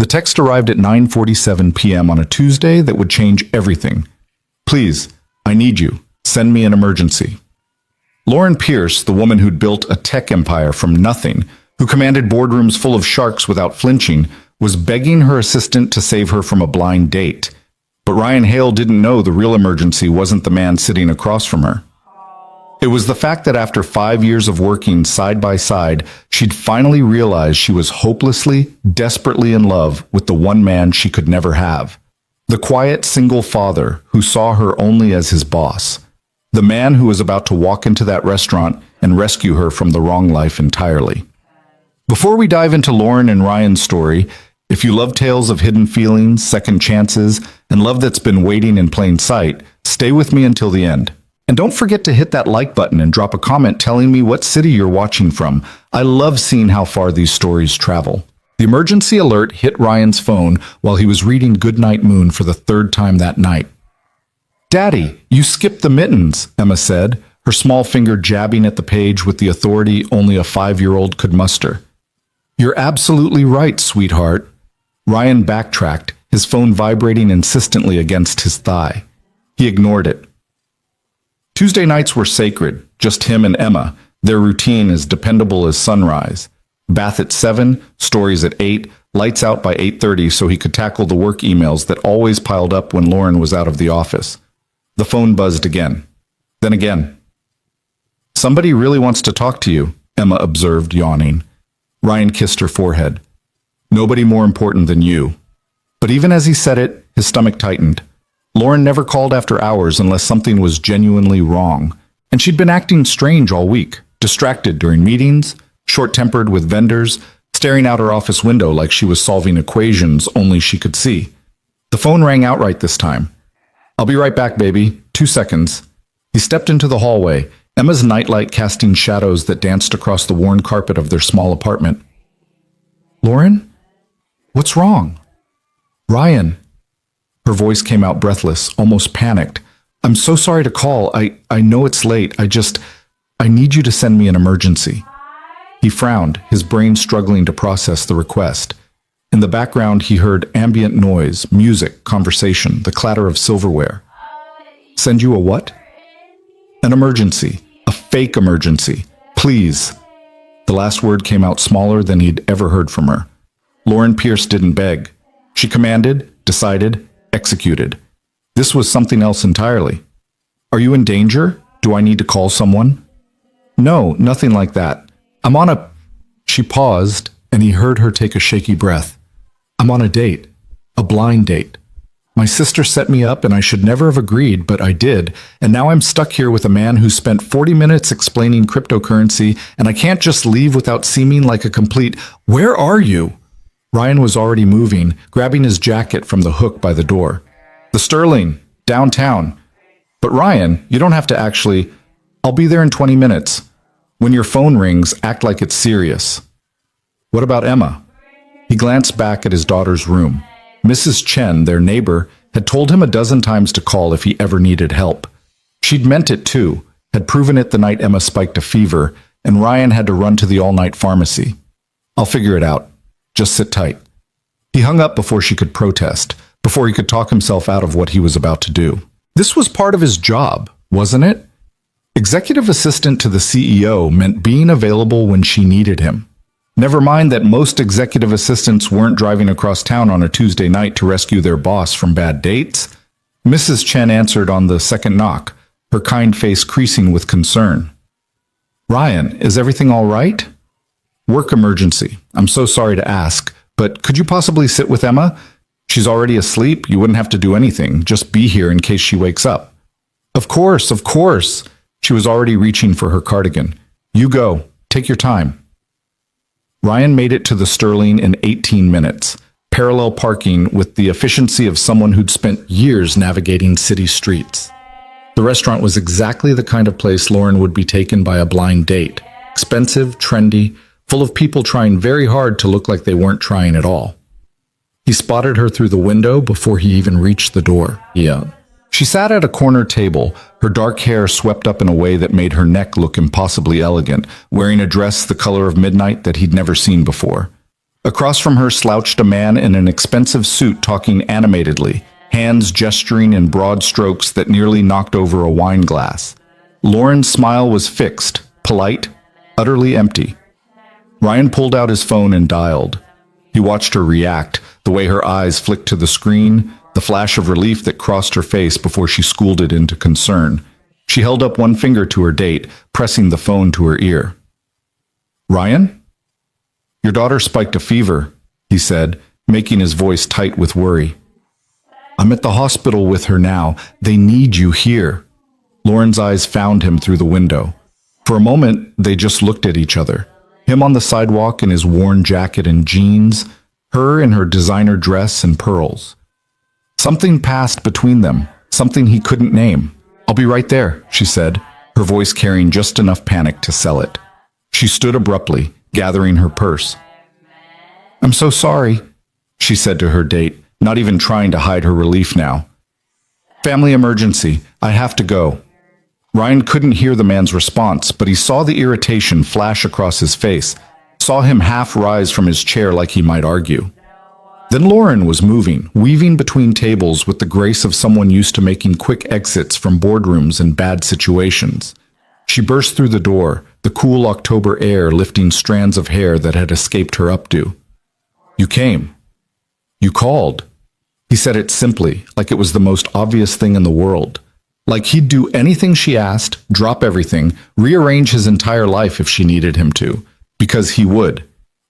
The text arrived at 9:47 p.m. on a Tuesday that would change everything. Please, I need you. Send me an emergency. Lauren Pierce, the woman who'd built a tech empire from nothing, who commanded boardrooms full of sharks without flinching, was begging her assistant to save her from a blind date. But Ryan Hale didn't know the real emergency wasn't the man sitting across from her. It was the fact that after 5 years of working side by side, she'd finally realized she was hopelessly, desperately in love with the one man she could never have. The quiet single father who saw her only as his boss. The man who was about to walk into that restaurant and rescue her from the wrong life entirely. Before we dive into Lauren and Ryan's story, if you love tales of hidden feelings, second chances, and love that's been waiting in plain sight, stay with me until the end. And don't forget to hit that like button and drop a comment telling me what city you're watching from. I love seeing how far these stories travel. The emergency alert hit Ryan's phone while he was reading Goodnight Moon for the third time that night. Daddy, you skipped the mittens, Emma said, her small finger jabbing at the page with the authority only a 5-year-old could muster. You're absolutely right, sweetheart. Ryan backtracked, his phone vibrating insistently against his thigh. He ignored it. Tuesday nights were sacred, just him and Emma, their routine as dependable as sunrise. Bath at 7, stories at 8, lights out by 8:30 so he could tackle the work emails that always piled up when Lauren was out of the office. The phone buzzed again. Then again. Somebody really wants to talk to you, Emma observed, yawning. Ryan kissed her forehead. Nobody more important than you. But even as he said it, his stomach tightened. Lauren never called after hours unless something was genuinely wrong, and she'd been acting strange all week, distracted during meetings, short-tempered with vendors, staring out her office window like she was solving equations only she could see. The phone rang outright this time. I'll be right back, baby. 2 seconds. He stepped into the hallway, Emma's nightlight casting shadows that danced across the worn carpet of their small apartment. Lauren? What's wrong? Ryan. Her voice came out breathless, almost panicked. I'm so sorry to call. I know it's late. I need you to send me an emergency. He frowned, his brain struggling to process the request. In the background, he heard ambient noise, music, conversation, the clatter of silverware. Send you a what? An emergency. A fake emergency. Please. The last word came out smaller than he'd ever heard from her. Lauren Pierce didn't beg. She commanded, decided, executed. This was something else entirely. Are you in danger? Do I need to call someone? No, nothing like that. I'm on a... She paused, and he heard her take a shaky breath. I'm on a date. A blind date. My sister set me up, and I should never have agreed, but I did, and now I'm stuck here with a man who spent 40 minutes explaining cryptocurrency, and I can't just leave without seeming like a complete... Where are you? Ryan was already moving, grabbing his jacket from the hook by the door. The Sterling, downtown. But Ryan, you don't have to actually... I'll be there in 20 minutes. When your phone rings, act like it's serious. What about Emma? He glanced back at his daughter's room. Mrs. Chen, their neighbor, had told him a dozen times to call if he ever needed help. She'd meant it too, had proven it the night Emma spiked a fever, and Ryan had to run to the all-night pharmacy. I'll figure it out. Just sit tight. He hung up before she could protest, before he could talk himself out of what he was about to do. This was part of his job, wasn't it? Executive assistant to the CEO meant being available when she needed him. Never mind that most executive assistants weren't driving across town on a Tuesday night to rescue their boss from bad dates. Mrs. Chen answered on the second knock, her kind face creasing with concern. Ryan, is everything all right? Work emergency. I'm so sorry to ask, but could you possibly sit with Emma? She's already asleep. You wouldn't have to do anything. Just be here in case she wakes up. Of course, of course. She was already reaching for her cardigan. You go. Take your time. Ryan made it to the Sterling in 18 minutes, parallel parking with the efficiency of someone who'd spent years navigating city streets. The restaurant was exactly the kind of place Lauren would be taken by a blind date. Expensive, trendy, full of people trying very hard to look like they weren't trying at all. He spotted her through the window before he even reached the door. Yeah. She sat at a corner table, her dark hair swept up in a way that made her neck look impossibly elegant, wearing a dress the color of midnight that he'd never seen before. Across from her slouched a man in an expensive suit talking animatedly, hands gesturing in broad strokes that nearly knocked over a wine glass. Lauren's smile was fixed, polite, utterly empty. Ryan pulled out his phone and dialed. He watched her react, the way her eyes flicked to the screen, the flash of relief that crossed her face before she schooled it into concern. She held up one finger to her date, pressing the phone to her ear. "Ryan? Your daughter spiked a fever," he said, making his voice tight with worry. "I'm at the hospital with her now. They need you here." Lauren's eyes found him through the window. For a moment, they just looked at each other. Him on the sidewalk in his worn jacket and jeans, her in her designer dress and pearls. Something passed between them, something he couldn't name. "I'll be right there," she said, her voice carrying just enough panic to sell it. She stood abruptly, gathering her purse. "I'm so sorry," she said to her date, not even trying to hide her relief now. "Family emergency. I have to go." Ryan couldn't hear the man's response, but he saw the irritation flash across his face, saw him half rise from his chair like he might argue. Then Lauren was moving, weaving between tables with the grace of someone used to making quick exits from boardrooms and bad situations. She burst through the door, the cool October air lifting strands of hair that had escaped her updo. "You came. You called." He said it simply, like it was the most obvious thing in the world. Like he'd do anything she asked, drop everything, rearrange his entire life if she needed him to. Because he would.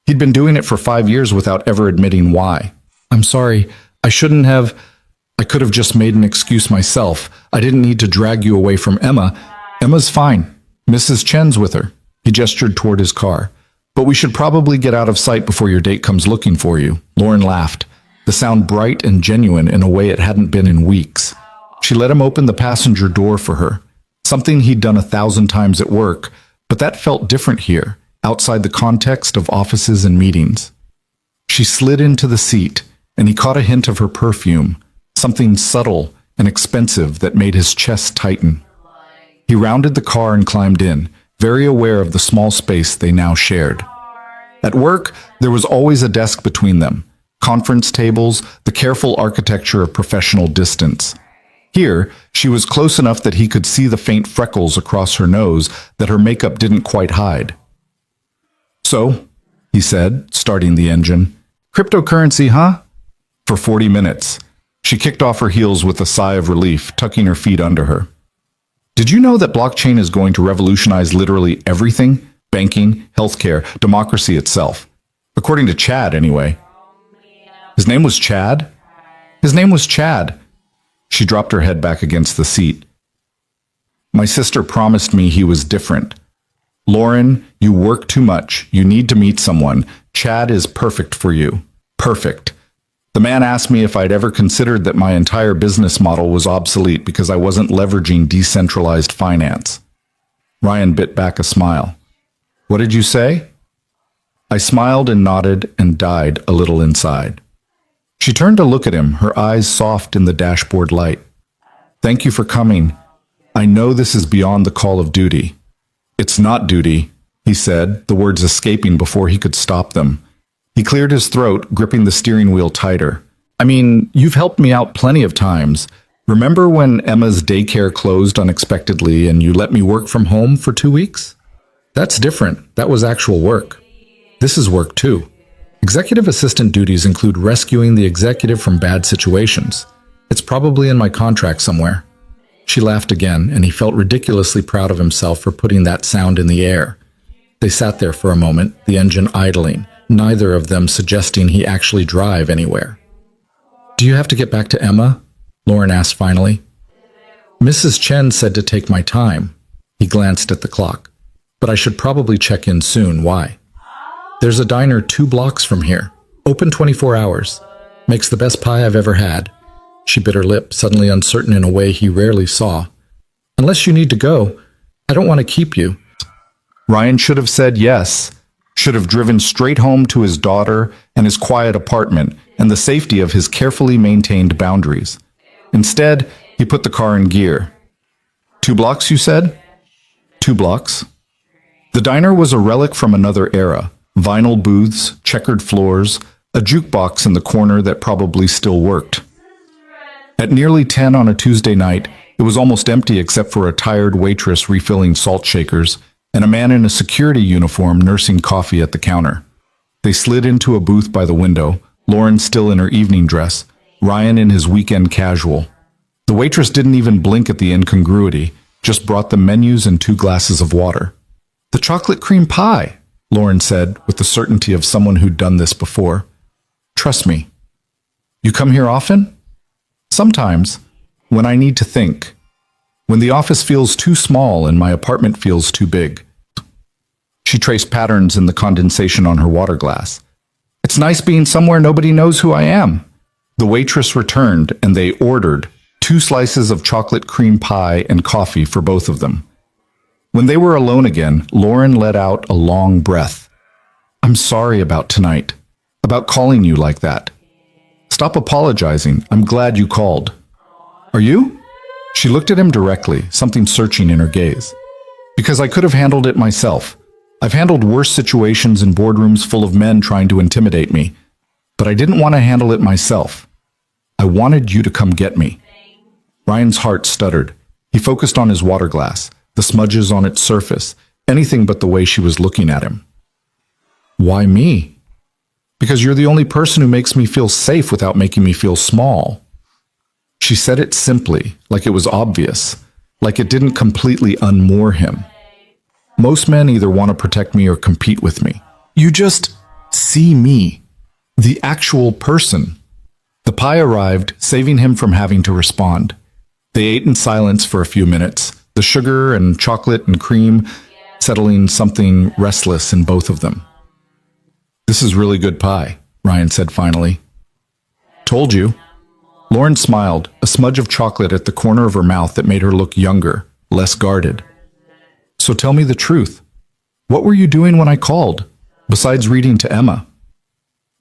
He'd been doing it for 5 years without ever admitting why. "I'm sorry. I shouldn't have. I could have just made an excuse myself. I didn't need to drag you away from Emma. Emma's fine. Mrs. Chen's with her." He gestured toward his car. "But we should probably get out of sight before your date comes looking for you." Lauren laughed, the sound bright and genuine in a way it hadn't been in weeks. She let him open the passenger door for her, something he'd done 1,000 times at work, but that felt different here, outside the context of offices and meetings. She slid into the seat, and he caught a hint of her perfume, something subtle and expensive that made his chest tighten. He rounded the car and climbed in, very aware of the small space they now shared. At work, there was always a desk between them, conference tables, the careful architecture of professional distance. Here, she was close enough that he could see the faint freckles across her nose that her makeup didn't quite hide. "So," he said, starting the engine, "cryptocurrency, huh?" For 40 minutes. She kicked off her heels with a sigh of relief, tucking her feet under her. "Did you know that blockchain is going to revolutionize literally everything? Banking, healthcare, democracy itself. According to Chad, anyway." His name was Chad? His name was Chad. She dropped her head back against the seat. "My sister promised me he was different. Lauren, you work too much. You need to meet someone. Chad is perfect for you. Perfect. The man asked me if I'd ever considered that my entire business model was obsolete because I wasn't leveraging decentralized finance." Ryan bit back a smile. "What did you say?" I smiled and nodded and died a little inside. She turned to look at him, her eyes soft in the dashboard light. "Thank you for coming. I know this is beyond the call of duty." "It's not duty," he said, the words escaping before he could stop them. He cleared his throat, gripping the steering wheel tighter. "I mean, you've helped me out plenty of times. Remember when Emma's daycare closed unexpectedly and you let me work from home for 2 weeks? That's different. That was actual work. This is work too. Executive assistant duties include rescuing the executive from bad situations. It's probably in my contract somewhere." She laughed again, and he felt ridiculously proud of himself for putting that sound in the air. They sat there for a moment, the engine idling, neither of them suggesting he actually drive anywhere. "Do you have to get back to Emma?" Lauren asked finally. "Mrs. Chen said to take my time." He glanced at the clock. "But I should probably check in soon. Why?" "There's a diner 2 blocks from here. Open 24 hours. Makes the best pie I've ever had." She bit her lip, suddenly uncertain in a way he rarely saw. "Unless you need to go, I don't want to keep you." Ryan should have said yes, should have driven straight home to his daughter and his quiet apartment and the safety of his carefully maintained boundaries. Instead, he put the car in gear. 2 blocks, you said? 2 blocks. The diner was a relic from another era, Vinyl booths, checkered floors, a jukebox in the corner that probably still worked. At nearly 10 on a Tuesday night, it was almost empty except for a tired waitress refilling salt shakers and a man in a security uniform nursing coffee at the counter. They slid into a booth by the window, Lauren still in her evening dress, Ryan in his weekend casual. The waitress didn't even blink at the incongruity, just brought the menus and 2 glasses of water. "The chocolate cream pie," Lauren said with the certainty of someone who'd done this before. "Trust me." "You come here often?" "Sometimes, when I need to think. When the office feels too small and my apartment feels too big." She traced patterns in the condensation on her water glass. "It's nice being somewhere nobody knows who I am." The waitress returned and they ordered 2 slices of chocolate cream pie and coffee for both of them. When they were alone again, Lauren let out a long breath. "I'm sorry about tonight, about calling you like that." "Stop apologizing. I'm glad you called." "Are you?" She looked at him directly, something searching in her gaze. "Because I could have handled it myself. I've handled worse situations in boardrooms full of men trying to intimidate me, but I didn't want to handle it myself. I wanted you to come get me." Ryan's heart stuttered. He focused on his water glass, the smudges on its surface, anything but the way she was looking at him. "Why me?" "Because you're the only person who makes me feel safe without making me feel small." She said it simply, like it was obvious, like it didn't completely unmoor him. Most men either want to protect me or compete with me. You just see me, the actual person. The pie arrived, saving him from having to respond. They ate in silence for a few minutes, the sugar and chocolate and cream settling something restless in both of them. "This is really good pie," Ryan said finally. "Told you." Lauren smiled, a smudge of chocolate at the corner of her mouth that made her look younger, less guarded. "So tell me the truth. What were you doing when I called, besides reading to Emma?"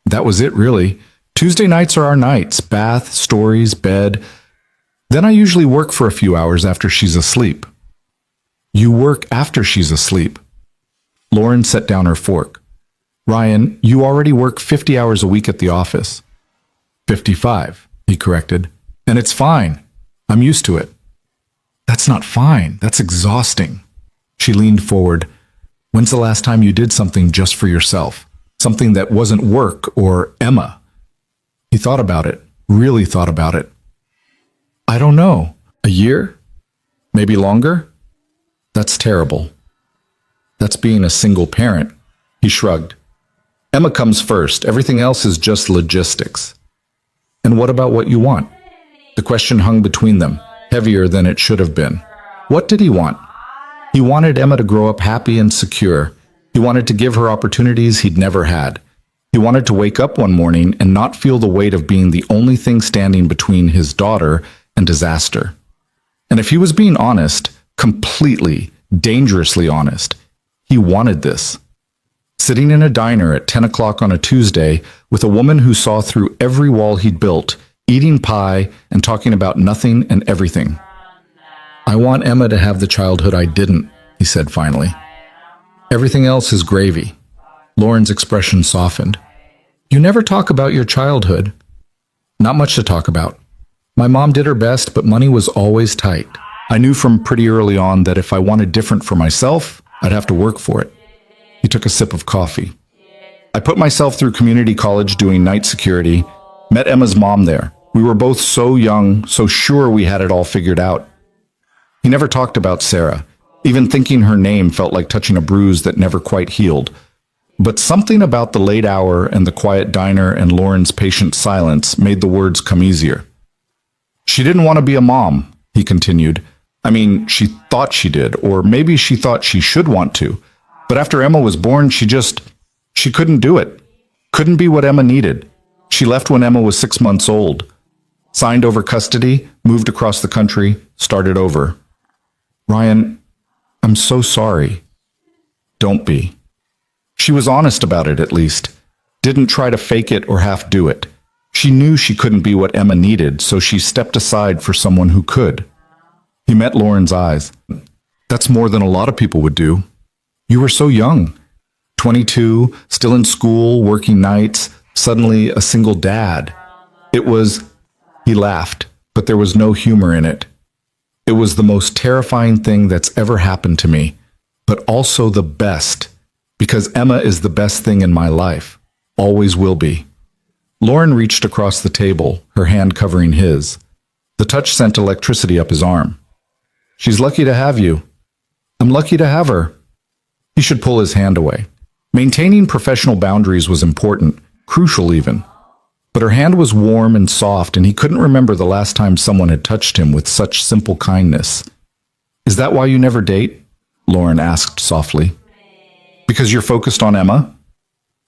"That was it, really. Tuesday nights are our nights, bath, stories, bed. Then I usually work for a few hours after she's asleep." "You work after she's asleep?" Lauren set down her fork. "Ryan, you already work 50 hours a week at the office." 55, he corrected. "And it's fine. I'm used to it." "That's not fine. That's exhausting." She leaned forward. "When's the last time you did something just for yourself? Something that wasn't work or Emma?" He thought about it, really thought about it. "I don't know. A year? Maybe longer?" "That's terrible. That's being a single parent." He shrugged. "Emma comes first. Everything else is just logistics." "And what about what you want?" The question hung between them, heavier than it should have been. What did he want? He wanted Emma to grow up happy and secure. He wanted to give her opportunities he'd never had. He wanted to wake up one morning and not feel the weight of being the only thing standing between his daughter and disaster. And if he was being honest, completely, dangerously honest, he wanted this. Sitting in a diner at 10 o'clock on a Tuesday with a woman who saw through every wall he'd built, eating pie and talking about nothing and everything. "I want Emma to have the childhood I didn't," he said finally. "Everything else is gravy." Lauren's expression softened. "You never talk about your childhood." "Not much to talk about. My mom did her best, but money was always tight. I knew from pretty early on that if I wanted different for myself, I'd have to work for it." He took a sip of coffee. "I put myself through community college doing night security, met Emma's mom there. We were both so young, so sure we had it all figured out." He never talked about Sarah. Even thinking her name felt like touching a bruise that never quite healed. But something about the late hour and the quiet diner and Lauren's patient silence made the words come easier. "She didn't want to be a mom," he continued. "I mean, she thought she did, or maybe she thought she should want to. But after Emma was born, she couldn't do it. Couldn't be what Emma needed. She left when Emma was 6 months old. Signed over custody, moved across the country, started over." "Ryan, I'm so sorry." "Don't be." She was honest about it, at least. Didn't try to fake it or half do it. She knew she couldn't be what Emma needed, so she stepped aside for someone who could. He met Lauren's eyes. "That's more than a lot of people would do. You were so young. 22, still in school, working nights, suddenly a single dad. It was, he laughed, but there was no humor in it. It was the most terrifying thing that's ever happened to me, but also the best, because Emma is the best thing in my life, always will be. Lauren reached across the table, her hand covering his. The touch sent electricity up his arm. She's lucky to have you. I'm lucky to have her. He should pull his hand away. Maintaining professional boundaries was important, crucial even. But her hand was warm and soft, and he couldn't remember the last time someone had touched him with such simple kindness. Is that why you never date? Lauren asked softly. Because you're focused on Emma?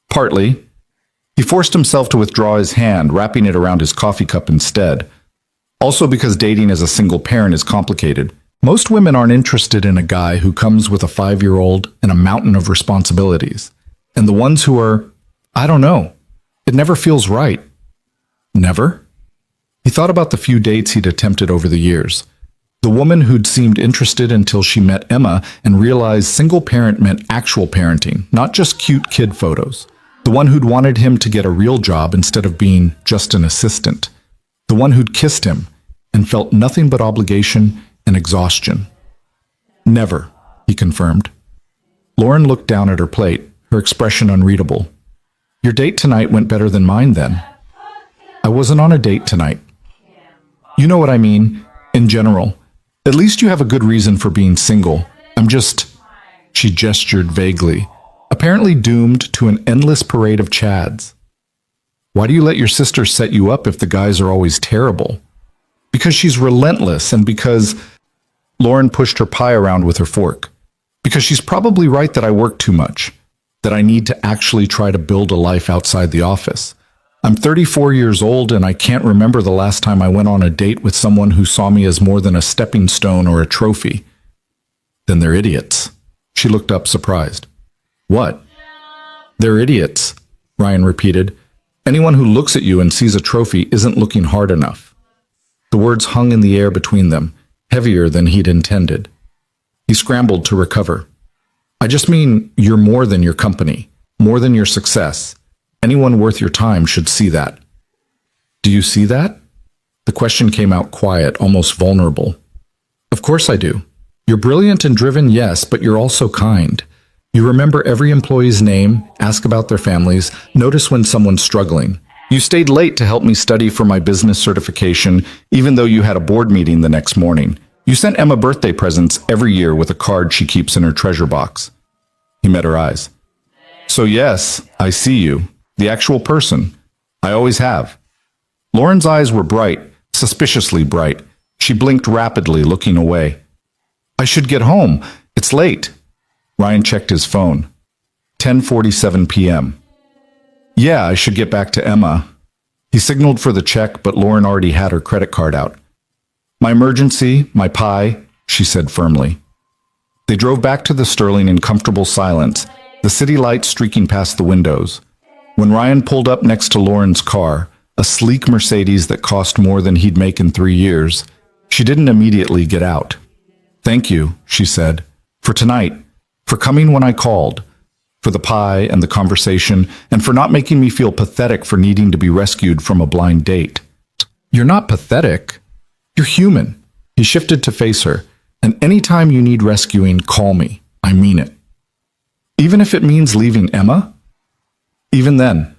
Partly. He forced himself to withdraw his hand, wrapping it around his coffee cup instead. Also because dating as a single parent is complicated. Most women aren't interested in a guy who comes with a 5-year-old and a mountain of responsibilities. And the ones who are, I don't know, it never feels right. Never? He thought about the few dates he'd attempted over the years. The woman who'd seemed interested until she met Emma and realized single parent meant actual parenting, not just cute kid photos. The one who'd wanted him to get a real job instead of being just an assistant. The one who'd kissed him and felt nothing but obligation and exhaustion. Never, he confirmed. Lauren looked down at her plate, her expression unreadable. Your date tonight went better than mine then. I wasn't on a date tonight. You know what I mean, in general. At least you have a good reason for being single. I'm just... She gestured vaguely, apparently doomed to an endless parade of chads. Why do you let your sister set you up if the guys are always terrible? Because she's relentless and because... Lauren pushed her pie around with her fork. Because she's probably right that I work too much, that I need to actually try to build a life outside the office. I'm 34 years old and I can't remember the last time I went on a date with someone who saw me as more than a stepping stone or a trophy. Then they're idiots. She looked up surprised. What? They're idiots, Ryan repeated. Anyone who looks at you and sees a trophy isn't looking hard enough. The words hung in the air between them, heavier than he'd intended. He scrambled to recover. I just mean you're more than your company, more than your success. Anyone worth your time should see that. Do you see that? The question came out quiet, almost vulnerable. Of course I do. You're brilliant and driven, yes, but you're also kind. You remember every employee's name, ask about their families, notice when someone's struggling. You stayed late to help me study for my business certification, even though you had a board meeting the next morning. You sent Emma birthday presents every year with a card she keeps in her treasure box. He met her eyes. So yes, I see you. The actual person. I always have. Lauren's eyes were bright, suspiciously bright. She blinked rapidly, looking away. I should get home. It's late. Ryan checked his phone. 10:47 p.m. Yeah, I should get back to Emma. He signaled for the check, but Lauren already had her credit card out. My emergency, my pie, she said firmly. They drove back to the Sterling in comfortable silence, the city lights streaking past the windows. When Ryan pulled up next to Lauren's car, a sleek Mercedes that cost more than he'd make in 3 years, she didn't immediately get out. Thank you, she said, for tonight, for coming when I called, for the pie and the conversation, and for not making me feel pathetic for needing to be rescued from a blind date. You're not pathetic. You're human. He shifted to face her, and anytime you need rescuing, call me. I mean it. Even if it means leaving Emma? Even then,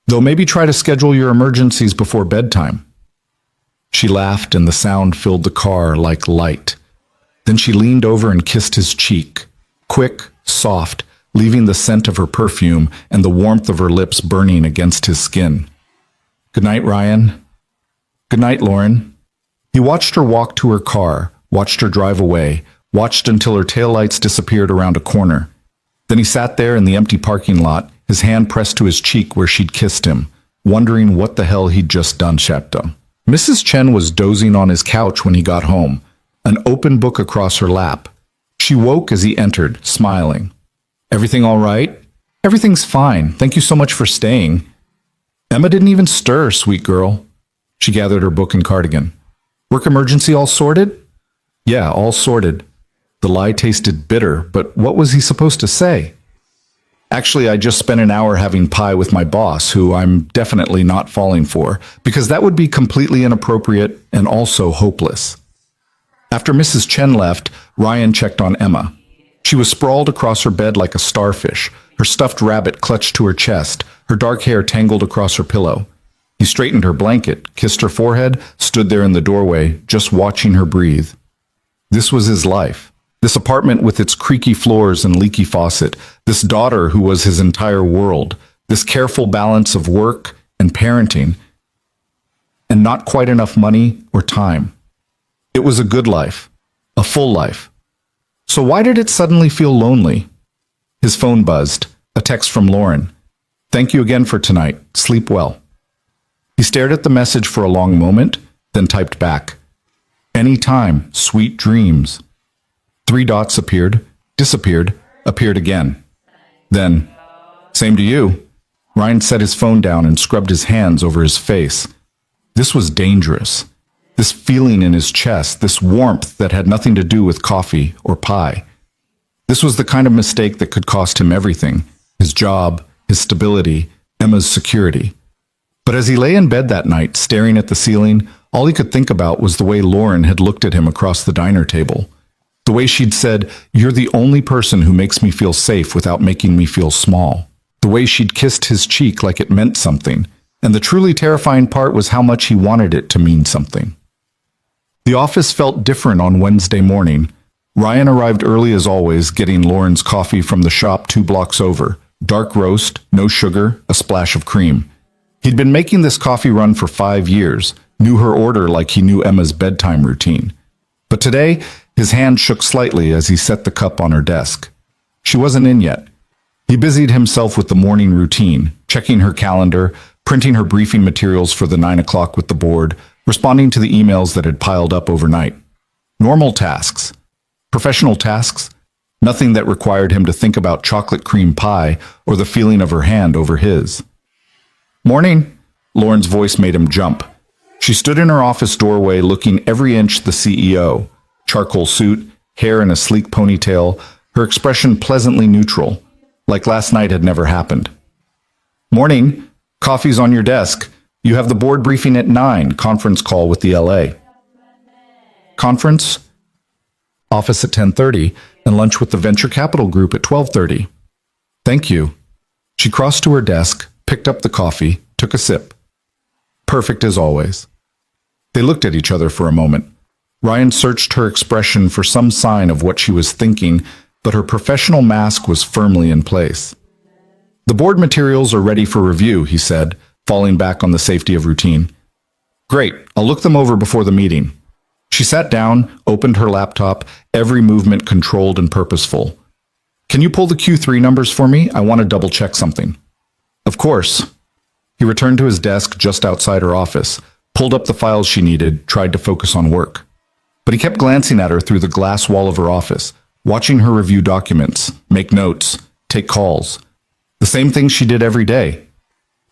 though maybe try to schedule your emergencies before bedtime. She laughed and the sound filled the car like light. Then she leaned over and kissed his cheek, quick, soft, leaving the scent of her perfume and the warmth of her lips burning against his skin. Good night, Ryan. Good night, Lauren. He watched her walk to her car, watched her drive away, watched until her taillights disappeared around a corner. Then he sat there in the empty parking lot, his hand pressed to his cheek where she'd kissed him, wondering what the hell he'd just done, Shepta. Mrs. Chen was dozing on his couch when he got home, an open book across her lap. She woke as he entered, smiling. Everything all right? Everything's fine. Thank you so much for staying. Emma didn't even stir, sweet girl. She gathered her book and cardigan. Work emergency all sorted? Yeah, all sorted. The lie tasted bitter, but what was he supposed to say? Actually, I just spent an hour having pie with my boss, who I'm definitely not falling for, because that would be completely inappropriate and also hopeless. After Mrs. Chen left, Ryan checked on Emma. She was sprawled across her bed like a starfish, her stuffed rabbit clutched to her chest, her dark hair tangled across her pillow. He straightened her blanket, kissed her forehead, stood there in the doorway, just watching her breathe. This was his life. This apartment with its creaky floors and leaky faucet, this daughter who was his entire world, this careful balance of work and parenting, and not quite enough money or time. It was a good life, a full life. So why did it suddenly feel lonely? His phone buzzed, a text from Lauren. "Thank you again for tonight. Sleep well." He stared at the message for a long moment, then typed back, "Anytime, sweet dreams." 3 dots appeared, disappeared, appeared again. Then, "Same to you." Ryan set his phone down and scrubbed his hands over his face. This was dangerous. This feeling in his chest, this warmth that had nothing to do with coffee or pie. This was the kind of mistake that could cost him everything: his job, his stability, Emma's security. But as he lay in bed that night, staring at the ceiling, all he could think about was the way Lauren had looked at him across the diner table. The way she'd said, "You're the only person who makes me feel safe without making me feel small." The way she'd kissed his cheek like it meant something. And the truly terrifying part was how much he wanted it to mean something. The office felt different on Wednesday morning. Ryan arrived early as always, getting Lauren's coffee from the shop 2 blocks over. Dark roast, no sugar, a splash of cream. He'd been making this coffee run for 5 years, knew her order like he knew Emma's bedtime routine. But today, his hand shook slightly as he set the cup on her desk. She wasn't in yet. He busied himself with the morning routine, checking her calendar, printing her briefing materials for the 9 o'clock with the board, responding to the emails that had piled up overnight. Normal tasks. Professional tasks. Nothing that required him to think about chocolate cream pie or the feeling of her hand over his. "Morning." Lauren's voice made him jump. She stood in her office doorway looking every inch the CEO. Charcoal suit, hair in a sleek ponytail, her expression pleasantly neutral, like last night had never happened. "Morning. Coffee's on your desk. You have the board briefing at 9, conference call with the LA. Conference? Office at 10:30, and lunch with the venture capital group at 12:30. Thank you." She crossed to her desk, picked up the coffee, took a sip. Perfect as always. They looked at each other for a moment. Ryan searched her expression for some sign of what she was thinking, but her professional mask was firmly in place. "The board materials are ready for review," he said, falling back on the safety of routine. "Great, I'll look them over before the meeting." She sat down, opened her laptop, every movement controlled and purposeful. "Can you pull the Q3 numbers for me? I want to double-check something." "Of course." He returned to his desk just outside her office, pulled up the files she needed, tried to focus on work. But he kept glancing at her through the glass wall of her office, watching her review documents, make notes, take calls. The same things she did every day.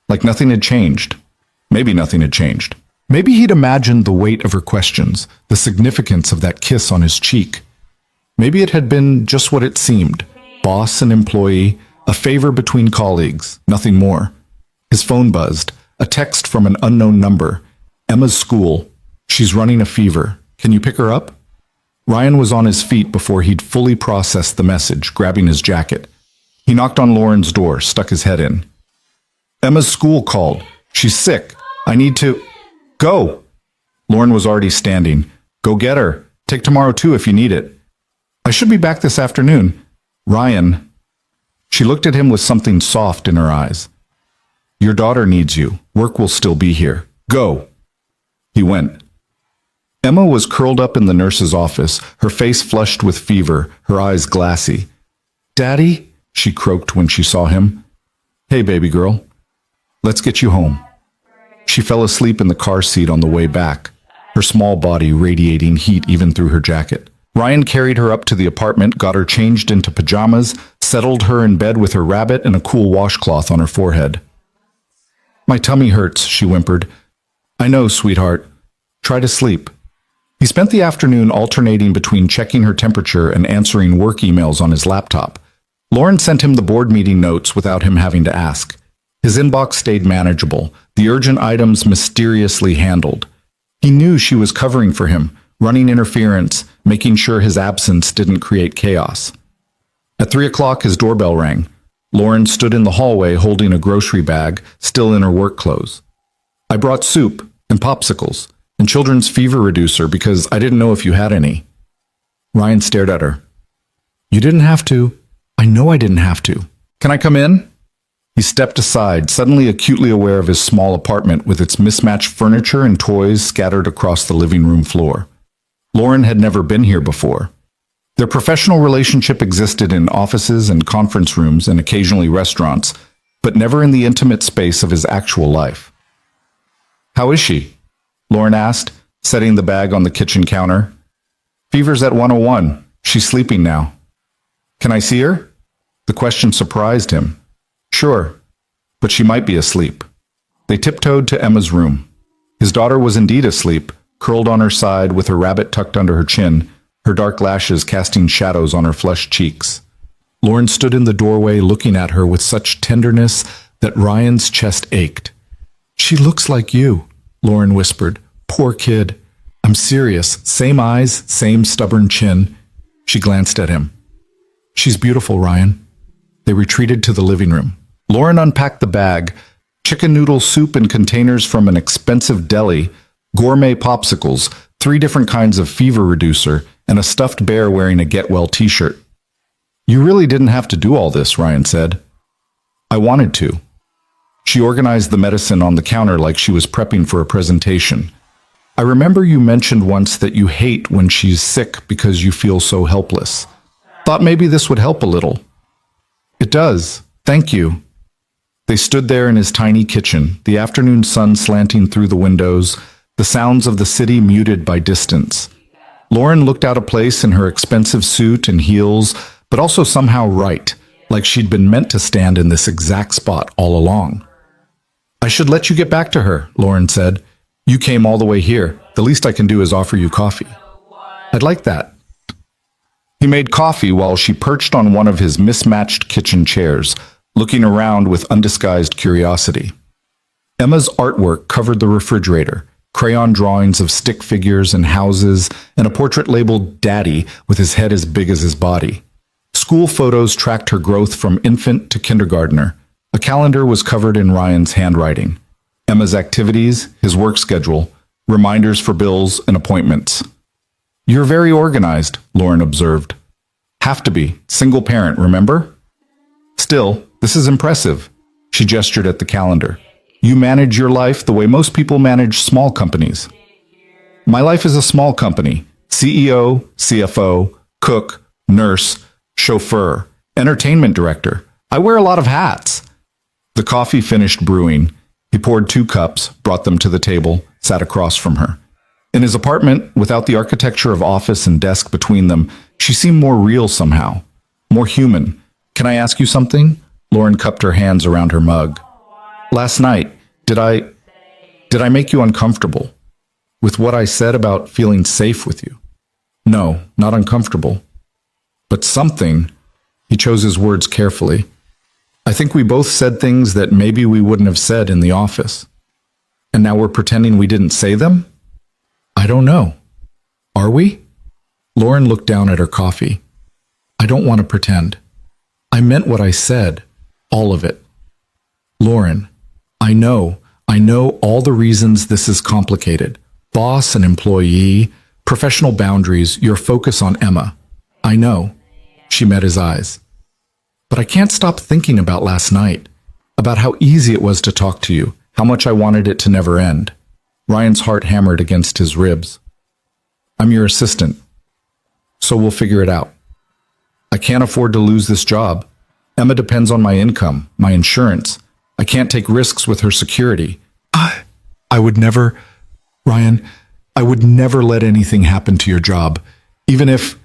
Like nothing had changed. Maybe nothing had changed. Maybe he'd imagined the weight of her questions, the significance of that kiss on his cheek. Maybe it had been just what it seemed. Boss and employee, a favor between colleagues, nothing more. His phone buzzed, a text from an unknown number. "Emma's school. She's running a fever. Can you pick her up?" Ryan was on his feet before he'd fully processed the message, grabbing his jacket. He knocked on Lauren's door, stuck his head in. "Emma's school called. She's sick. I need to..." "Go!" Lauren was already standing. "Go get her. Take tomorrow too if you need it." "I should be back this afternoon." "Ryan." She looked at him with something soft in her eyes. "Your daughter needs you. Work will still be here. Go." He went. Emma was curled up in the nurse's office, her face flushed with fever, her eyes glassy. "Daddy?" she croaked when she saw him. "Hey, baby girl. Let's get you home." She fell asleep in the car seat on the way back, her small body radiating heat even through her jacket. Ryan carried her up to the apartment, got her changed into pajamas, settled her in bed with her rabbit and a cool washcloth on her forehead. "My tummy hurts," she whimpered. "I know, sweetheart. Try to sleep." He spent the afternoon alternating between checking her temperature and answering work emails on his laptop. Lauren sent him the board meeting notes without him having to ask. His inbox stayed manageable, the urgent items mysteriously handled. He knew she was covering for him, running interference, making sure his absence didn't create chaos. At 3 o'clock, his doorbell rang. Lauren stood in the hallway holding a grocery bag, still in her work clothes. I brought soup and popsicles and children's fever reducer because I didn't know if you had any. Ryan stared at her. You didn't have to. I know I didn't have to. Can I come in? He stepped aside, suddenly acutely aware of his small apartment with its mismatched furniture and toys scattered across the living room floor. Lauren had never been here before. Their professional relationship existed in offices and conference rooms and occasionally restaurants, but never in the intimate space of his actual life. How is she? Lauren asked, setting the bag on the kitchen counter. Fever's at 101. She's sleeping now. Can I see her? The question surprised him. Sure, but she might be asleep. They tiptoed to Emma's room. His daughter was indeed asleep, curled on her side with her rabbit tucked under her chin, her dark lashes casting shadows on her flushed cheeks. Lauren stood in the doorway looking at her with such tenderness that Ryan's chest ached. She looks like you, Lauren whispered. Poor kid. I'm serious. Same eyes, same stubborn chin. She glanced at him. She's beautiful, Ryan. They retreated to the living room. Lauren unpacked the bag, chicken noodle soup in containers from an expensive deli, gourmet popsicles, 3 different kinds of fever reducer, and a stuffed bear wearing a Get Well t-shirt. You really didn't have to do all this, Ryan said. I wanted to. She organized the medicine on the counter like she was prepping for a presentation. I remember you mentioned once that you hate when she's sick because you feel so helpless. Thought maybe this would help a little. It does. Thank you. They stood there in his tiny kitchen, the afternoon sun slanting through the windows, the sounds of the city muted by distance. Lauren looked out of place in her expensive suit and heels, but also somehow right, like she'd been meant to stand in this exact spot all along. I should let you get back to her, Lauren said. You came all the way here. The least I can do is offer you coffee. I'd like that. He made coffee while she perched on one of his mismatched kitchen chairs, looking around with undisguised curiosity. Emma's artwork covered the refrigerator, crayon drawings of stick figures and houses, and a portrait labeled Daddy with his head as big as his body. School photos tracked her growth from infant to kindergartner. A calendar was covered in Ryan's handwriting. Emma's activities, his work schedule, reminders for bills and appointments. You're very organized, Lauren observed. Have to be. Single parent, remember? Still, this is impressive. She gestured at the calendar. You manage your life the way most people manage small companies. My life is a small company. CEO, CFO, cook, nurse, chauffeur, entertainment director. I wear a lot of hats. The coffee finished brewing. He poured 2 cups, brought them to the table, sat across from her. In his apartment, without the architecture of office and desk between them, she seemed more real somehow, more human. Can I ask you something? Lauren cupped her hands around her mug. Last night, did I make you uncomfortable with what I said about feeling safe with you? No, not uncomfortable. But something, he chose his words carefully. I think we both said things that maybe we wouldn't have said in the office. And now we're pretending we didn't say them? I don't know. Are we? Lauren looked down at her coffee. I don't want to pretend. I meant what I said. All of it. Lauren, I know all the reasons this is complicated. Boss and employee, professional boundaries, your focus on Emma. I know. She met his eyes. But I can't stop thinking about last night, about how easy it was to talk to you, how much I wanted it to never end. Ryan's heart hammered against his ribs. I'm your assistant, so we'll figure it out. I can't afford to lose this job. Emma depends on my income, my insurance. I can't take risks with her security. I would never, Ryan, I would never let anything happen to your job, even if,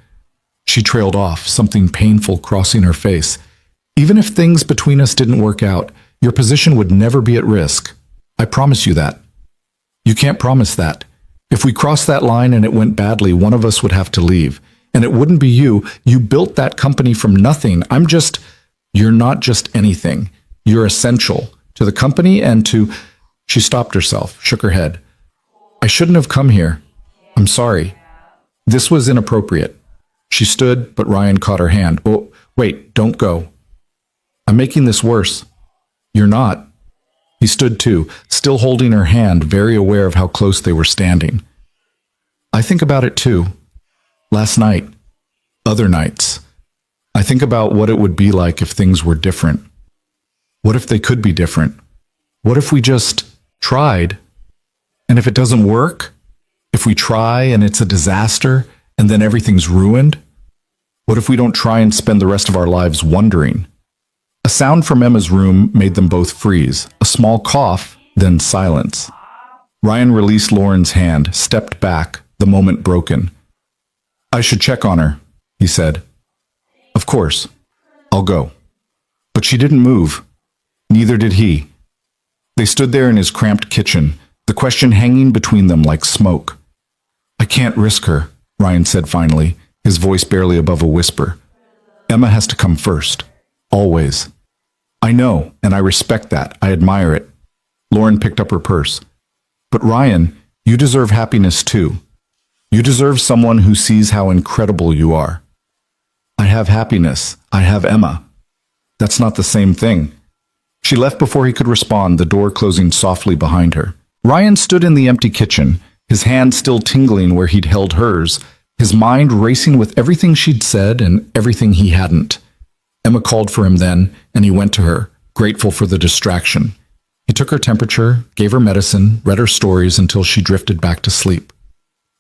she trailed off, something painful crossing her face. Even if things between us didn't work out, your position would never be at risk. I promise you that. You can't promise that. If we crossed that line and it went badly, one of us would have to leave. And it wouldn't be you. You built that company from nothing. You're not just anything. You're essential to the company and to... She stopped herself, shook her head. I shouldn't have come here. I'm sorry. This was inappropriate. She stood, but Ryan caught her hand. Oh, wait, don't go. I'm making this worse. You're not. He stood too, still holding her hand, very aware of how close they were standing. I think about it too. Last night. Other nights. I think about what it would be like if things were different. What if they could be different? What if we just tried? And if it doesn't work? If we try and it's a disaster and then everything's ruined? What if we don't try and spend the rest of our lives wondering? A sound from Emma's room made them both freeze. A small cough, then silence. Ryan released Lauren's hand, stepped back, the moment broken. I should check on her, he said. Of course. I'll go. But she didn't move. Neither did he. They stood there in his cramped kitchen, the question hanging between them like smoke. I can't risk her, Ryan said finally, his voice barely above a whisper. Emma has to come first. Always. I know, and I respect that. I admire it. Lauren picked up her purse. But Ryan, you deserve happiness too. You deserve someone who sees how incredible you are. I have happiness. I have Emma. That's not the same thing. She left before he could respond, the door closing softly behind her. Ryan stood in the empty kitchen, his hand still tingling where he'd held hers, his mind racing with everything she'd said and everything he hadn't. Emma called for him then, and he went to her, grateful for the distraction. He took her temperature, gave her medicine, read her stories until she drifted back to sleep.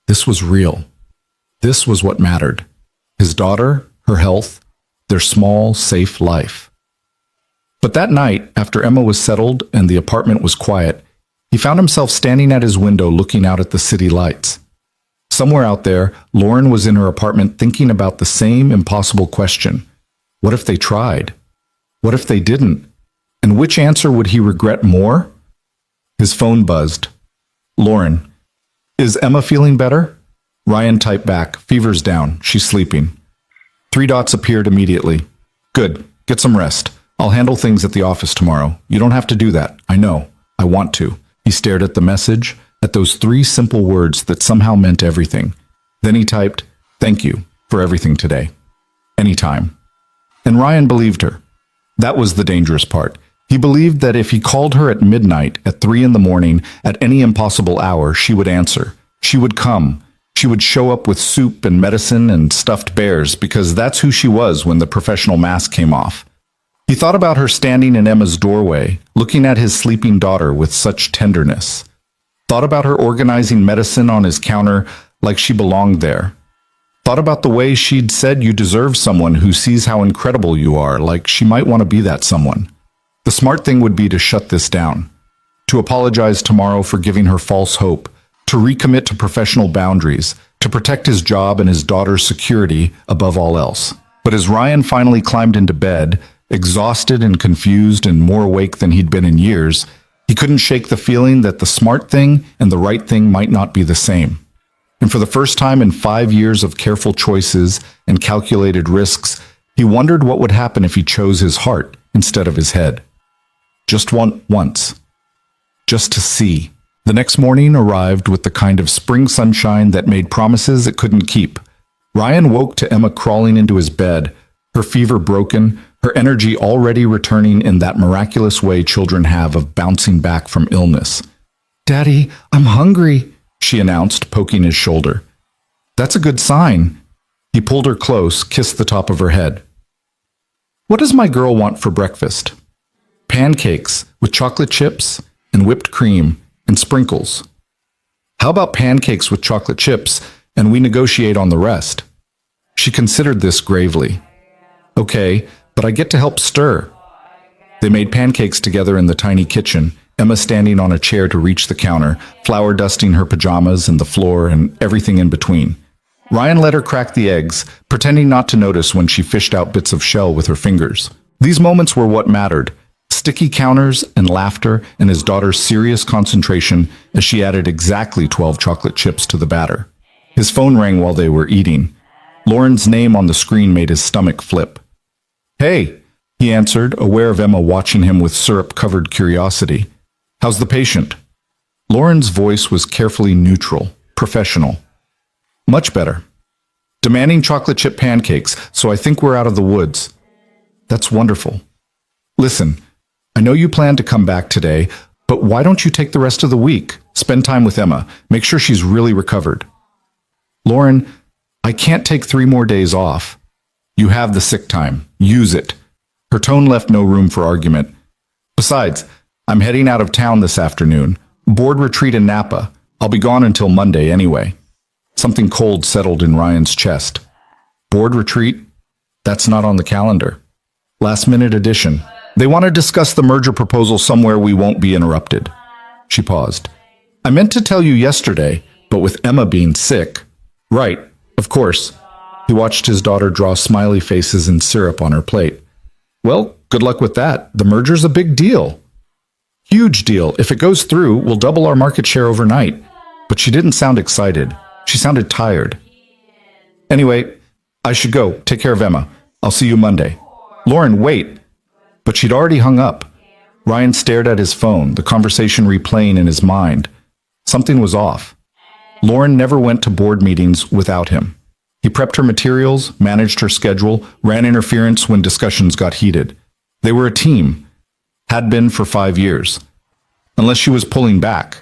This was real. This was what mattered. His daughter, her health, their small, safe life. But that night, after Emma was settled and the apartment was quiet, he found himself standing at his window looking out at the city lights. Somewhere out there, Lauren was in her apartment thinking about the same impossible question. What if they tried? What if they didn't? And which answer would he regret more? His phone buzzed. Lauren, is Emma feeling better? Ryan typed back, fever's down, she's sleeping. 3 dots appeared immediately. Good, get some rest. I'll handle things at the office tomorrow. You don't have to do that. I know. I want to. He stared at the message, at those 3 simple words that somehow meant everything. Then he typed, thank you for everything today. Anytime. And Ryan believed her. That was the dangerous part. He believed that if he called her at midnight, at 3 a.m, at any impossible hour, she would answer. She would come. She would show up with soup and medicine and stuffed bears, because that's who she was when the professional mask came off. He thought about her standing in Emma's doorway, looking at his sleeping daughter with such tenderness. Thought about her organizing medicine on his counter like she belonged there. Thought about the way she'd said you deserve someone who sees how incredible you are, like she might want to be that someone. The smart thing would be to shut this down, to apologize tomorrow for giving her false hope, to recommit to professional boundaries, to protect his job and his daughter's security above all else. But as Ryan finally climbed into bed, exhausted and confused and more awake than he'd been in years, he couldn't shake the feeling that the smart thing and the right thing might not be the same. And for the first time in 5 years of careful choices and calculated risks, he wondered what would happen if he chose his heart instead of his head. Just once. Just to see. The next morning arrived with the kind of spring sunshine that made promises it couldn't keep. Ryan woke to Emma crawling into his bed, her fever broken, her energy already returning in that miraculous way children have of bouncing back from illness. Daddy, I'm hungry, she announced, poking his shoulder. That's a good sign. He pulled her close, kissed the top of her head. What does my girl want for breakfast? Pancakes with chocolate chips and whipped cream and sprinkles. How about pancakes with chocolate chips and we negotiate on the rest? She considered this gravely. Okay, but I get to help stir. They made pancakes together in the tiny kitchen, Emma standing on a chair to reach the counter, flour dusting her pajamas and the floor and everything in between. Ryan let her crack the eggs, pretending not to notice when she fished out bits of shell with her fingers. These moments were what mattered. Sticky counters and laughter and his daughter's serious concentration as she added exactly 12 chocolate chips to the batter. His phone rang while they were eating. Lauren's name on the screen made his stomach flip. Hey, he answered, aware of Emma watching him with syrup-covered curiosity. How's the patient? Lauren's voice was carefully neutral, professional. Much better. Demanding chocolate chip pancakes, so I think we're out of the woods. That's wonderful. Listen, I know you plan to come back today, but why don't you take the rest of the week? Spend time with Emma. Make sure she's really recovered. Lauren, I can't take 3 more days off. You have the sick time. Use it. Her tone left no room for argument. Besides, I'm heading out of town this afternoon. Board retreat in Napa. I'll be gone until Monday anyway. Something cold settled in Ryan's chest. Board retreat? That's not on the calendar. Last-minute addition. They want to discuss the merger proposal somewhere we won't be interrupted. She paused. I meant to tell you yesterday, but with Emma being sick. Right, of course. He watched his daughter draw smiley faces and syrup on her plate. Well, good luck with that. The merger's a big deal. Huge deal. If it goes through, we'll double our market share overnight. But she didn't sound excited. She sounded tired. Anyway, I should go. Take care of Emma. I'll see you Monday. Lauren, wait. But she'd already hung up. Ryan stared at his phone, the conversation replaying in his mind. Something was off. Lauren never went to board meetings without him. He prepped her materials, managed her schedule, ran interference when discussions got heated. They were a team. Had been for 5 years. Unless she was pulling back,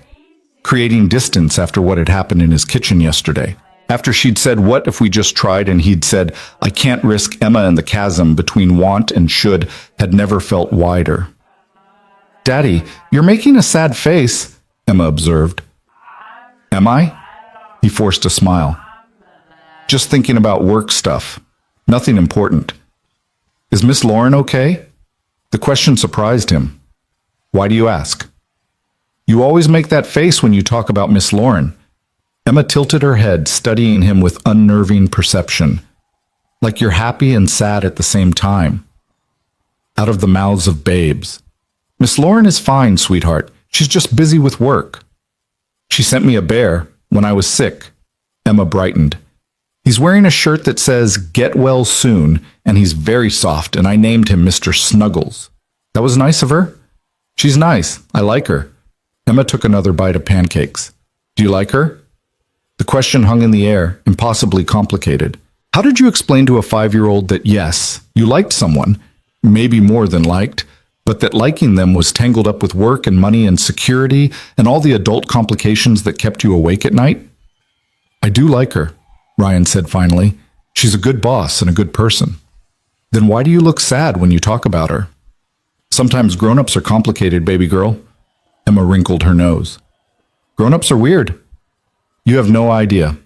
creating distance after what had happened in his kitchen yesterday. After she'd said, what if we just tried, and he'd said, I can't risk Emma, and the chasm between want and should had never felt wider. Daddy, you're making a sad face, Emma observed. Am I? He forced a smile. Just thinking about work stuff. Nothing important. Is Miss Lauren okay? The question surprised him. Why do you ask? You always make that face when you talk about Miss Lauren. Emma tilted her head, studying him with unnerving perception. Like you're happy and sad at the same time. Out of the mouths of babes. Miss Lauren is fine, sweetheart. She's just busy with work. She sent me a bear when I was sick. Emma brightened. He's wearing a shirt that says, Get well soon, and he's very soft, and I named him Mr. Snuggles. That was nice of her? She's nice. I like her. Emma took another bite of pancakes. Do you like her? The question hung in the air, impossibly complicated. How did you explain to a 5-year-old that yes, you liked someone, maybe more than liked, but that liking them was tangled up with work and money and security and all the adult complications that kept you awake at night? I do like her, Ryan said finally. She's a good boss and a good person. Then why do you look sad when you talk about her? Sometimes grown-ups are complicated, baby girl. Emma wrinkled her nose. Grown-ups are weird. You have no idea.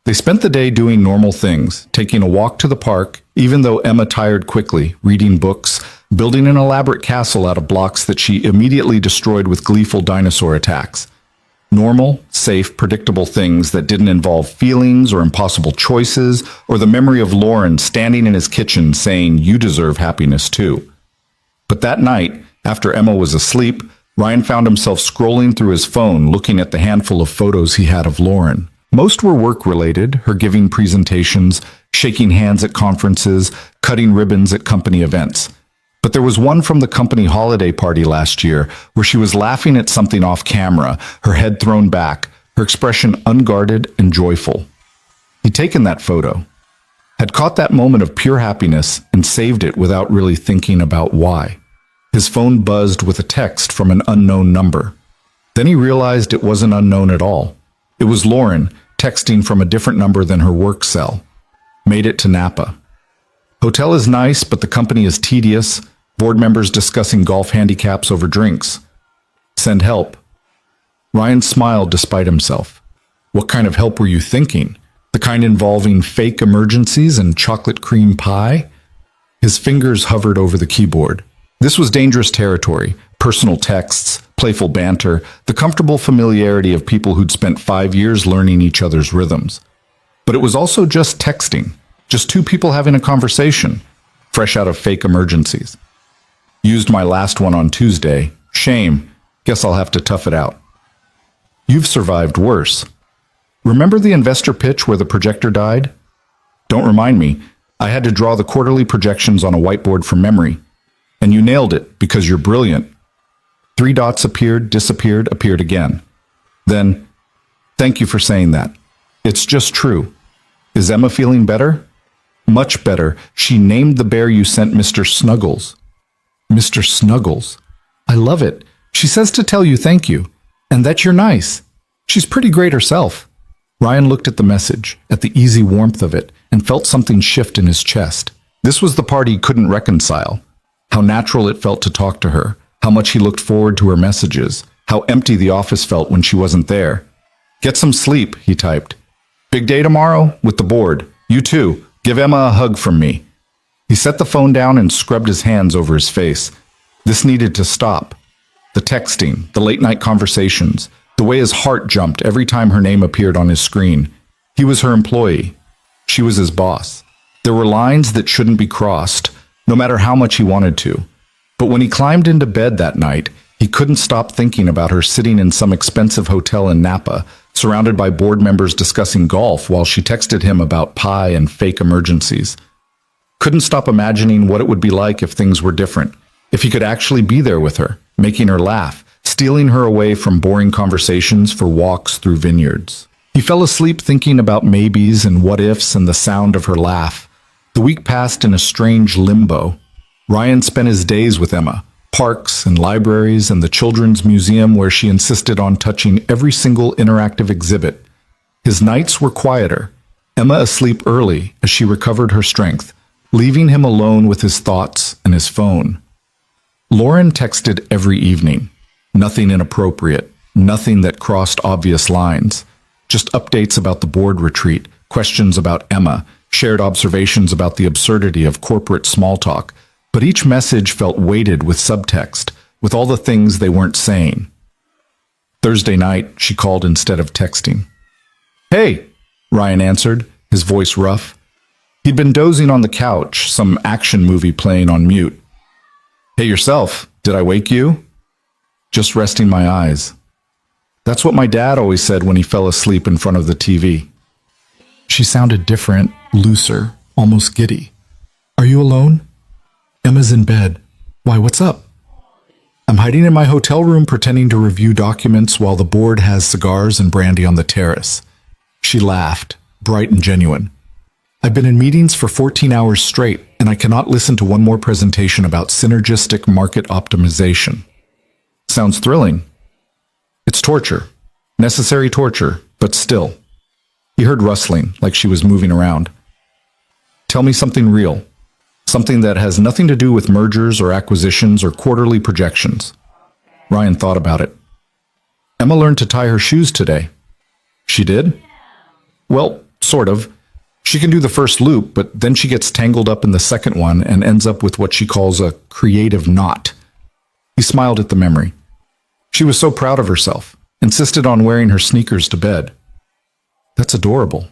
They spent the day doing normal things, taking a walk to the park, even though Emma tired quickly, reading books, building an elaborate castle out of blocks that she immediately destroyed with gleeful dinosaur attacks. Normal, safe, predictable things that didn't involve feelings or impossible choices or the memory of Lauren standing in his kitchen saying, you deserve happiness too. But that night, after Emma was asleep, Ryan found himself scrolling through his phone looking at the handful of photos he had of Lauren. Most were work-related, her giving presentations, shaking hands at conferences, cutting ribbons at company events. But there was one from the company holiday party last year where she was laughing at something off camera, her head thrown back, her expression unguarded and joyful. He'd taken that photo, had caught that moment of pure happiness and saved it without really thinking about why. His phone buzzed with a text from an unknown number. Then he realized it wasn't unknown at all. It was Lauren, texting from a different number than her work cell. Made it to Napa. Hotel is nice, but the company is tedious. Board members discussing golf handicaps over drinks. Send help. Ryan smiled despite himself. What kind of help were you thinking? The kind involving fake emergencies and chocolate cream pie? His fingers hovered over the keyboard. This was dangerous territory. Personal texts, playful banter, the comfortable familiarity of people who'd spent 5 years learning each other's rhythms. But it was also just texting. Just two people having a conversation, fresh out of fake emergencies. Used my last one on Tuesday. Shame. Guess I'll have to tough it out. You've survived worse. Remember the investor pitch where the projector died? Don't remind me. I had to draw the quarterly projections on a whiteboard from memory. And you nailed it because you're brilliant. 3 dots appeared, disappeared, appeared again. Then, thank you for saying that. It's just true. Is Emma feeling better? Much better. She named the bear you sent Mr. Snuggles. Mr. Snuggles. I love it. She says to tell you thank you, and that you're nice. She's pretty great herself. Ryan looked at the message, at the easy warmth of it, and felt something shift in his chest. This was the part he couldn't reconcile. How natural it felt to talk to her, how much he looked forward to her messages, how empty the office felt when she wasn't there. Get some sleep, he typed. Big day tomorrow? With the board. You too. Give Emma a hug from me. He set the phone down and scrubbed his hands over his face. This needed to stop. The texting, the late-night conversations, the way his heart jumped every time her name appeared on his screen. He was her employee. She was his boss. There were lines that shouldn't be crossed, no matter how much he wanted to. But when he climbed into bed that night, he couldn't stop thinking about her sitting in some expensive hotel in Napa, surrounded by board members discussing golf while she texted him about pie and fake emergencies. Couldn't stop imagining what it would be like if things were different, if he could actually be there with her, making her laugh, stealing her away from boring conversations for walks through vineyards. He fell asleep thinking about maybes and what-ifs and the sound of her laugh. The week passed in a strange limbo. Ryan spent his days with Emma, parks and libraries and the children's museum where she insisted on touching every single interactive exhibit. His nights were quieter, Emma asleep early as she recovered her strength, leaving him alone with his thoughts and his phone. Lauren texted every evening. Nothing inappropriate, nothing that crossed obvious lines. Just updates about the board retreat, questions about Emma, shared observations about the absurdity of corporate small talk. But each message felt weighted with subtext, with all the things they weren't saying. Thursday night, she called instead of texting. Hey, Ryan answered, his voice rough. He'd been dozing on the couch, some action movie playing on mute. Hey yourself, did I wake you? Just resting my eyes. That's what my dad always said when he fell asleep in front of the TV. She sounded different, looser, almost giddy. Are you alone? Emma's in bed. Why, what's up? I'm hiding in my hotel room pretending to review documents while the board has cigars and brandy on the terrace. She laughed, bright and genuine. I've been in meetings for 14 hours straight, and I cannot listen to one more presentation about synergistic market optimization. Sounds thrilling. It's torture. Necessary torture, but still. He heard rustling, like she was moving around. Tell me something real. Something that has nothing to do with mergers or acquisitions or quarterly projections. Ryan thought about it. Emma learned to tie her shoes today. She did? Well, sort of. She can do the first loop, but then she gets tangled up in the second one and ends up with what she calls a creative knot. He smiled at the memory. She was so proud of herself, insisted on wearing her sneakers to bed. That's adorable.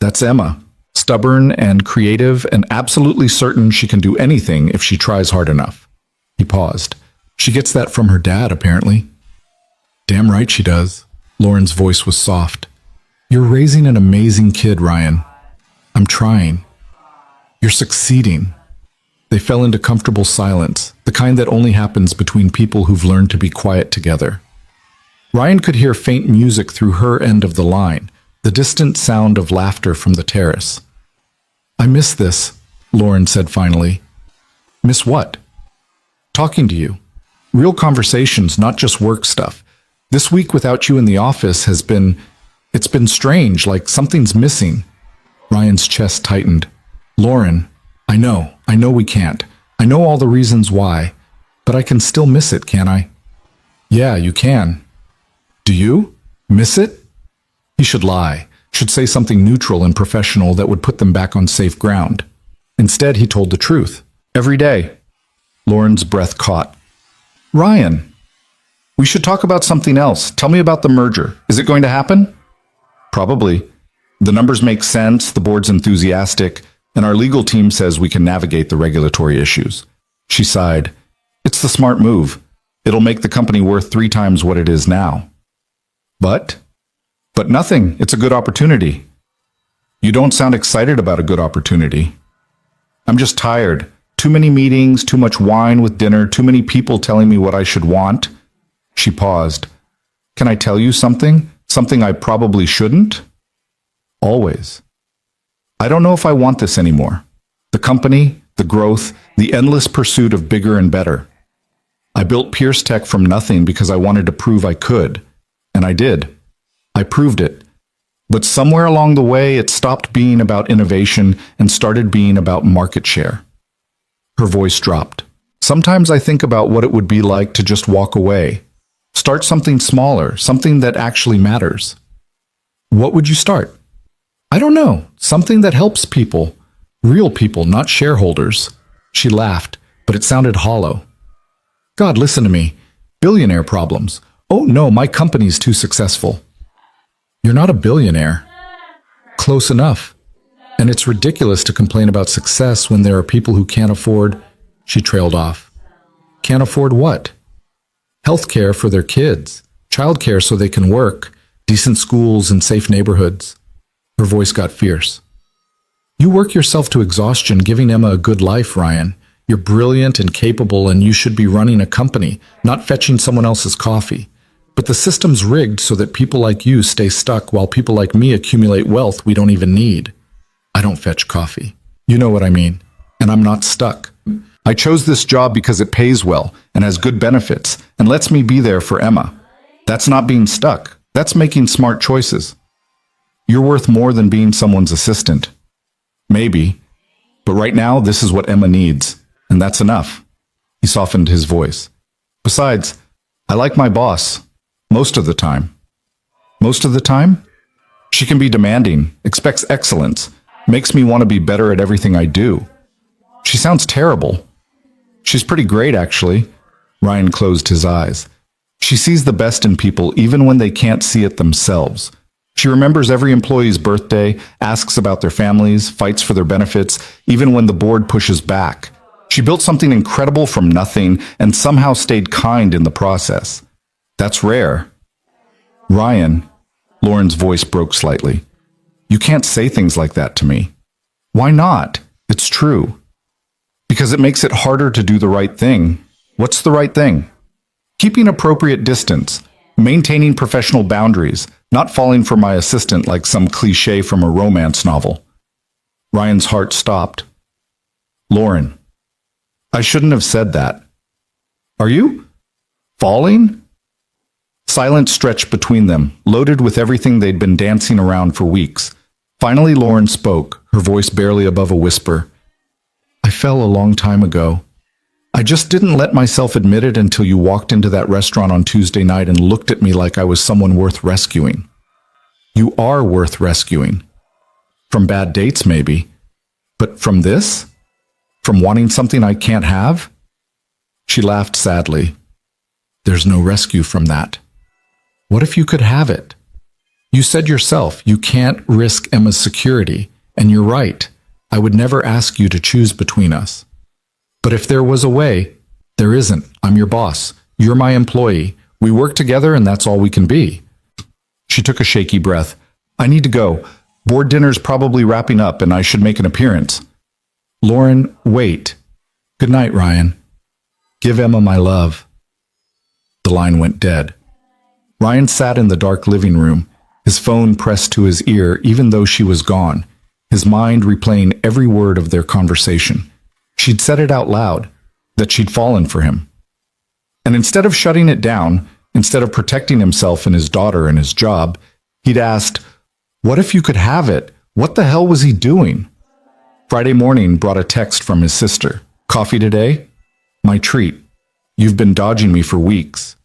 That's Emma. Stubborn and creative and absolutely certain she can do anything if she tries hard enough. He paused. She gets that from her dad, apparently. Damn right she does. Lauren's voice was soft. You're raising an amazing kid, Ryan. I'm trying. You're succeeding. They fell into comfortable silence, the kind that only happens between people who've learned to be quiet together. Ryan could hear faint music through her end of the line, the distant sound of laughter from the terrace. I miss this, Lauren said finally. Miss what? Talking to you. Real conversations, not just work stuff. This week without you in the office it's been strange, like something's missing. Ryan's chest tightened. Lauren, I know we can't. I know all the reasons why, but I can still miss it, can't I? Yeah, you can. Do you? Miss it? He should lie, should say something neutral and professional that would put them back on safe ground. Instead, he told the truth. Every day. Lauren's breath caught. Ryan, we should talk about something else. Tell me about the merger. Is it going to happen? Probably. The numbers make sense, the board's enthusiastic, and our legal team says we can navigate the regulatory issues. She sighed. It's the smart move. It'll make the company worth 3 times what it is now. But nothing. It's a good opportunity. You don't sound excited about a good opportunity. I'm just tired. Too many meetings, too much wine with dinner, too many people telling me what I should want. She paused. Can I tell you something? Something I probably shouldn't? Always. I don't know if I want this anymore. The company, the growth, the endless pursuit of bigger and better. I built Pierce Tech from nothing because I wanted to prove I could. And I did. I proved it. But somewhere along the way, it stopped being about innovation and started being about market share. Her voice dropped. Sometimes I think about what it would be like to just walk away. Start something smaller, something that actually matters. What would you start? I don't know. Something that helps people. Real people, not shareholders. She laughed, but it sounded hollow. God, listen to me. Billionaire problems. Oh no, my company's too successful. You're not a billionaire. Close enough. And it's ridiculous to complain about success when there are people who can't afford... She trailed off. Can't afford what? Healthcare for their kids, childcare so they can work, decent schools and safe neighborhoods. Her voice got fierce. You work yourself to exhaustion giving Emma a good life, Ryan. You're brilliant and capable and you should be running a company, not fetching someone else's coffee. But the system's rigged so that people like you stay stuck while people like me accumulate wealth we don't even need. I don't fetch coffee. You know what I mean. And I'm not stuck. I chose this job because it pays well and has good benefits and lets me be there for Emma. That's not being stuck. That's making smart choices. You're worth more than being someone's assistant. Maybe. But right now, this is what Emma needs. And that's enough. He softened his voice. Besides, I like my boss. Most of the time. Most of the time? She can be demanding, expects excellence, makes me want to be better at everything I do. She sounds terrible. She's pretty great, actually. Ryan closed his eyes. She sees the best in people even when they can't see it themselves. She remembers every employee's birthday, asks about their families, fights for their benefits, even when the board pushes back. She built something incredible from nothing and somehow stayed kind in the process. That's rare. Ryan, Lauren's voice broke slightly. You can't say things like that to me. Why not? It's true. Because it makes it harder to do the right thing. What's the right thing? Keeping appropriate distance, maintaining professional boundaries, not falling for my assistant like some cliché from a romance novel. Ryan's heart stopped. Lauren, I shouldn't have said that. Are you? Falling? Silence stretched between them, loaded with everything they'd been dancing around for weeks. Finally, Lauren spoke, her voice barely above a whisper. I fell a long time ago. I just didn't let myself admit it until you walked into that restaurant on Tuesday night and looked at me like I was someone worth rescuing. You are worth rescuing. From bad dates, maybe. But from this? From wanting something I can't have? She laughed sadly. There's no rescue from that. What if you could have it? You said yourself you can't risk Emma's security, and you're right. I would never ask you to choose between us. But if there was a way, there isn't. I'm your boss. You're my employee. We work together and that's all we can be. She took a shaky breath. I need to go. Board dinner's probably wrapping up and I should make an appearance. Lauren, wait. Good night, Ryan. Give Emma my love. The line went dead. Ryan sat in the dark living room, his phone pressed to his ear even though she was gone, his mind replaying every word of their conversation. She'd said it out loud, that she'd fallen for him. And instead of shutting it down, instead of protecting himself and his daughter and his job, he'd asked, what if you could have it? What the hell was he doing? Friday morning brought a text from his sister. Coffee today? My treat. You've been dodging me for weeks.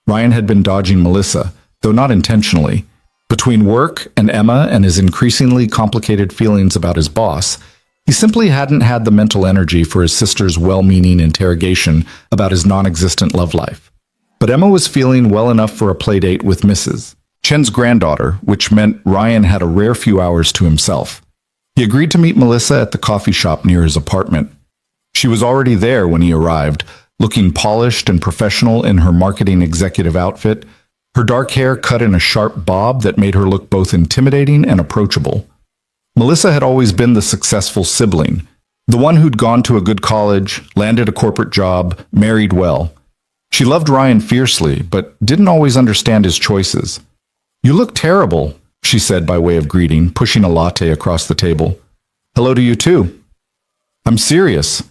Ryan had been dodging Melissa, though not intentionally. Between work and Emma and his increasingly complicated feelings about his boss, he simply hadn't had the mental energy for his sister's well-meaning interrogation about his non-existent love life. But Emma was feeling well enough for a playdate with Mrs. Chen's granddaughter, which meant Ryan had a rare few hours to himself. He agreed to meet Melissa at the coffee shop near his apartment. She was already there when he arrived, looking polished and professional in her marketing executive outfit, her dark hair cut in a sharp bob that made her look both intimidating and approachable. Melissa had always been the successful sibling, the one who'd gone to a good college, landed a corporate job, married well. She loved Ryan fiercely, but didn't always understand his choices. "You look terrible," she said by way of greeting, pushing a latte across the table. "Hello to you too." "I'm serious.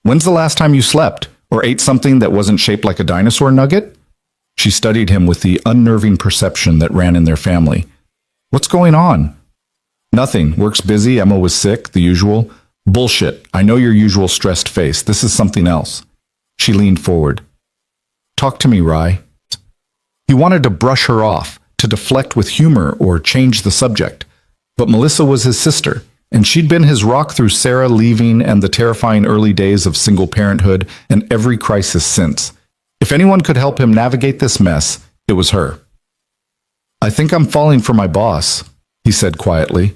When's the last time you slept, or ate something that wasn't shaped like a dinosaur nugget?" She studied him with the unnerving perception that ran in their family. "What's going on?" "Nothing. Work's busy. Emma was sick, the usual." "Bullshit. I know your usual stressed face. This is something else." She leaned forward. "Talk to me, Rye." He wanted to brush her off, to deflect with humor or change the subject. But Melissa was his sister, and she'd been his rock through Sarah leaving and the terrifying early days of single parenthood and every crisis since. If anyone could help him navigate this mess, it was her. "I think I'm falling for my boss," he said quietly.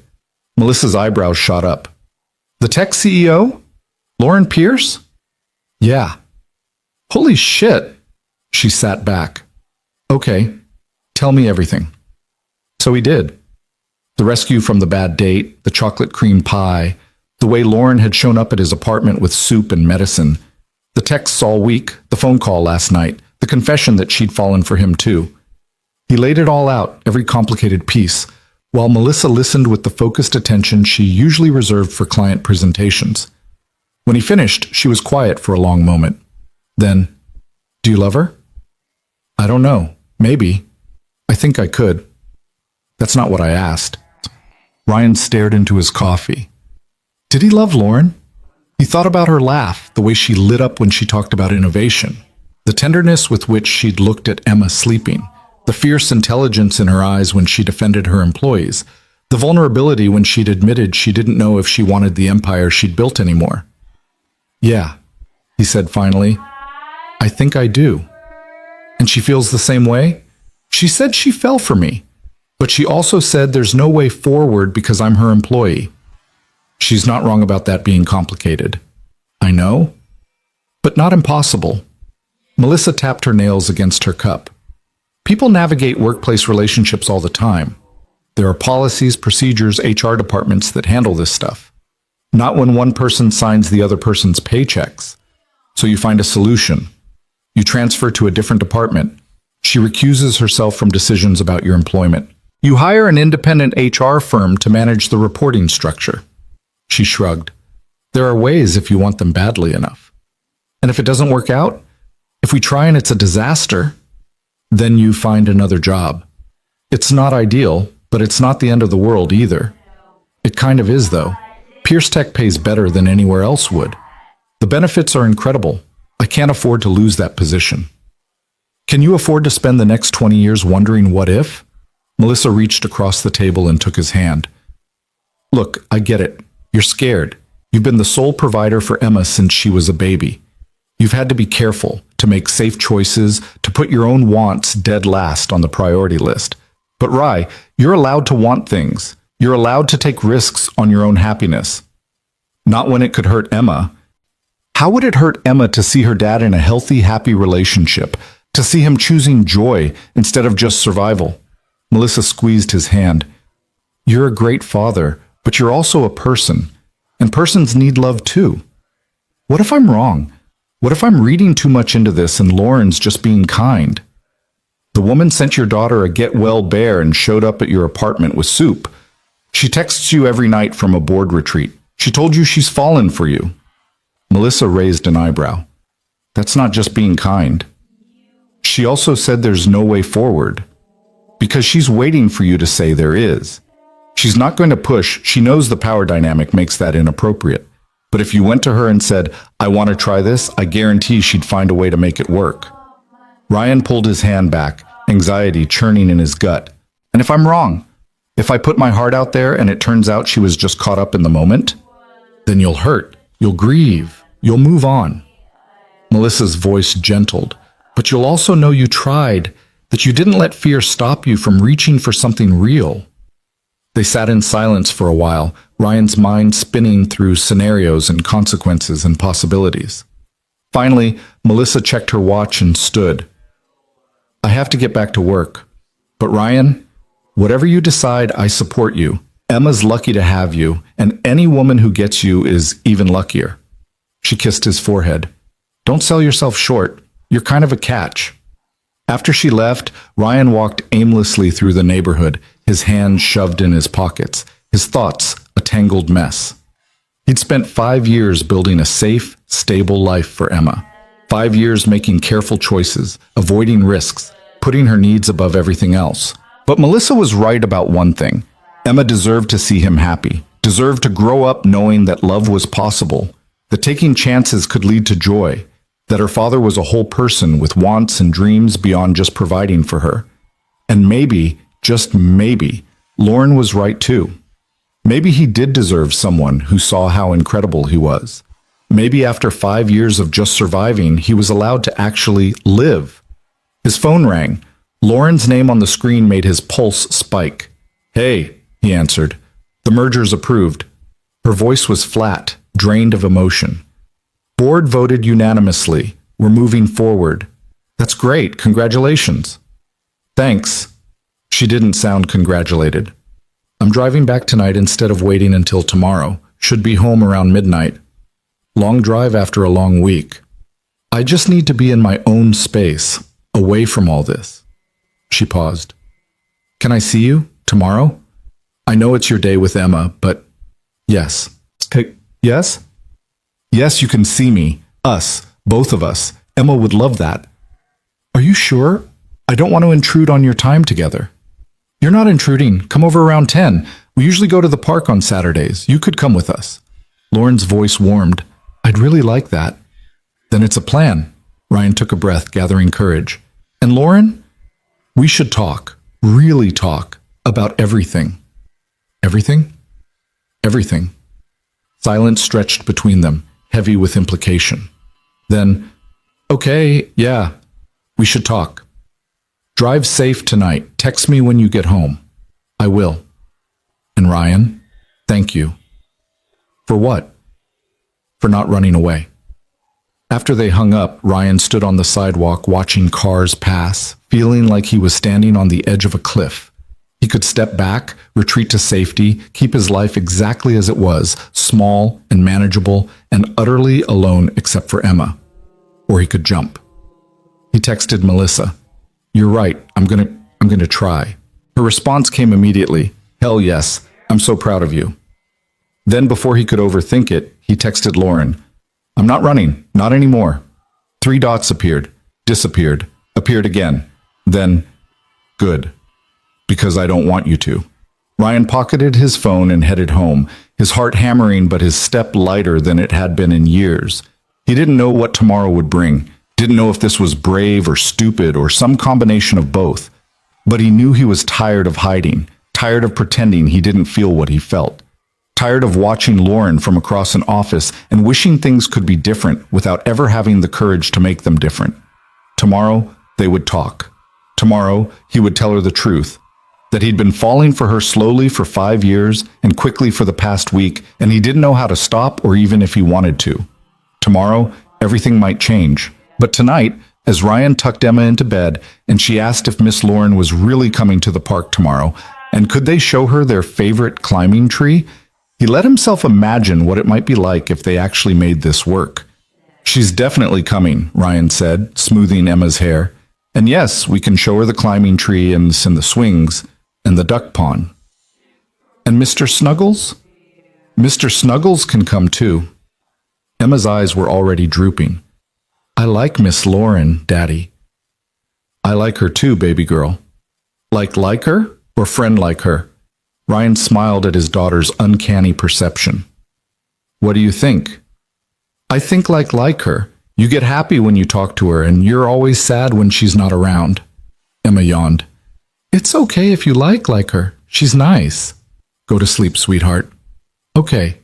Melissa's eyebrows shot up. "The tech CEO? Lauren Pierce?" "Yeah." "Holy shit." She sat back. "Okay, tell me everything." So he did. The rescue from the bad date, the chocolate cream pie, the way Lauren had shown up at his apartment with soup and medicine, the texts all week, the phone call last night, the confession that she'd fallen for him too. He laid it all out, every complicated piece, while Melissa listened with the focused attention she usually reserved for client presentations. When he finished, she was quiet for a long moment. Then, "Do you love her?" "I don't know. Maybe. I think I could." "That's not what I asked." Ryan stared into his coffee. Did he love Lauren? He thought about her laugh, the way she lit up when she talked about innovation, the tenderness with which she'd looked at Emma sleeping, the fierce intelligence in her eyes when she defended her employees, the vulnerability when she'd admitted she didn't know if she wanted the empire she'd built anymore. "Yeah," he said finally. "I think I do." "And she feels the same way?" "She said she fell for me, but she also said there's no way forward because I'm her employee." "She's not wrong about that being complicated." "I know, but not impossible." Melissa tapped her nails against her cup. People navigate workplace relationships all the time. There are policies, procedures, HR departments that handle this stuff. Not when one person signs the other person's paychecks. So you find a solution. You transfer to a different department. She recuses herself from decisions about your employment. You hire an independent HR firm to manage the reporting structure. She shrugged. There are ways if you want them badly enough. And if it doesn't work out, if we try and it's a disaster, then you find another job. It's not ideal, but it's not the end of the world either. It kind of is, though. Pierce Tech pays better than anywhere else would. The benefits are incredible. I can't afford to lose that position. Can you afford to spend the next 20 years wondering what if? Melissa reached across the table and took his hand. Look, I get it. You're scared. You've been the sole provider for Emma since she was a baby. You've had to be careful, to make safe choices, to put your own wants dead last on the priority list. But Rye, you're allowed to want things. You're allowed to take risks on your own happiness. Not when it could hurt Emma. How would it hurt Emma to see her dad in a healthy, happy relationship, to see him choosing joy instead of just survival? Melissa squeezed his hand. You're a great father, but you're also a person, and persons need love too. What if I'm wrong? What if I'm reading too much into this and Lauren's just being kind? The woman sent your daughter a get-well bear and showed up at your apartment with soup. She texts you every night from a board retreat. She told you she's fallen for you. Melissa raised an eyebrow. That's not just being kind. She also said there's no way forward. Because she's waiting for you to say there is. She's not going to push. She knows the power dynamic makes that inappropriate. But if you went to her and said, I want to try this, I guarantee she'd find a way to make it work. Ryan pulled his hand back, anxiety churning in his gut. And if I'm wrong, if I put my heart out there and it turns out she was just caught up in the moment, then you'll hurt, you'll grieve, you'll move on. Melissa's voice gentled. But you'll also know you tried, that you didn't let fear stop you from reaching for something real. They sat in silence for a while, Ryan's mind spinning through scenarios and consequences and possibilities. Finally, Melissa checked her watch and stood. I have to get back to work. But Ryan, whatever you decide, I support you. Emma's lucky to have you, and any woman who gets you is even luckier. She kissed his forehead. Don't sell yourself short. You're kind of a catch. After she left, Ryan walked aimlessly through the neighborhood, his hands shoved in his pockets, his thoughts a tangled mess. He'd spent 5 years building a safe, stable life for Emma. 5 years making careful choices, avoiding risks, putting her needs above everything else. But Melissa was right about one thing. Emma deserved to see him happy, deserved to grow up knowing that love was possible, that taking chances could lead to joy, that her father was a whole person with wants and dreams beyond just providing for her. And maybe, just maybe, Lauren was right too. Maybe he did deserve someone who saw how incredible he was. Maybe after 5 years of just surviving, he was allowed to actually live. His phone rang. Lauren's name on the screen made his pulse spike. Hey, he answered. The merger's approved. Her voice was flat, drained of emotion. Board voted unanimously. We're moving forward. That's great. Congratulations. Thanks. She didn't sound congratulated. I'm driving back tonight instead of waiting until tomorrow. Should be home around midnight. Long drive after a long week. I just need to be in my own space, away from all this. She paused. Can I see you tomorrow? I know it's your day with Emma, but yes. Hey, yes? Yes, you can see me. Us. Both of us. Emma would love that. Are you sure? I don't want to intrude on your time together. You're not intruding. Come over around 10. We usually go to the park on Saturdays. You could come with us. Lauren's voice warmed. I'd really like that. Then it's a plan. Ryan took a breath, gathering courage. And Lauren? We should talk. Really talk. About everything. Everything? Everything. Silence stretched between them, heavy with implication. Then, okay, yeah, we should talk. Drive safe tonight. Text me when you get home. I will. And Ryan, thank you. For what? For not running away. After they hung up, Ryan stood on the sidewalk watching cars pass, feeling like he was standing on the edge of a cliff. He could step back, retreat to safety, keep his life exactly as it was, small and manageable and utterly alone except for Emma. Or he could jump. He texted Melissa. You're right, I'm gonna try. Her response came immediately. Hell yes, I'm so proud of you. Then before he could overthink it, he texted Lauren. I'm not running, not anymore. 3 dots appeared, disappeared, appeared again. Then, good. Because I don't want you to. Ryan pocketed his phone and headed home, his heart hammering but his step lighter than it had been in years. He didn't know what tomorrow would bring, didn't know if this was brave or stupid or some combination of both. But he knew he was tired of hiding, tired of pretending he didn't feel what he felt. Tired of watching Lauren from across an office and wishing things could be different without ever having the courage to make them different. Tomorrow, they would talk. Tomorrow, he would tell her the truth. That he'd been falling for her slowly for 5 years and quickly for the past week, and he didn't know how to stop or even if he wanted to. Tomorrow, everything might change. But tonight, as Ryan tucked Emma into bed and she asked if Miss Lauren was really coming to the park tomorrow, and could they show her their favorite climbing tree, he let himself imagine what it might be like if they actually made this work. She's definitely coming, Ryan said, smoothing Emma's hair. And yes, we can show her the climbing tree and the swings and the duck pond. And Mr. Snuggles? Mr. Snuggles can come too. Emma's eyes were already drooping. I like Miss Lauren, Daddy. I like her too, baby girl. Like her? Or friend like her? Ryan smiled at his daughter's uncanny perception. What do you think? I think like her. You get happy when you talk to her, and you're always sad when she's not around. Emma yawned. It's okay if you like her. She's nice. Go to sleep, sweetheart. Okay.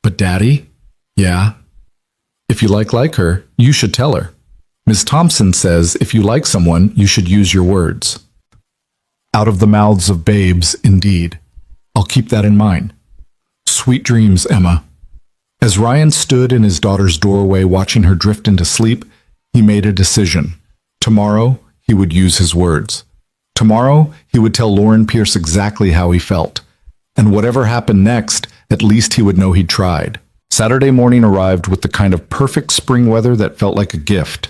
But Daddy? Yeah? If you like her, you should tell her. Ms. Thompson says if you like someone, you should use your words. Out of the mouths of babes, indeed. I'll keep that in mind. Sweet dreams, Emma. As Ryan stood in his daughter's doorway watching her drift into sleep, he made a decision. Tomorrow, he would use his words. Tomorrow, he would tell Lauren Pierce exactly how he felt. And whatever happened next, at least he would know he'd tried. Saturday morning arrived with the kind of perfect spring weather that felt like a gift.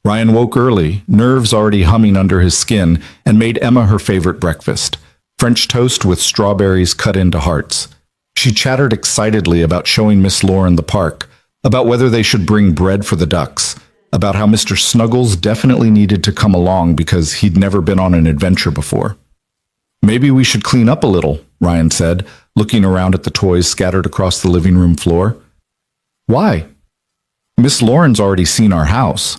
Ryan woke early, nerves already humming under his skin, and made Emma her favorite breakfast, French toast with strawberries cut into hearts. She chattered excitedly about showing Miss Lauren the park, about whether they should bring bread for the ducks, about how Mr. Snuggles definitely needed to come along because he'd never been on an adventure before. Maybe we should clean up a little, Ryan said, looking around at the toys scattered across the living room floor. Why? Miss Lauren's already seen our house.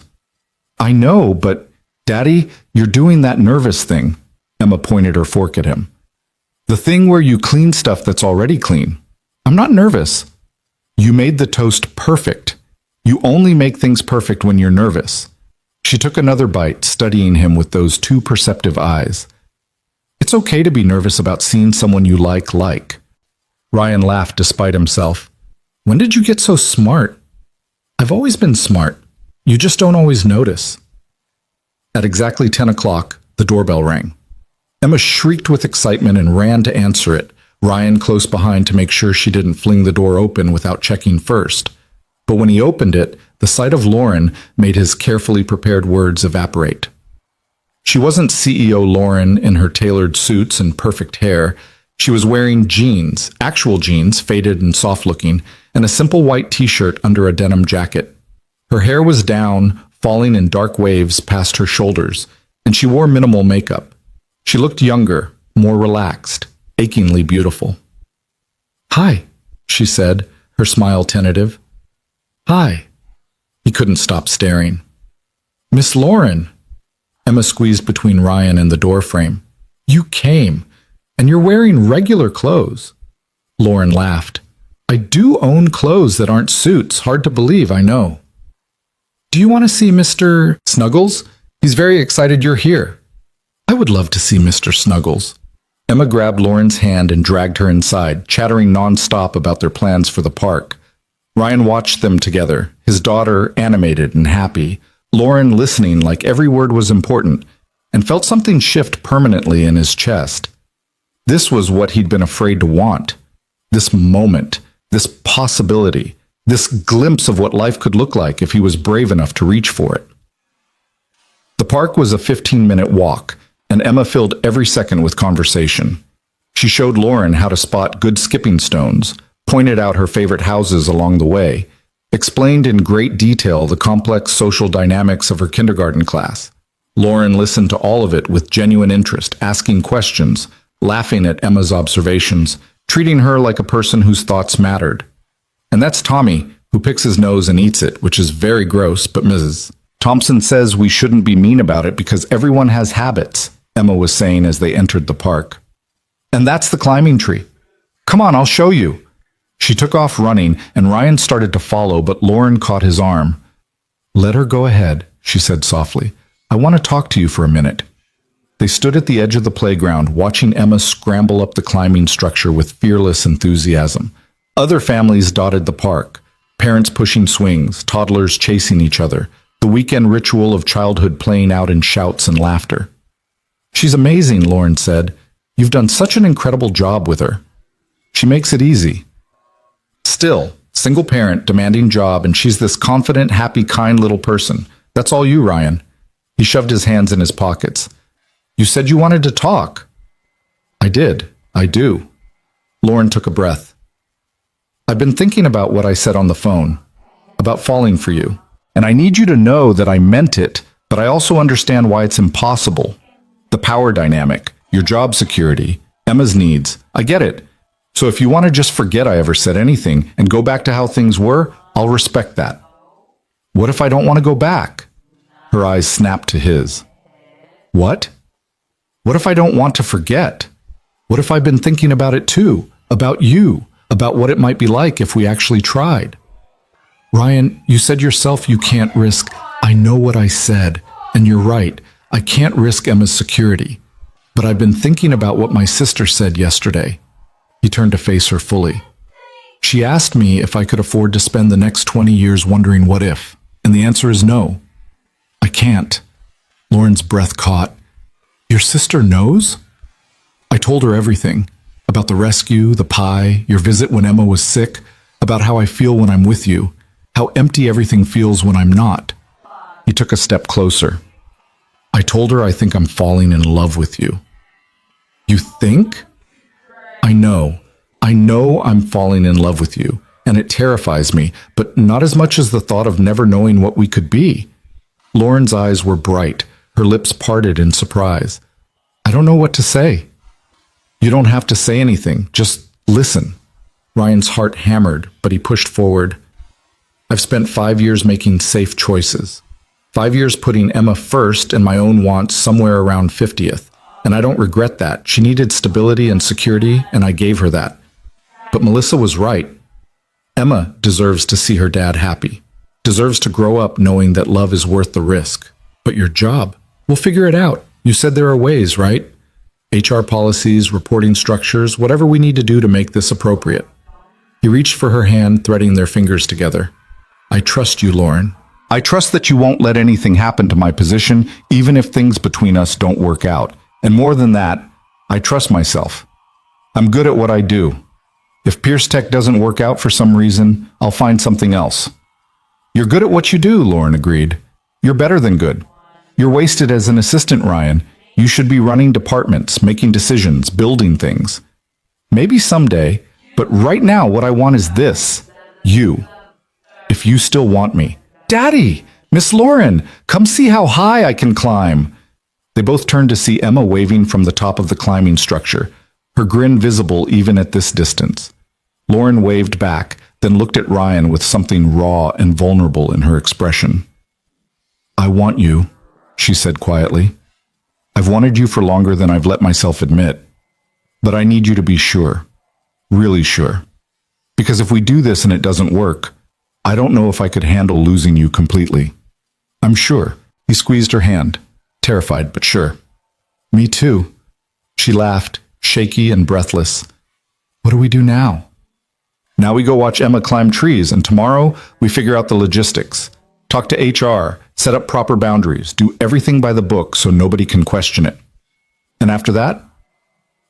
I know, but Daddy, you're doing that nervous thing. Emma pointed her fork at him. The thing where you clean stuff that's already clean. I'm not nervous. You made the toast perfect. You only make things perfect when you're nervous. She took another bite, studying him with those two perceptive eyes. It's okay to be nervous about seeing someone you like. Ryan laughed despite himself. When did you get so smart? I've always been smart. You just don't always notice. At exactly 10 o'clock, the doorbell rang. Emma shrieked with excitement and ran to answer it, Ryan close behind to make sure she didn't fling the door open without checking first. But when he opened it, the sight of Lauren made his carefully prepared words evaporate. She wasn't CEO Lauren in her tailored suits and perfect hair. She was wearing jeans, actual jeans, faded and soft-looking, and a simple white t-shirt under a denim jacket. Her hair was down, falling in dark waves past her shoulders, and she wore minimal makeup. She looked younger, more relaxed, achingly beautiful. Hi, she said, her smile tentative. Hi. He couldn't stop staring. Miss Lauren. Emma squeezed between Ryan and the doorframe. You came, and you're wearing regular clothes. Lauren laughed. I do own clothes that aren't suits. Hard to believe, I know. Do you want to see Mr. Snuggles? He's very excited you're here. I would love to see Mr. Snuggles. Emma grabbed Lauren's hand and dragged her inside, chattering nonstop about their plans for the park. Ryan watched them together, his daughter animated and happy, Lauren listening like every word was important, and felt something shift permanently in his chest. This was what he'd been afraid to want. This moment, this possibility, this glimpse of what life could look like if he was brave enough to reach for it. The park was a 15-minute walk, and Emma filled every second with conversation. She showed Lauren how to spot good skipping stones, pointed out her favorite houses along the way, explained in great detail the complex social dynamics of her kindergarten class. Lauren listened to all of it with genuine interest, asking questions, laughing at Emma's observations, treating her like a person whose thoughts mattered. And that's Tommy, who picks his nose and eats it, which is very gross, but Mrs. Thompson says we shouldn't be mean about it because everyone has habits, Emma was saying as they entered the park. And that's the climbing tree. Come on, I'll show you. She took off running, and Ryan started to follow, but Lauren caught his arm. Let her go ahead, she said softly. I want to talk to you for a minute. They stood at the edge of the playground, watching Emma scramble up the climbing structure with fearless enthusiasm. Other families dotted the park, parents pushing swings, toddlers chasing each other, the weekend ritual of childhood playing out in shouts and laughter. She's amazing, Lauren said. You've done such an incredible job with her. She makes it easy. Still, single parent, demanding job, and she's this confident, happy, kind little person. That's all you, Ryan. He shoved his hands in his pockets. You said you wanted to talk. I did. I do. Lauren took a breath. I've been thinking about what I said on the phone, about falling for you. And I need you to know that I meant it, but I also understand why it's impossible. The power dynamic, your job security, Emma's needs. I get it. So if you want to just forget I ever said anything and go back to how things were, I'll respect that. What if I don't want to go back? Her eyes snapped to his. What? What if I don't want to forget? What if I've been thinking about it too? About you? About what it might be like if we actually tried? Ryan, you said yourself you can't risk. I know what I said, and you're right. I can't risk Emma's security. But I've been thinking about what my sister said yesterday. He turned to face her fully. She asked me if I could afford to spend the next 20 years wondering what if, and the answer is no. I can't. Lauren's breath caught. Your sister knows? I told her everything. About the rescue, the pie, your visit when Emma was sick, about how I feel when I'm with you, how empty everything feels when I'm not. He took a step closer. I told her I think I'm falling in love with you. You think? I know I'm falling in love with you, and it terrifies me, but not as much as the thought of never knowing what we could be. Lauren's eyes were bright, her lips parted in surprise. I don't know what to say. You don't have to say anything, just listen. Ryan's heart hammered, but he pushed forward. I've spent 5 years making safe choices. 5 years putting Emma first and my own wants somewhere around 50th. And I don't regret that. She needed stability and security, and I gave her that. But Melissa was right. Emma deserves to see her dad happy. Deserves to grow up knowing that love is worth the risk. But your job, we'll figure it out. You said there are ways, right? HR policies, reporting structures, whatever we need to do to make this appropriate. He reached for her hand, threading their fingers together. I trust you, Lauren. I trust that you won't let anything happen to my position, even if things between us don't work out. And more than that, I trust myself. I'm good at what I do. If Pierce Tech doesn't work out for some reason, I'll find something else. You're good at what you do, Lauren agreed. You're better than good. You're wasted as an assistant, Ryan. You should be running departments, making decisions, building things. Maybe someday, but right now what I want is this. You. If you still want me. Daddy! Miss Lauren! Come see how high I can climb! They both turned to see Emma waving from the top of the climbing structure, her grin visible even at this distance. Lauren waved back, then looked at Ryan with something raw and vulnerable in her expression. I want you, she said quietly. I've wanted you for longer than I've let myself admit. But I need you to be sure. Really sure. Because if we do this and it doesn't work, I don't know if I could handle losing you completely. I'm sure. He squeezed her hand, terrified but sure. Me too. She laughed, shaky and breathless. What do we do now? Now we go watch Emma climb trees, and tomorrow we figure out the logistics. Talk to HR, set up proper boundaries, do everything by the book so nobody can question it. And after that?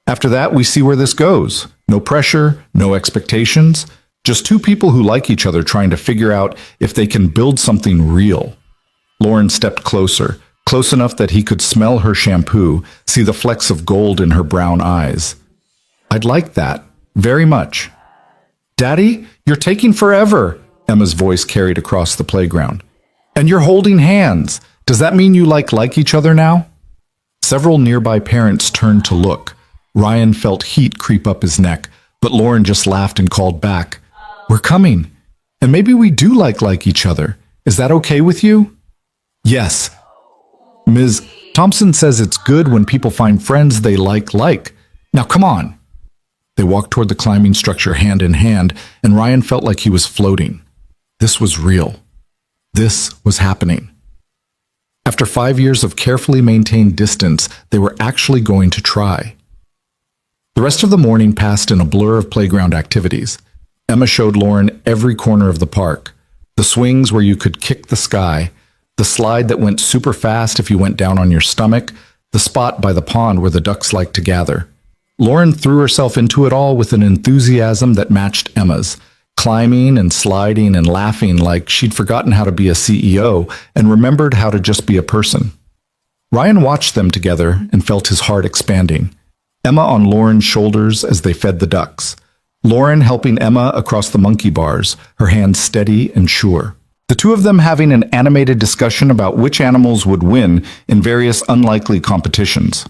After that, we see where this goes. No pressure, no expectations, just two people who like each other trying to figure out if they can build something real. Lauren stepped closer, close enough that he could smell her shampoo, see the flecks of gold in her brown eyes. I'd like that, very much. Daddy, you're taking forever, Emma's voice carried across the playground. And you're holding hands. Does that mean you like each other now? Several nearby parents turned to look. Ryan felt heat creep up his neck, but Lauren just laughed and called back. We're coming. And maybe we do like each other. Is that okay with you? Yes. Ms. Thompson says it's good when people find friends they like. Now come on. They walked toward the climbing structure hand in hand, and Ryan felt like he was floating. This was real. This was happening. After 5 years of carefully maintained distance, they were actually going to try. The rest of the morning passed in a blur of playground activities. Emma showed Lauren every corner of the park. The swings where you could kick the sky, the slide that went super fast if you went down on your stomach, the spot by the pond where the ducks liked to gather. Lauren threw herself into it all with an enthusiasm that matched Emma's, climbing and sliding and laughing like she'd forgotten how to be a CEO and remembered how to just be a person. Ryan watched them together and felt his heart expanding. Emma on Lauren's shoulders as they fed the ducks. Lauren helping Emma across the monkey bars, her hands steady and sure. The two of them having an animated discussion about which animals would win in various unlikely competitions.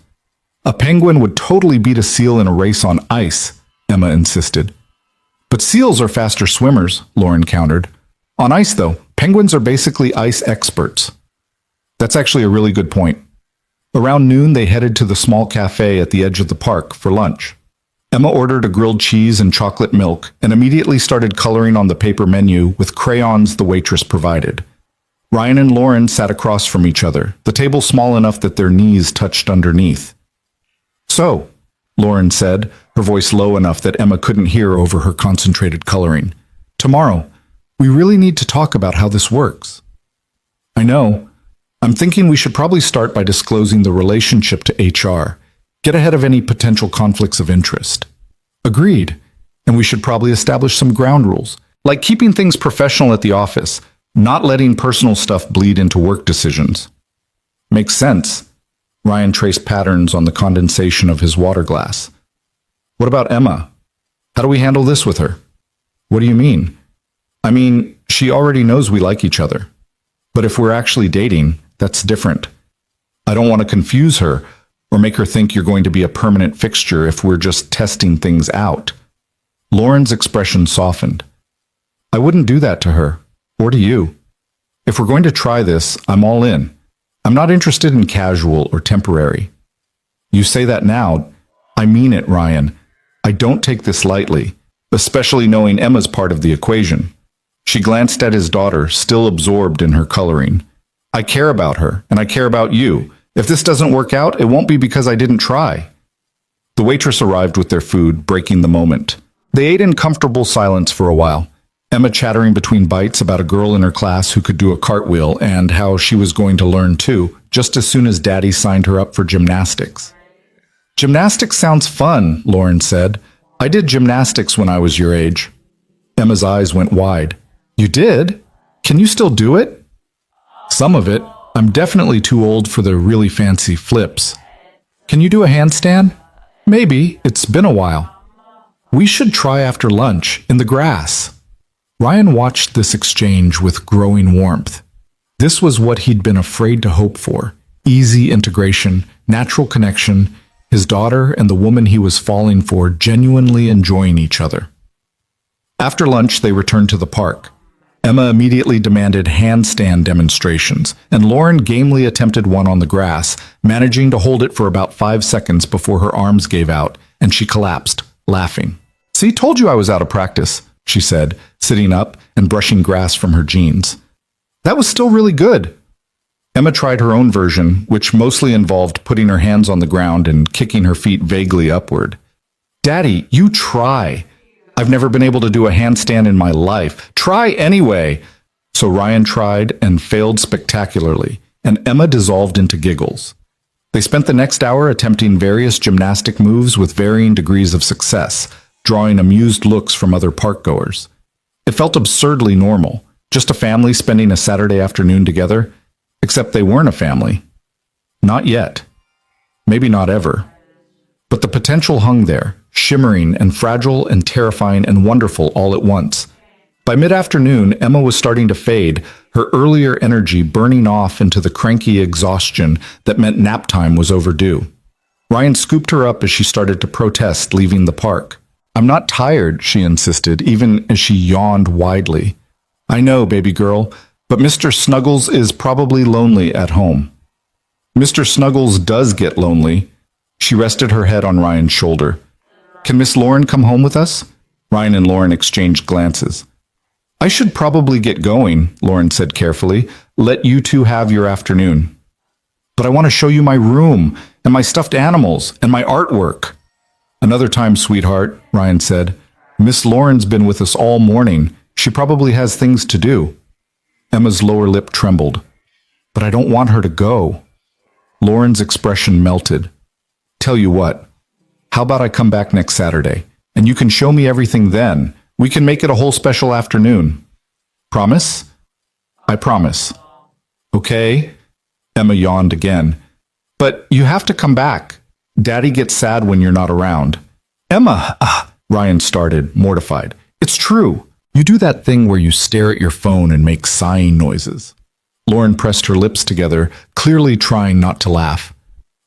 A penguin would totally beat a seal in a race on ice, Emma insisted. But seals are faster swimmers, Lauren countered. On ice, though, penguins are basically ice experts. That's actually a really good point. Around noon, they headed to the small cafe at the edge of the park for lunch. Emma ordered a grilled cheese and chocolate milk and immediately started coloring on the paper menu with crayons the waitress provided. Ryan and Lauren sat across from each other, the table small enough that their knees touched underneath. So, Lauren said, her voice low enough that Emma couldn't hear over her concentrated coloring. Tomorrow, we really need to talk about how this works. I know. I'm thinking we should probably start by disclosing the relationship to HR. Get ahead of any potential conflicts of interest. Agreed. And we should probably establish some ground rules, like keeping things professional at the office, not letting personal stuff bleed into work decisions. Makes sense. Ryan traced patterns on the condensation of his water glass. What about Emma? How do we handle this with her? What do you mean? I mean, she already knows we like each other. But if we're actually dating, that's different. I don't want to confuse her or make her think you're going to be a permanent fixture if we're just testing things out. Lauren's expression softened. I wouldn't do that to her, or to you. If we're going to try this, I'm all in. I'm not interested in casual or temporary. You say that now. I mean it, Ryan. I don't take this lightly, especially knowing Emma's part of the equation. She glanced at his daughter, still absorbed in her coloring. I care about her, and I care about you. If this doesn't work out, it won't be because I didn't try. The waitress arrived with their food, breaking the moment. They ate in comfortable silence for a while, Emma chattering between bites about a girl in her class who could do a cartwheel and how she was going to learn too, just as soon as Daddy signed her up for gymnastics. Gymnastics sounds fun, Lauren said. I did gymnastics when I was your age. Emma's eyes went wide. You did? Can you still do it? Some of it. I'm definitely too old for the really fancy flips. Can you do a handstand? Maybe. It's been a while. We should try after lunch, in the grass. Ryan watched this exchange with growing warmth. This was what he'd been afraid to hope for. Easy integration, natural connection, his daughter and the woman he was falling for genuinely enjoying each other. After lunch, they returned to the park. Emma immediately demanded handstand demonstrations, and Lauren gamely attempted one on the grass, managing to hold it for about 5 seconds before her arms gave out, and she collapsed, laughing. See, told you I was out of practice, she said, sitting up and brushing grass from her jeans. That was still really good. Emma tried her own version, which mostly involved putting her hands on the ground and kicking her feet vaguely upward. Daddy, you try. I've never been able to do a handstand in my life. Try anyway. So Ryan tried and failed spectacularly, and Emma dissolved into giggles. They spent the next hour attempting various gymnastic moves with varying degrees of success, drawing amused looks from other parkgoers. It felt absurdly normal, just a family spending a Saturday afternoon together, except they weren't a family. Not yet. Maybe not ever. But the potential hung there, shimmering and fragile and terrifying and wonderful all at once. By mid-afternoon, Emma was starting to fade, her earlier energy burning off into the cranky exhaustion that meant nap time was overdue. Ryan scooped her up as she started to protest leaving the park. I'm not tired, she insisted, even as she yawned widely. I know, baby girl, but Mr. Snuggles is probably lonely at home. Mr. Snuggles does get lonely. She rested her head on Ryan's shoulder. Can Miss Lauren come home with us? Ryan and Lauren exchanged glances. I should probably get going, Lauren said carefully. Let you two have your afternoon. But I want to show you my room, and my stuffed animals, and my artwork. Another time, sweetheart, Ryan said. Miss Lauren's been with us all morning. She probably has things to do. Emma's lower lip trembled. But I don't want her to go. Lauren's expression melted. Tell you what, how about I come back next Saturday, and you can show me everything then. We can make it a whole special afternoon. Promise? I promise. Okay? Emma yawned again. But you have to come back. Daddy gets sad when you're not around. Emma, Ryan started, mortified. It's true. You do that thing where you stare at your phone and make sighing noises. Lauren pressed her lips together, clearly trying not to laugh.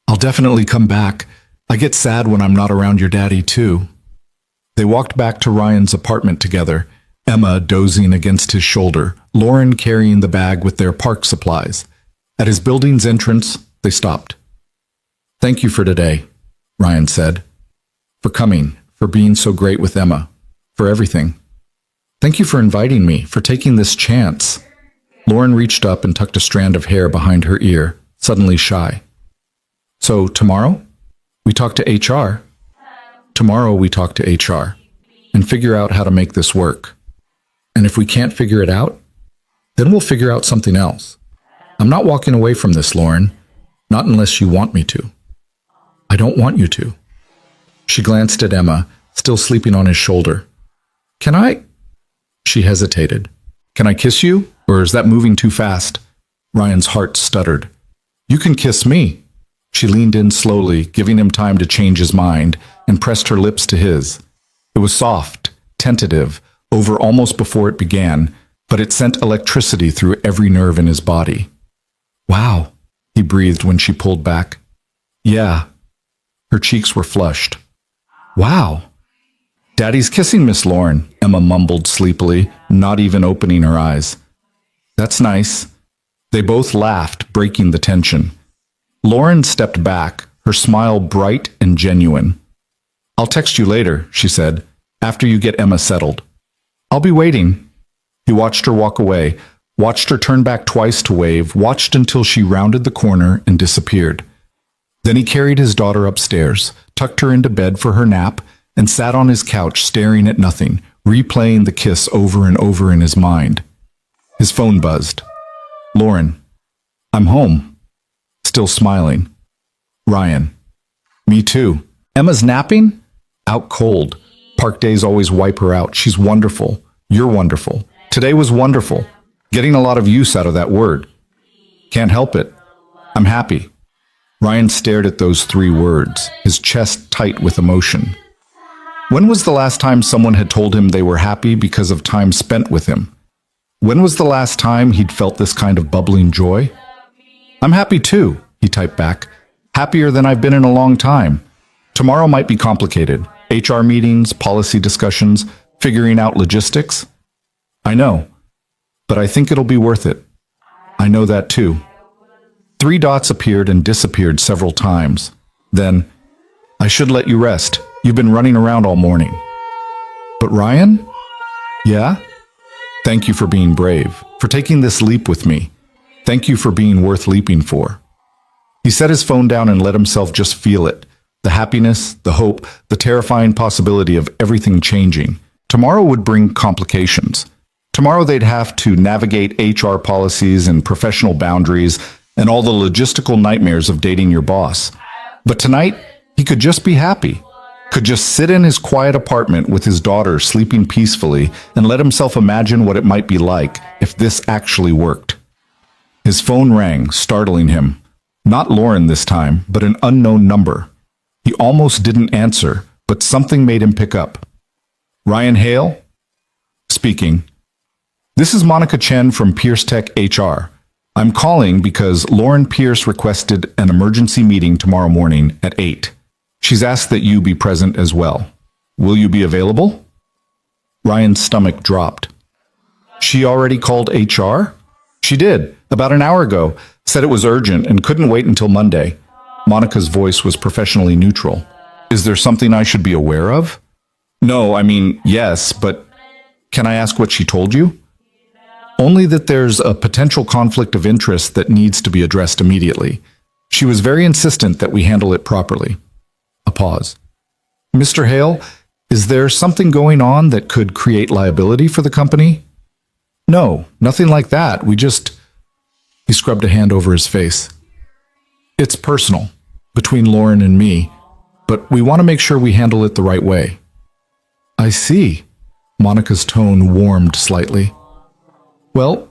I'll definitely come back. I get sad when I'm not around your daddy, too. They walked back to Ryan's apartment together, Emma dozing against his shoulder, Lauren carrying the bag with their park supplies. At his building's entrance, they stopped. Thank you for today, Ryan said. For coming, for being so great with Emma, for everything. Thank you for inviting me, for taking this chance. Lauren reached up and tucked a strand of hair behind her ear, suddenly shy. So, tomorrow? We talk to HR. Tomorrow we talk to HR and figure out how to make this work. And if we can't figure it out, then we'll figure out something else. I'm not walking away from this, Lauren. Not unless you want me to. I don't want you to. She glanced at Emma, still sleeping on his shoulder. Can I? She hesitated. Can I kiss you? Or is that moving too fast? Ryan's heart stuttered. You can kiss me. She leaned in slowly, giving him time to change his mind, and pressed her lips to his. It was soft, tentative, over almost before it began, but it sent electricity through every nerve in his body. Wow, he breathed when she pulled back. Yeah. Her cheeks were flushed. Wow. Daddy's kissing Miss Lauren, Emma mumbled sleepily, not even opening her eyes. That's nice. They both laughed, breaking the tension. Lauren stepped back, her smile bright and genuine. I'll text you later, she said, after you get Emma settled. I'll be waiting. He watched her walk away, watched her turn back twice to wave, watched until she rounded the corner and disappeared. Then he carried his daughter upstairs, tucked her into bed for her nap, and sat on his couch staring at nothing, replaying the kiss over and over in his mind. His phone buzzed. Lauren. I'm home. Still smiling. Ryan. Me too. Emma's napping? Out cold. Park days always wipe her out. She's wonderful. You're wonderful. Today was wonderful. Getting a lot of use out of that word. Can't help it. I'm happy. Ryan stared at those 3 words, his chest tight with emotion. When was the last time someone had told him they were happy because of time spent with him? When was the last time he'd felt this kind of bubbling joy? I'm happy too, he typed back. Happier than I've been in a long time. Tomorrow might be complicated. HR meetings, policy discussions, figuring out logistics. I know, but I think it'll be worth it. I know that too. 3 dots appeared and disappeared several times. Then, I should let you rest. You've been running around all morning. But Ryan? Yeah? Thank you for being brave, for taking this leap with me. Thank you for being worth leaping for. He set his phone down and let himself just feel it. The happiness, the hope, the terrifying possibility of everything changing. Tomorrow would bring complications. Tomorrow they'd have to navigate HR policies and professional boundaries and all the logistical nightmares of dating your boss. But tonight, he could just be happy. Could just sit in his quiet apartment with his daughter sleeping peacefully and let himself imagine what it might be like if this actually worked. His phone rang, startling him. Not Lauren this time, but an unknown number. He almost didn't answer, but something made him pick up. Ryan Hale? Speaking. This is Monica Chen from Pierce Tech HR. I'm calling because Lauren Pierce requested an emergency meeting tomorrow morning at 8. She's asked that you be present as well. Will you be available? Ryan's stomach dropped. She already called HR? She did, about an hour ago, said it was urgent and couldn't wait until Monday. Monica's voice was professionally neutral. Is there something I should be aware of? No, I mean, yes, but can I ask what she told you? Only that there's a potential conflict of interest that needs to be addressed immediately. She was very insistent that we handle it properly. A pause. Mr. Hale, is there something going on that could create liability for the company? No, nothing like that. He scrubbed a hand over his face. It's personal, between Lauren and me, but we want to make sure we handle it the right way. I see. Monica's tone warmed slightly. Well,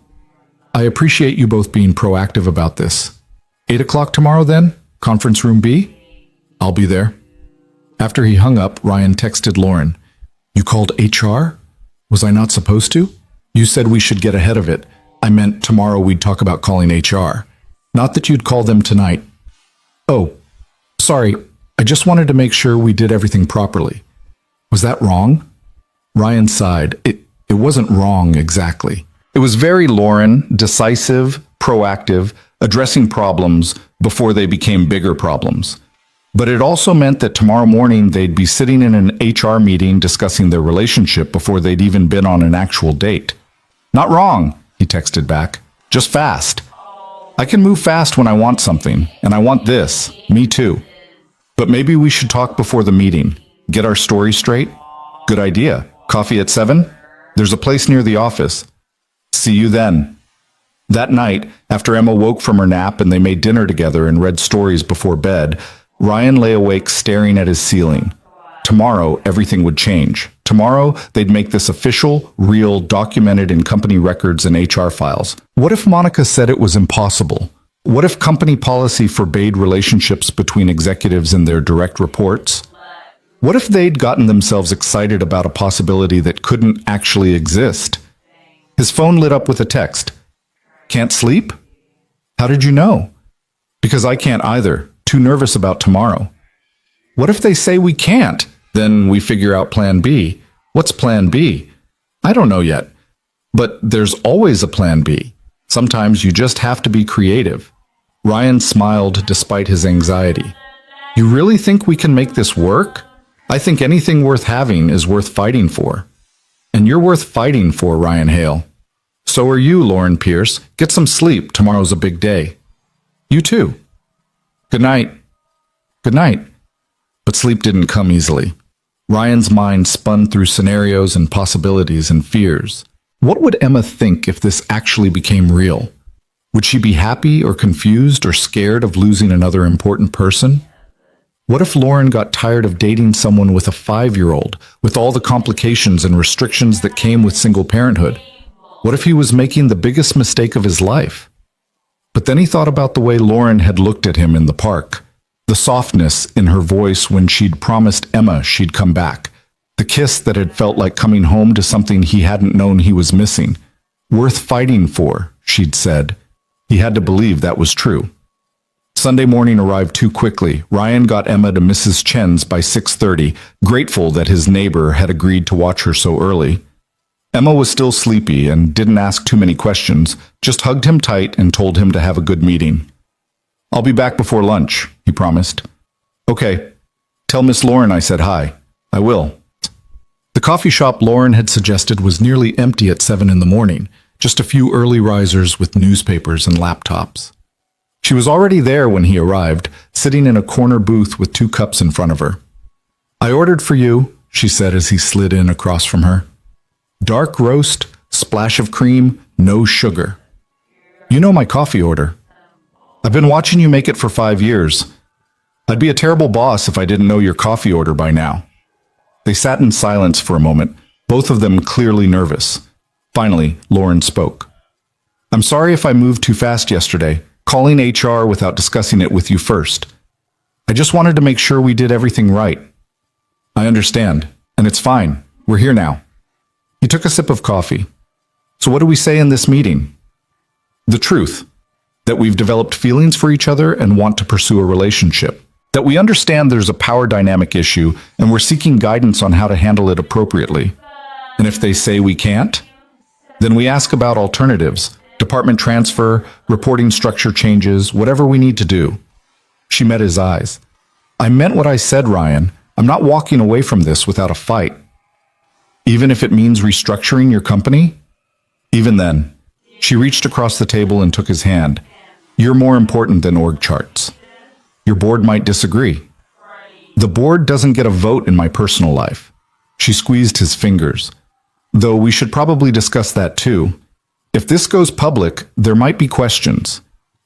I appreciate you both being proactive about this. 8 o'clock tomorrow then? Conference room B? I'll be there. After he hung up, Ryan texted Lauren. You called HR? Was I not supposed to? You said we should get ahead of it. I meant tomorrow we'd talk about calling HR. Not that you'd call them tonight. Oh, sorry. I just wanted to make sure we did everything properly. Was that wrong? Ryan sighed. It wasn't wrong exactly. It was very Lauren, decisive, proactive, addressing problems before they became bigger problems. But it also meant that tomorrow morning they'd be sitting in an HR meeting discussing their relationship before they'd even been on an actual date. Not wrong, he texted back. Just fast. I can move fast when I want something, and I want this. Me too. But maybe we should talk before the meeting. Get our story straight? Good idea. Coffee at 7? There's a place near the office. See you then. That night, after Emma woke from her nap and they made dinner together and read stories before bed, Ryan lay awake staring at his ceiling. Tomorrow, everything would change. Tomorrow, they'd make this official, real, documented in company records and HR files. What if Monica said it was impossible? What if company policy forbade relationships between executives and their direct reports? What if they'd gotten themselves excited about a possibility that couldn't actually exist? His phone lit up with a text. Can't sleep? How did you know? Because I can't either. Too nervous about tomorrow. What if they say we can't? Then we figure out plan B. What's plan B? I don't know yet. But there's always a plan B. Sometimes you just have to be creative. Ryan smiled despite his anxiety. You really think we can make this work? I think anything worth having is worth fighting for. And you're worth fighting for, Ryan Hale. So are you, Lauren Pierce. Get some sleep. Tomorrow's a big day. You too. Good night. Good night. But sleep didn't come easily. Ryan's mind spun through scenarios and possibilities and fears. What would Emma think if this actually became real? Would she be happy or confused or scared of losing another important person? What if Lauren got tired of dating someone with a 5-year-old, with all the complications and restrictions that came with single parenthood? What if he was making the biggest mistake of his life? But then he thought about the way Lauren had looked at him in the park, the softness in her voice when she'd promised Emma she'd come back, the kiss that had felt like coming home to something he hadn't known he was missing. Worth fighting for, she'd said. He had to believe that was true. Sunday morning arrived too quickly. Ryan got Emma to Mrs. Chen's by 6:30, grateful that his neighbor had agreed to watch her so early. Emma was still sleepy and didn't ask too many questions, just hugged him tight and told him to have a good meeting. I'll be back before lunch, he promised. Okay. Tell Miss Lauren I said hi. I will. The coffee shop Lauren had suggested was nearly empty at 7 in the morning, just a few early risers with newspapers and laptops. She was already there when he arrived, sitting in a corner booth with 2 cups in front of her. I ordered for you, she said as he slid in across from her. Dark roast, splash of cream, no sugar. You know my coffee order. I've been watching you make it for 5 years. I'd be a terrible boss if I didn't know your coffee order by now. They sat in silence for a moment, both of them clearly nervous. Finally, Lauren spoke. I'm sorry if I moved too fast yesterday, calling HR without discussing it with you first. I just wanted to make sure we did everything right. I understand, and it's fine. We're here now. He took a sip of coffee. So what do we say in this meeting? The truth. That we've developed feelings for each other and want to pursue a relationship. That we understand there's a power dynamic issue and we're seeking guidance on how to handle it appropriately. And if they say we can't, then we ask about alternatives, department transfer, reporting structure changes, whatever we need to do. She met his eyes. I meant what I said, Ryan. I'm not walking away from this without a fight. Even if it means restructuring your company? Even then, she reached across the table and took his hand. You're more important than org charts. Your board might disagree. The board doesn't get a vote in my personal life. She squeezed his fingers. Though we should probably discuss that too. If this goes public, there might be questions.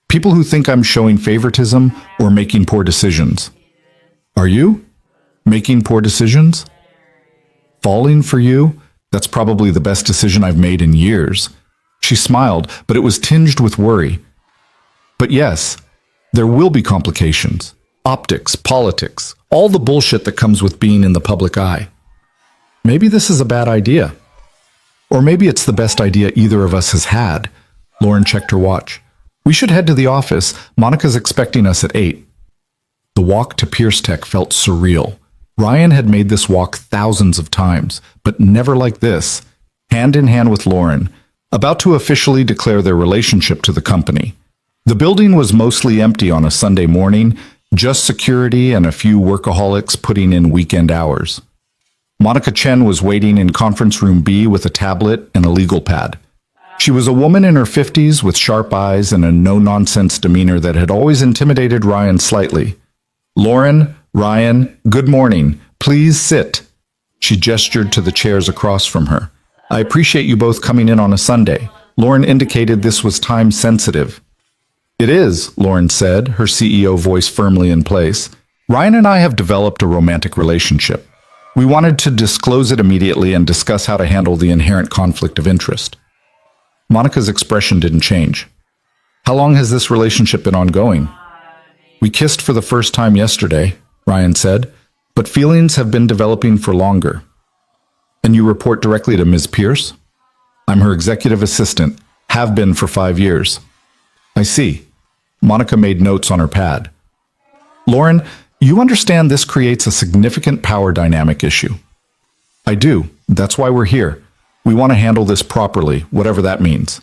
People who think I'm showing favoritism or making poor decisions. Are you? Making poor decisions? Falling for you? That's probably the best decision I've made in years. She smiled, but it was tinged with worry. But yes, there will be complications. Optics, politics, all the bullshit that comes with being in the public eye. Maybe this is a bad idea. Or maybe it's the best idea either of us has had. Lauren checked her watch. We should head to the office. Monica's expecting us at 8. The walk to Pierce Tech felt surreal. Ryan had made this walk thousands of times, but never like this, hand in hand with Lauren, about to officially declare their relationship to the company. The building was mostly empty on a Sunday morning, just security and a few workaholics putting in weekend hours. Monica Chen was waiting in conference room B with a tablet and a legal pad. She was a woman in her 50s with sharp eyes and a no-nonsense demeanor that had always intimidated Ryan slightly. Lauren, Ryan, good morning. Please sit. She gestured to the chairs across from her. I appreciate you both coming in on a Sunday. Lauren indicated this was time sensitive. It is, Lauren said, her CEO voice firmly in place. Ryan and I have developed a romantic relationship. We wanted to disclose it immediately and discuss how to handle the inherent conflict of interest. Monica's expression didn't change. How long has this relationship been ongoing? We kissed for the first time yesterday, Ryan said, but feelings have been developing for longer. And you report directly to Ms. Pierce? I'm her executive assistant, have been for 5 years. I see. Monica made notes on her pad. Lauren, you understand this creates a significant power dynamic issue. I do. That's why we're here. We want to handle this properly, whatever that means.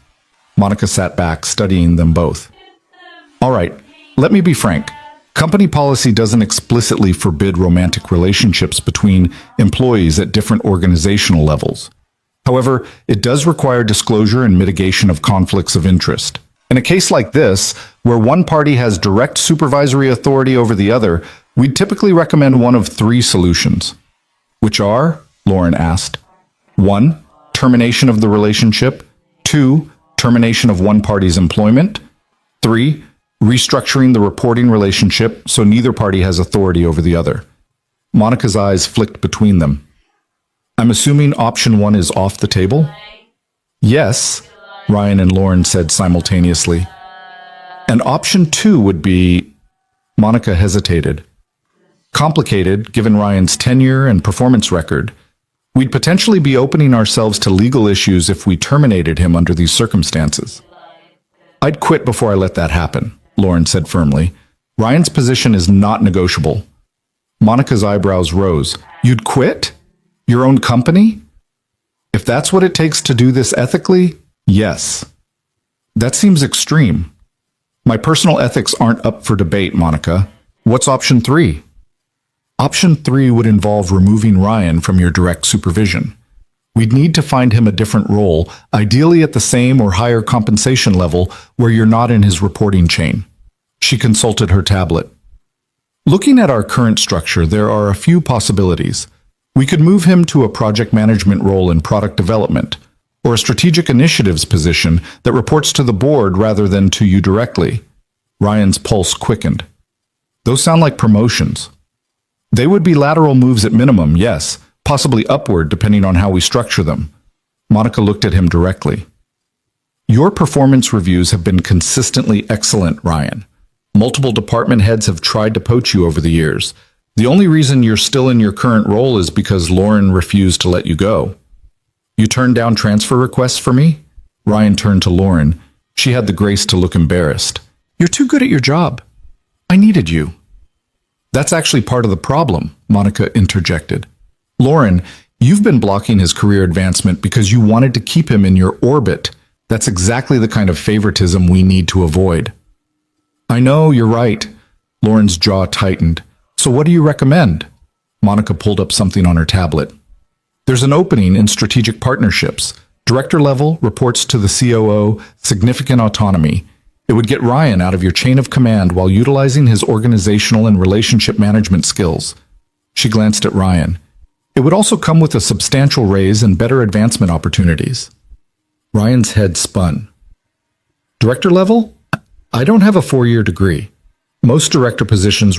Monica sat back, studying them both. All right, let me be frank. Company policy doesn't explicitly forbid romantic relationships between employees at different organizational levels. However, it does require disclosure and mitigation of conflicts of interest. In a case like this, where one party has direct supervisory authority over the other, we'd typically recommend one of 3 solutions. Which are? Lauren asked. 1. Termination of the relationship. 2. Termination of one party's employment. 3. Restructuring the reporting relationship so neither party has authority over the other. Monica's eyes flicked between them. I'm assuming option 1 is off the table? Yes, Ryan and Lauren said simultaneously. And option 2 would be... Monica hesitated. Complicated, given Ryan's tenure and performance record. We'd potentially be opening ourselves to legal issues if we terminated him under these circumstances. I'd quit before I let that happen, Lauren said firmly. Ryan's position is not negotiable. Monica's eyebrows rose. You'd quit? Your own company? If that's what it takes to do this ethically, yes. That seems extreme. My personal ethics aren't up for debate, Monica. What's option 3? Option 3 would involve removing Ryan from your direct supervision. We'd need to find him a different role, ideally at the same or higher compensation level where you're not in his reporting chain. She consulted her tablet. Looking at our current structure, there are a few possibilities. We could move him to a project management role in product development, or a strategic initiatives position that reports to the board rather than to you directly. Ryan's pulse quickened. Those sound like promotions. They would be lateral moves at minimum, yes, possibly upward depending on how we structure them. Monica looked at him directly. Your performance reviews have been consistently excellent, Ryan. Multiple department heads have tried to poach you over the years. The only reason you're still in your current role is because Lauren refused to let you go. You turned down transfer requests for me? Ryan turned to Lauren. She had the grace to look embarrassed. You're too good at your job. I needed you. That's actually part of the problem, Monica interjected. Lauren, you've been blocking his career advancement because you wanted to keep him in your orbit. That's exactly the kind of favoritism we need to avoid. I know, you're right. Lauren's jaw tightened. So what do you recommend? Monica pulled up something on her tablet. There's an opening in strategic partnerships. Director level, reports to the COO, significant autonomy. It would get Ryan out of your chain of command while utilizing his organizational and relationship management skills. She glanced at Ryan. It would also come with a substantial raise and better advancement opportunities. Ryan's head spun. Director level? I don't have a 4-year degree. Most director positions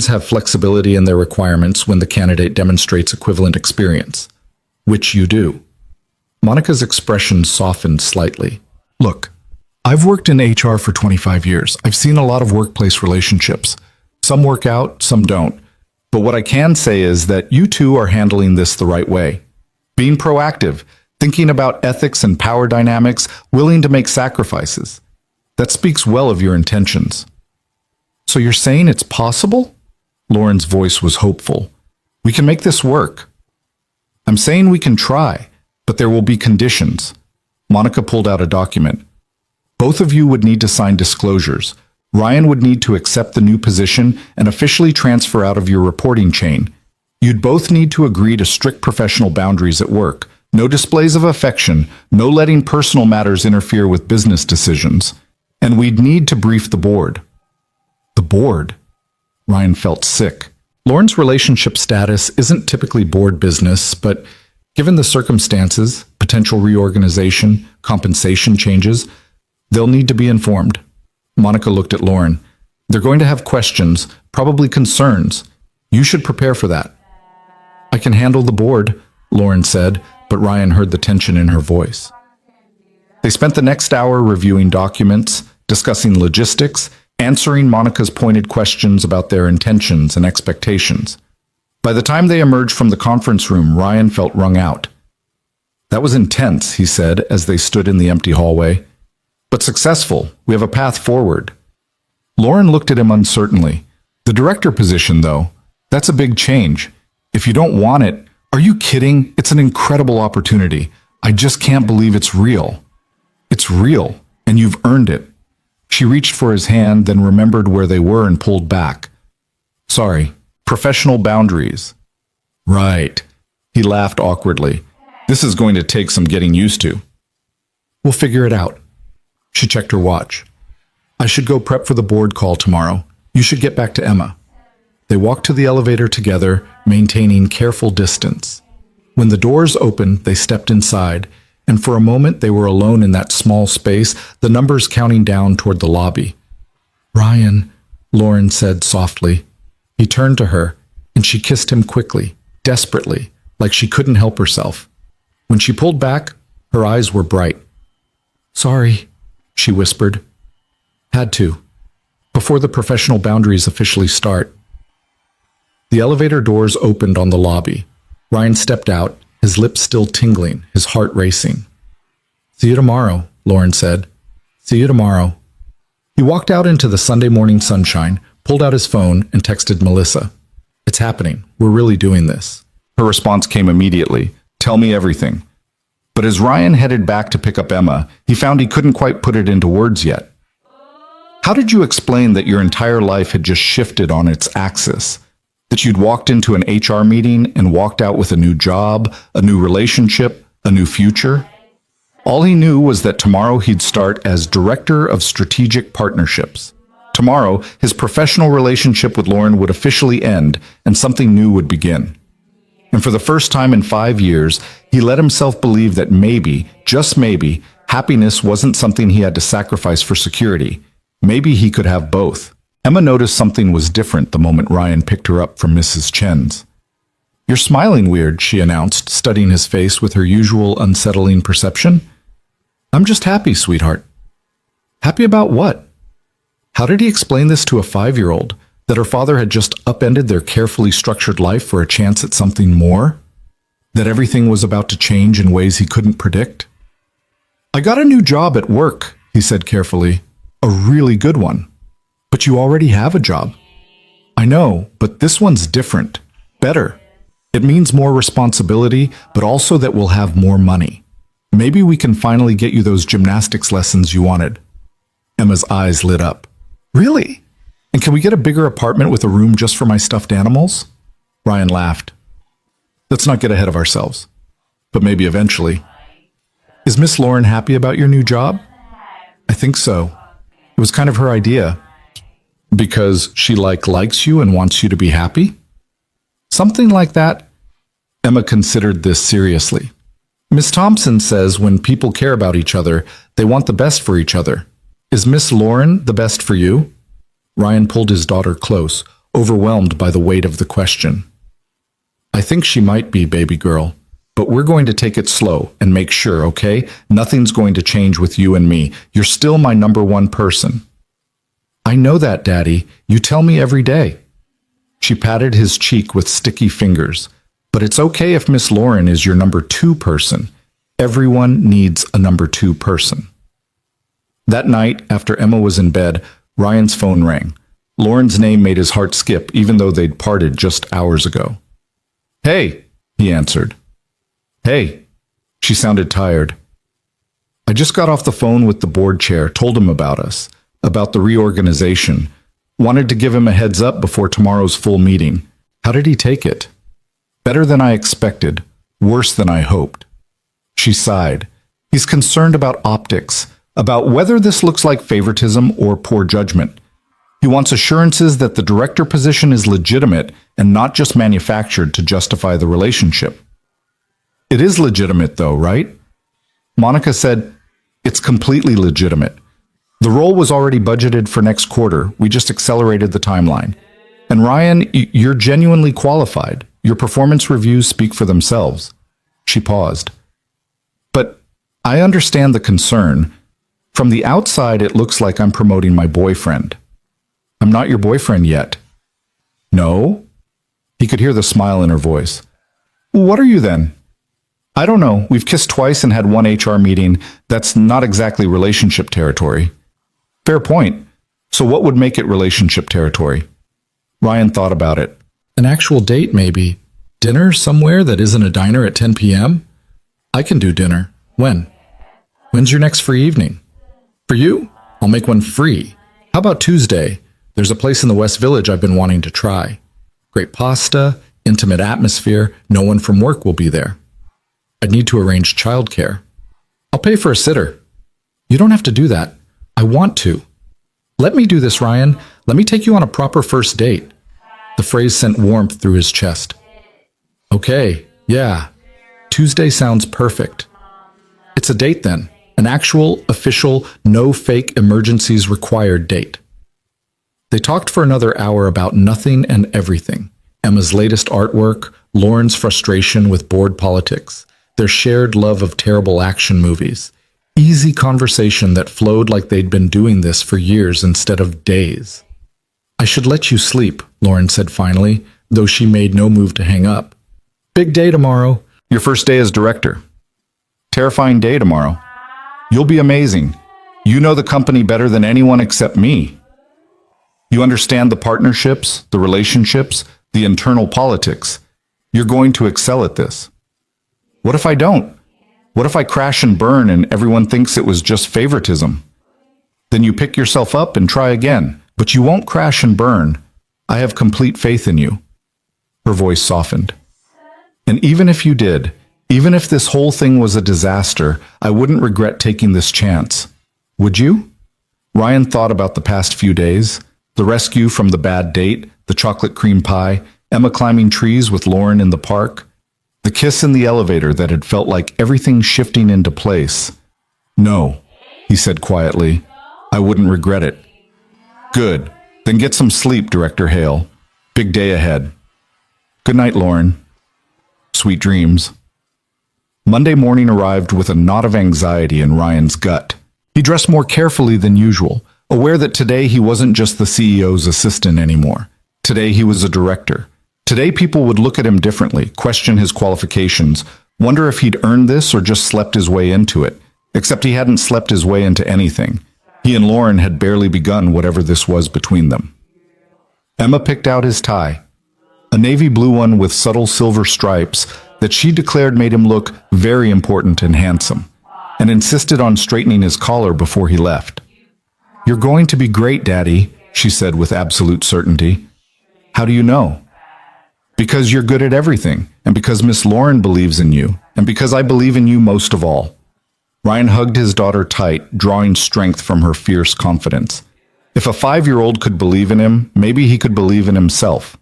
have flexibility in their requirements when the candidate demonstrates equivalent experience, which you do. Monica's expression softened slightly. Look, I've worked in HR for 25 years. I've seen a lot of workplace relationships. Some work out, some don't. But what I can say is that you two are handling this the right way. Being proactive, thinking about ethics and power dynamics, willing to make sacrifices. That speaks well of your intentions. So you're saying it's possible? Lauren's voice was hopeful. We can make this work. I'm saying we can try, but there will be conditions. Monica pulled out a document. Both of you would need to sign disclosures. Ryan would need to accept the new position and officially transfer out of your reporting chain. You'd both need to agree to strict professional boundaries at work. No displays of affection, no letting personal matters interfere with business decisions. And we'd need to brief the board. The board? Ryan felt sick. Lauren's relationship status isn't typically board business, but given the circumstances, potential reorganization, compensation changes, they'll need to be informed. Monica looked at Lauren. They're going to have questions, probably concerns. You should prepare for that. I can handle the board, Lauren said, but Ryan heard the tension in her voice. They spent the next hour reviewing documents, discussing logistics, answering Monica's pointed questions about their intentions and expectations. By the time they emerged from the conference room, Ryan felt wrung out. That was intense, he said as they stood in the empty hallway. But successful. We have a path forward. Lauren looked at him uncertainly. The director position, though, that's a big change. If you don't want it, are you kidding? It's an incredible opportunity. I just can't believe it's real. It's real, and you've earned it. She reached for his hand, then remembered where they were and pulled back. Sorry, professional boundaries. Right. He laughed awkwardly. This is going to take some getting used to. We'll figure it out. She checked her watch. I should go prep for the board call tomorrow. You should get back to Emma. They walked to the elevator together, maintaining careful distance. When the doors opened, they stepped inside, and for a moment they were alone in that small space, the numbers counting down toward the lobby. Ryan, Lauren said softly. He turned to her, and she kissed him quickly, desperately, like she couldn't help herself. When she pulled back, her eyes were bright. Sorry, she whispered. Had to. Before the professional boundaries officially start. The elevator doors opened on the lobby. Ryan stepped out, his lips still tingling, his heart racing. See you tomorrow, Lauren said. See you tomorrow. He walked out into the Sunday morning sunshine, pulled out his phone, and texted Melissa. It's happening. We're really doing this. Her response came immediately. Tell me everything. But as Ryan headed back to pick up Emma, he found he couldn't quite put it into words yet. How did you explain that your entire life had just shifted on its axis? That you'd walked into an HR meeting and walked out with a new job, a new relationship, a new future? All he knew was that tomorrow he'd start as Director of Strategic Partnerships. Tomorrow, his professional relationship with Lauren would officially end and something new would begin. And for the first time in 5 years, he let himself believe that maybe, just maybe, happiness wasn't something he had to sacrifice for security. Maybe he could have both. Emma noticed something was different the moment Ryan picked her up from Mrs. Chen's. You're smiling weird, she announced, studying his face with her usual unsettling perception. I'm just happy, sweetheart. Happy about what? How did he explain this to a 5-year-old? That her father had just upended their carefully structured life for a chance at something more? That everything was about to change in ways he couldn't predict? I got a new job at work, he said carefully. A really good one. But you already have a job. I know, but this one's different. Better. It means more responsibility, but also that we'll have more money. Maybe we can finally get you those gymnastics lessons you wanted. Emma's eyes lit up. Really? And can we get a bigger apartment with a room just for my stuffed animals? Ryan laughed. Let's not get ahead of ourselves. But maybe eventually. Is Miss Lauren happy about your new job? I think so. It was kind of her idea. Because she likes you and wants you to be happy? Something like that. Emma considered this seriously. Miss Thompson says when people care about each other, they want the best for each other. Is Miss Lauren the best for you? Ryan pulled his daughter close, overwhelmed by the weight of the question. I think she might be, baby girl. But we're going to take it slow and make sure, okay? Nothing's going to change with you and me. You're still my number one person. I know that, Daddy. You tell me every day. She patted his cheek with sticky fingers. But it's okay if Miss Lauren is your number 2 person. Everyone needs a number 2 person. That night, after Emma was in bed, Ryan's phone rang. Lauren's name made his heart skip, even though they'd parted just hours ago. Hey, he answered. Hey. She sounded tired. I just got off the phone with the board chair, told him about us, about the reorganization. Wanted to give him a heads up before tomorrow's full meeting. How did he take it? Better than I expected, worse than I hoped. She sighed. He's concerned about optics, about whether this looks like favoritism or poor judgment. He wants assurances that the director position is legitimate and not just manufactured to justify the relationship. It is legitimate, though, right? Monica said, it's completely legitimate. The role was already budgeted for next quarter. We just accelerated the timeline. And Ryan, you're genuinely qualified. Your performance reviews speak for themselves. She paused. But I understand the concern. From the outside, it looks like I'm promoting my boyfriend. I'm not your boyfriend yet. No? He could hear the smile in her voice. What are you then? I don't know. We've kissed twice and had one HR meeting. That's not exactly relationship territory. Fair point. So what would make it relationship territory? Ryan thought about it. An actual date, maybe. Dinner somewhere that isn't a diner at 10 p.m.? I can do dinner. When? When's your next free evening? For you? I'll make one free. How about Tuesday? There's a place in the West Village I've been wanting to try. Great pasta, intimate atmosphere, no one from work will be there. I'd need to arrange childcare. I'll pay for a sitter. You don't have to do that. I want to. Let me do this, Ryan. Let me take you on a proper first date. The phrase sent warmth through his chest. Okay, yeah. Tuesday sounds perfect. It's a date then. An actual, official, no fake emergencies required date. They talked for another hour about nothing and everything. Emma's latest artwork, Lauren's frustration with board politics, their shared love of terrible action movies. Easy conversation that flowed like they'd been doing this for years instead of days. I should let you sleep, Lauren said finally, though she made no move to hang up. Big day tomorrow. Your first day as director. Terrifying day tomorrow. You'll be amazing. You know the company better than anyone except me. You understand the partnerships, the relationships, the internal politics. You're going to excel at this. What if I don't? What if I crash and burn and everyone thinks it was just favoritism? Then you pick yourself up and try again, but you won't crash and burn. I have complete faith in you. Her voice softened. And even if you did, even if this whole thing was a disaster, I wouldn't regret taking this chance. Would you? Ryan thought about the past few days, the rescue from the bad date, the chocolate cream pie, Emma climbing trees with Lauren in the park, the kiss in the elevator that had felt like everything shifting into place. No, he said quietly. I wouldn't regret it. Good. Then get some sleep, Director Hale. Big day ahead. Good night, Lauren. Sweet dreams. Monday morning arrived with a knot of anxiety in Ryan's gut. He dressed more carefully than usual, aware that today he wasn't just the CEO's assistant anymore. Today he was a director. Today people would look at him differently, question his qualifications, wonder if he'd earned this or just slept his way into it. Except he hadn't slept his way into anything. He and Lauren had barely begun whatever this was between them. Emma picked out his tie, a navy blue one with subtle silver stripes that she declared made him look very important and handsome, and insisted on straightening his collar before he left. You're going to be great, Daddy, she said with absolute certainty. How do you know? Because you're good at everything, and because Miss Lauren believes in you, and because I believe in you most of all. Ryan hugged his daughter tight, drawing strength from her fierce confidence. If a 5-year-old could believe in him, maybe he could believe in himself.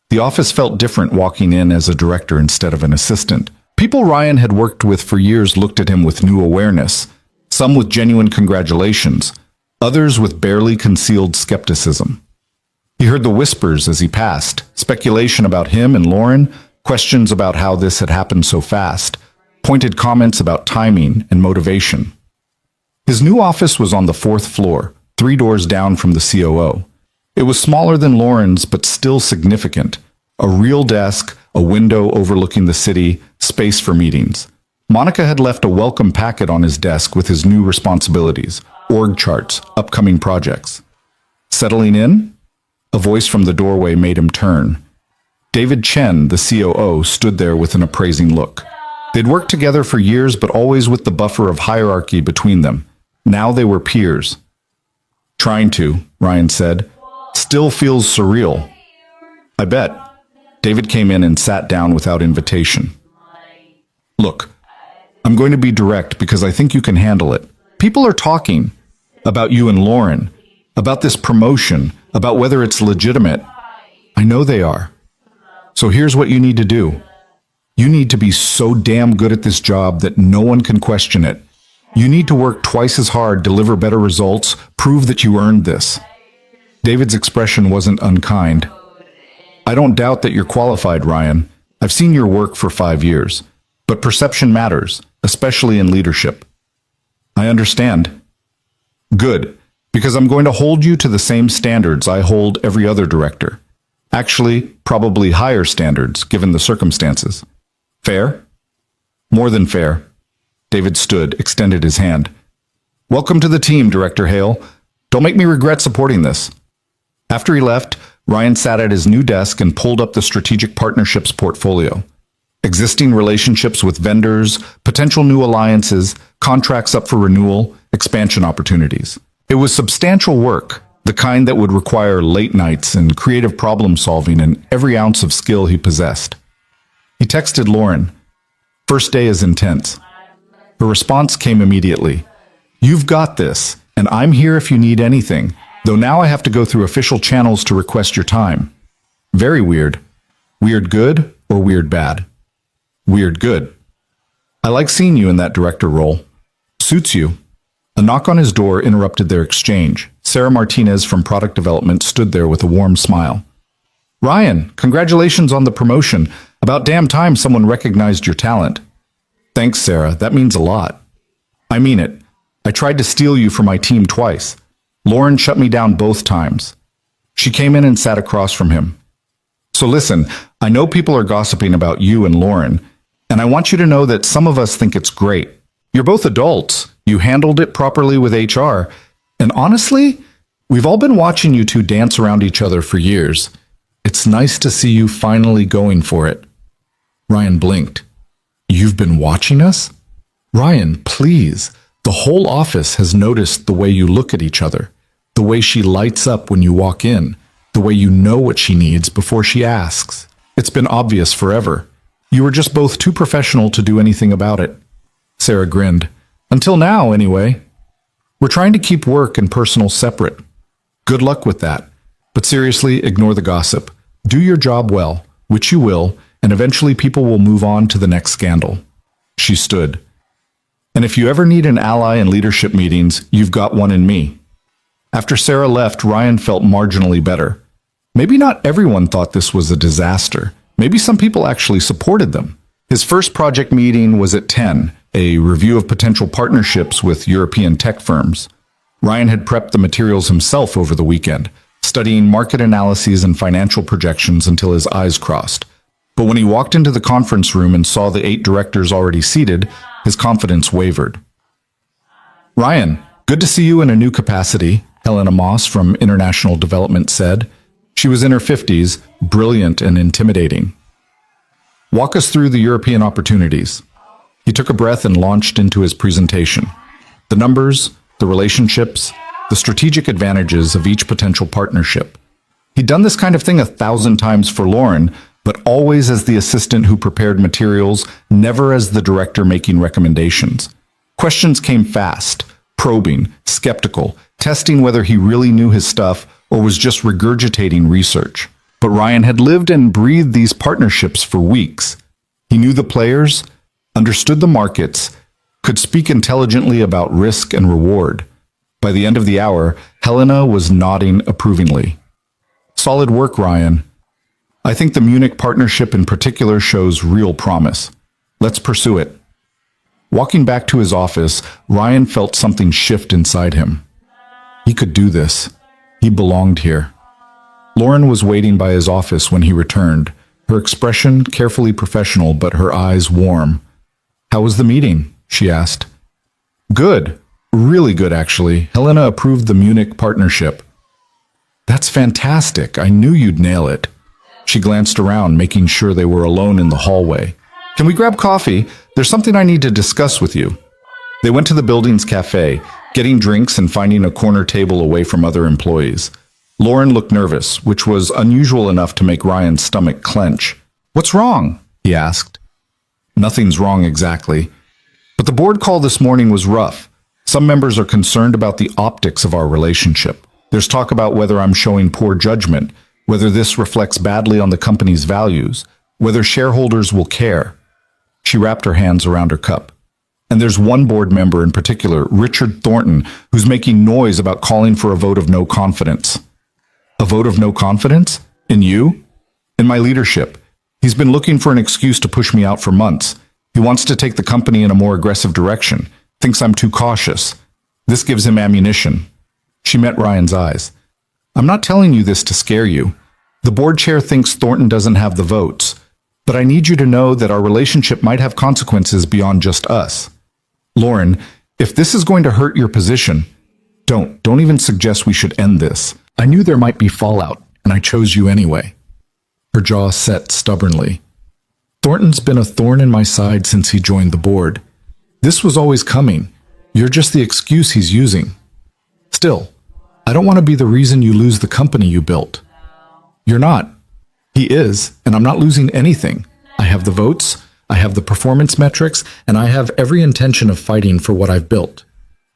The office felt different walking in as a director instead of an assistant. People Ryan had worked with for years looked at him with new awareness, some with genuine congratulations, others with barely concealed skepticism. He heard the whispers as he passed, speculation about him and Lauren, questions about how this had happened so fast, pointed comments about timing and motivation. His new office was on the 4th floor, 3 doors down from the COO. It was smaller than Lauren's, but still significant. A real desk, a window overlooking the city, space for meetings. Monica had left a welcome packet on his desk with his new responsibilities, org charts, upcoming projects. Settling in? A voice from the doorway made him turn. David Chen, the COO, stood there with an appraising look. They'd worked together for years, but always with the buffer of hierarchy between them. Now they were peers. Trying to, Ryan said. Still feels surreal. I bet. David came in and sat down without invitation. Look, I'm going to be direct because I think you can handle it. People are talking about you and Lauren, about this promotion, about whether it's legitimate. I know they are. So here's what you need to do. You need to be so damn good at this job that no one can question it. You need to work twice as hard, deliver better results, prove that you earned this. David's expression wasn't unkind. I don't doubt that you're qualified, Ryan. I've seen your work for 5 years. But perception matters, especially in leadership. I understand. Good, because I'm going to hold you to the same standards I hold every other director. Actually, probably higher standards, given the circumstances. Fair? More than fair. David stood, extended his hand. Welcome to the team, Director Hale. Don't make me regret supporting this. After he left, Ryan sat at his new desk and pulled up the strategic partnerships portfolio. Existing relationships with vendors, potential new alliances, contracts up for renewal, expansion opportunities. It was substantial work, the kind that would require late nights and creative problem solving and every ounce of skill he possessed. He texted Lauren. First day is intense. Her response came immediately. You've got this, and I'm here if you need anything, though now I have to go through official channels to request your time. Very weird. Weird good or weird bad? Weird good. I like seeing you in that director role. Suits you. A knock on his door interrupted their exchange. Sarah Martinez from Product Development stood there with a warm smile. Ryan, congratulations on the promotion. About damn time someone recognized your talent. Thanks, Sarah. That means a lot. I mean it. I tried to steal you from my team twice. Lauren shut me down both times. She came in and sat across from him. So listen, I know people are gossiping about you and Lauren, and I want you to know that some of us think it's great. You're both adults. You handled it properly with HR. And honestly, we've all been watching you two dance around each other for years. It's nice to see you finally going for it. Ryan blinked. You've been watching us? Ryan, please. The whole office has noticed the way you look at each other, the way she lights up when you walk in, the way you know what she needs before she asks. It's been obvious forever. You were just both too professional to do anything about it. Sarah grinned. Until now, anyway. We're trying to keep work and personal separate. Good luck with that. But seriously, ignore the gossip. Do your job well, which you will, and eventually people will move on to the next scandal. She stood. And if you ever need an ally in leadership meetings, you've got one in me. After Sarah left, Ryan felt marginally better. Maybe not everyone thought this was a disaster. Maybe some people actually supported them. His first project meeting was at 10, a review of potential partnerships with European tech firms. Ryan had prepped the materials himself over the weekend, studying market analyses and financial projections until his eyes crossed. But when he walked into the conference room and saw the 8 directors already seated, his confidence wavered. Ryan, good to see you in a new capacity, Helena Moss from International Development said. She was in her 50s, brilliant and intimidating. Walk us through the European opportunities. He took a breath and launched into his presentation. The numbers, the relationships, the strategic advantages of each potential partnership. He'd done this kind of thing 1,000 times for Lauren, but always as the assistant who prepared materials, never as the director making recommendations. Questions came fast, probing, skeptical, testing whether he really knew his stuff or was just regurgitating research. But Ryan had lived and breathed these partnerships for weeks. He knew the players, understood the markets, could speak intelligently about risk and reward. By the end of the hour, Helena was nodding approvingly. Solid work, Ryan. I think the Munich partnership in particular shows real promise. Let's pursue it. Walking back to his office, Ryan felt something shift inside him. He could do this. He belonged here. Lauren was waiting by his office when he returned, her expression carefully professional but her eyes warm. How was the meeting? She asked. Good. Really good, actually. Helena approved the Munich partnership. That's fantastic. I knew you'd nail it. She glanced around, making sure they were alone in the hallway. Can we grab coffee? There's something I need to discuss with you. They went to the building's cafe, getting drinks and finding a corner table away from other employees. Lauren looked nervous, which was unusual enough to make Ryan's stomach clench. What's wrong? He asked. Nothing's wrong exactly. But the board call this morning was rough. Some members are concerned about the optics of our relationship. There's talk about whether I'm showing poor judgment, whether this reflects badly on the company's values, whether shareholders will care. She wrapped her hands around her cup. And there's one board member in particular, Richard Thornton, who's making noise about calling for a vote of no confidence. A vote of no confidence? In you? In my leadership. He's been looking for an excuse to push me out for months. He wants to take the company in a more aggressive direction, thinks I'm too cautious. This gives him ammunition. She met Ryan's eyes. I'm not telling you this to scare you. The board chair thinks Thornton doesn't have the votes, but I need you to know that our relationship might have consequences beyond just us. Lauren, if this is going to hurt your position, don't even suggest we should end this. I knew there might be fallout, and I chose you anyway. Her jaw set stubbornly. Thornton's been a thorn in my side since he joined the board. This was always coming. You're just the excuse he's using. Still, I don't want to be the reason you lose the company you built. You're not. He is, and I'm not losing anything. I have the votes, I have the performance metrics, and I have every intention of fighting for what I've built.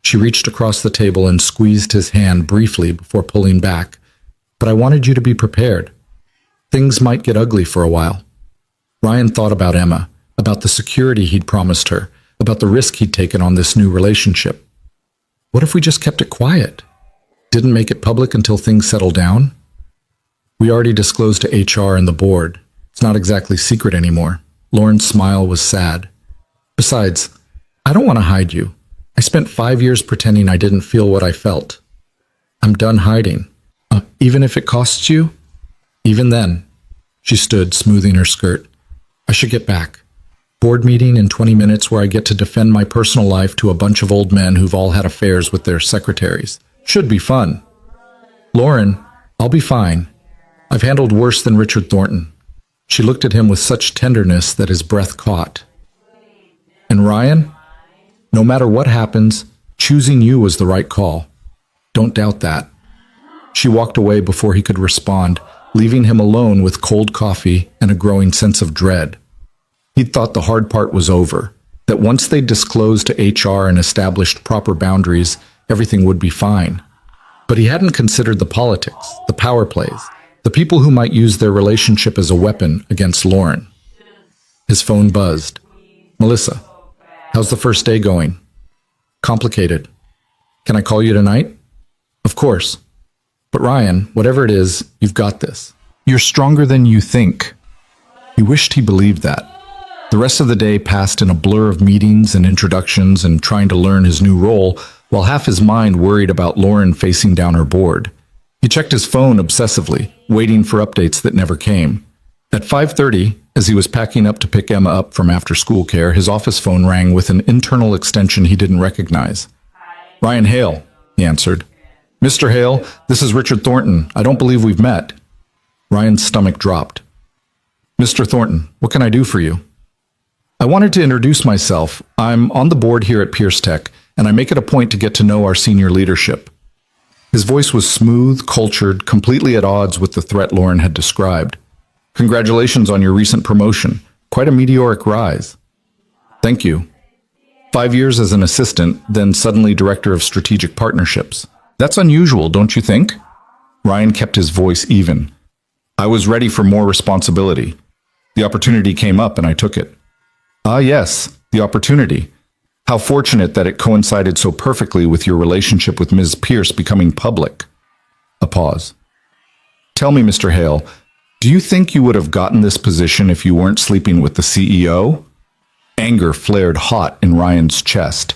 She reached across the table and squeezed his hand briefly before pulling back. But I wanted you to be prepared. Things might get ugly for a while. Ryan thought about Emma, about the security he'd promised her, about the risk he'd taken on this new relationship. What if we just kept it quiet? Didn't make it public until things settled down? We already disclosed to HR and the board. It's not exactly secret anymore. Lauren's smile was sad. Besides, I don't want to hide you. I spent 5 years pretending I didn't feel what I felt. I'm done hiding. Even if it costs you? Even then. She stood, smoothing her skirt. I should get back. Board meeting in 20 minutes where I get to defend my personal life to a bunch of old men who've all had affairs with their secretaries. Should be fun. Lauren, I'll be fine. I've handled worse than Richard Thornton. She looked at him with such tenderness that his breath caught. And Ryan? No matter what happens, choosing you was the right call. Don't doubt that. She walked away before he could respond, leaving him alone with cold coffee and a growing sense of dread. He'd thought the hard part was over, that once they'd disclosed to HR and established proper boundaries, everything would be fine. But he hadn't considered the politics, the power plays, the people who might use their relationship as a weapon against Lauren. His phone buzzed. Melissa, how's the first day going? Complicated. Can I call you tonight? Of course. But Ryan, whatever it is, you've got this. You're stronger than you think. He wished he believed that. The rest of the day passed in a blur of meetings and introductions and trying to learn his new role, while half his mind worried about Lauren facing down her board. He checked his phone obsessively, waiting for updates that never came. At 5:30, as he was packing up to pick Emma up from after-school care, his office phone rang with an internal extension he didn't recognize. Ryan Hale, he answered. Mr. Hale, this is Richard Thornton. I don't believe we've met. Ryan's stomach dropped. Mr. Thornton, what can I do for you? I wanted to introduce myself. I'm on the board here at Pierce Tech, and I make it a point to get to know our senior leadership. His voice was smooth, cultured, completely at odds with the threat Lauren had described. Congratulations on your recent promotion. Quite a meteoric rise. Thank you. 5 years as an assistant, then suddenly director of strategic partnerships. That's unusual, don't you think? Ryan kept his voice even. I was ready for more responsibility. The opportunity came up and I took it. Ah, yes, the opportunity. How fortunate that it coincided so perfectly with your relationship with Ms. Pierce becoming public. A pause. Tell me, Mr. Hale, do you think you would have gotten this position if you weren't sleeping with the CEO? Anger flared hot in Ryan's chest.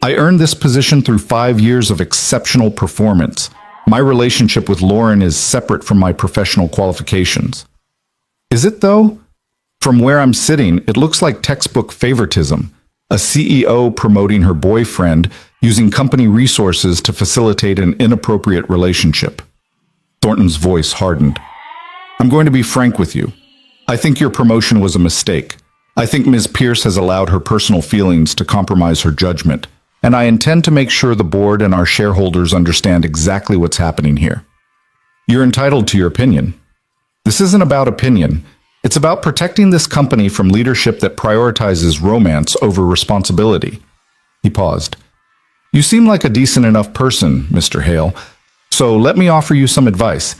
I earned this position through 5 years of exceptional performance. My relationship with Lauren is separate from my professional qualifications. Is it, though? From where I'm sitting, it looks like textbook favoritism. A CEO promoting her boyfriend, using company resources to facilitate an inappropriate relationship. Thornton's voice hardened. I'm going to be frank with you. I think your promotion was a mistake. I think Ms. Pierce has allowed her personal feelings to compromise her judgment, and I intend to make sure the board and our shareholders understand exactly what's happening here. You're entitled to your opinion. This isn't about opinion. It's about protecting this company from leadership that prioritizes romance over responsibility. He paused. You seem like a decent enough person, Mr. Hale, so let me offer you some advice.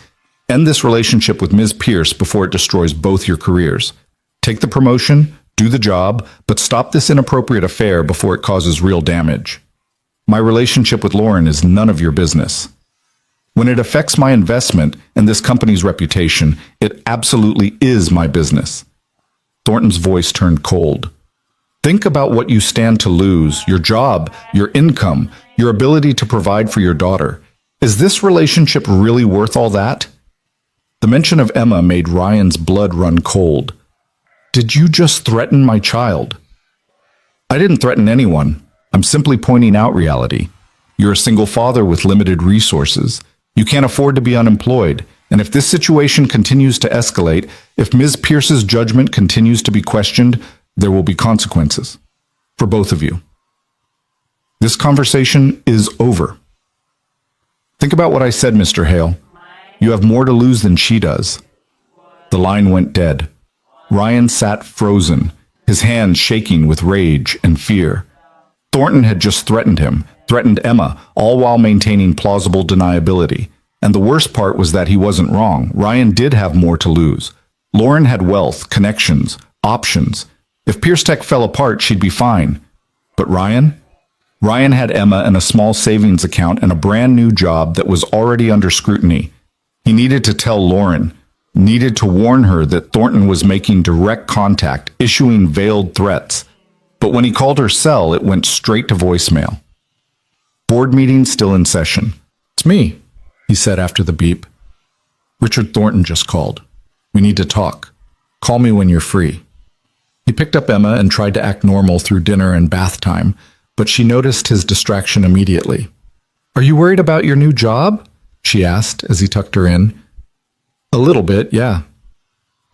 End this relationship with Ms. Pierce before it destroys both your careers. Take the promotion, do the job, but stop this inappropriate affair before it causes real damage. My relationship with Lauren is none of your business. When it affects my investment and this company's reputation, it absolutely is my business. Thornton's voice turned cold. Think about what you stand to lose, your job, your income, your ability to provide for your daughter. Is this relationship really worth all that? The mention of Emma made Ryan's blood run cold. Did you just threaten my child? I didn't threaten anyone. I'm simply pointing out reality. You're a single father with limited resources. You can't afford to be unemployed. And if this situation continues to escalate, if Ms. Pierce's judgment continues to be questioned, there will be consequences for both of you. This conversation is over. Think about what I said, Mr. Hale. You have more to lose than she does. The line went dead. Ryan sat frozen, his hands shaking with rage and fear. Thornton had just threatened him, threatened Emma, all while maintaining plausible deniability. And the worst part was that he wasn't wrong. Ryan did have more to lose. Lauren had wealth, connections, options. If Pierce Tech fell apart, she'd be fine. But Ryan? Ryan had Emma and a small savings account and a brand new job that was already under scrutiny. He needed to tell Lauren, needed to warn her that Thornton was making direct contact, issuing veiled threats. But when he called her cell, it went straight to voicemail. Board meeting still in session. It's me, he said after the beep. Richard Thornton just called. We need to talk. Call me when you're free. He picked up Emma and tried to act normal through dinner and bath time, but she noticed his distraction immediately. Are you worried about your new job? She asked as he tucked her in. A little bit, yeah.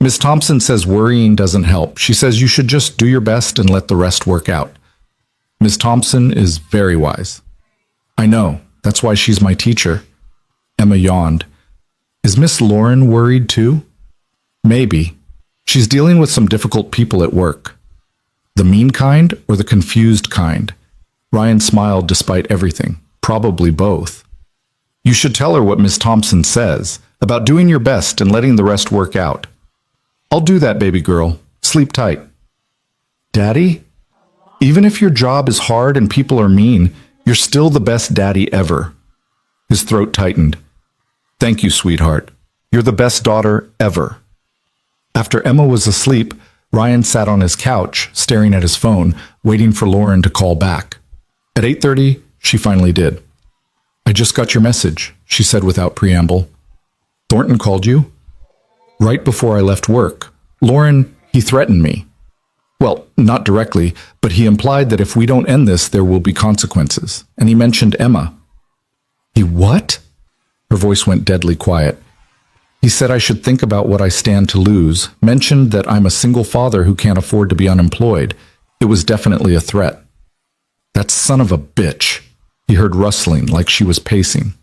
Miss Thompson says worrying doesn't help. She says you should just do your best and let the rest work out. Miss Thompson is very wise. I know. That's why she's my teacher. Emma yawned. Is Miss Lauren worried too? Maybe. She's dealing with some difficult people at work. The mean kind or the confused kind? Ryan smiled despite everything. Probably both. You should tell her what Miss Thompson says about doing your best and letting the rest work out. I'll do that, baby girl. Sleep tight. Daddy? Even if your job is hard and people are mean, you're still the best daddy ever. His throat tightened. Thank you, sweetheart. You're the best daughter ever. After Emma was asleep, Ryan sat on his couch, staring at his phone, waiting for Lauren to call back. At 8:30, she finally did. I just got your message, she said without preamble. Thornton called you? Right before I left work. Lauren, he threatened me. Well, not directly, but he implied that if we don't end this, there will be consequences. And he mentioned Emma. He what? Her voice went deadly quiet. He said I should think about what I stand to lose, mentioned that I'm a single father who can't afford to be unemployed. It was definitely a threat. That son of a bitch. He heard rustling like she was pacing.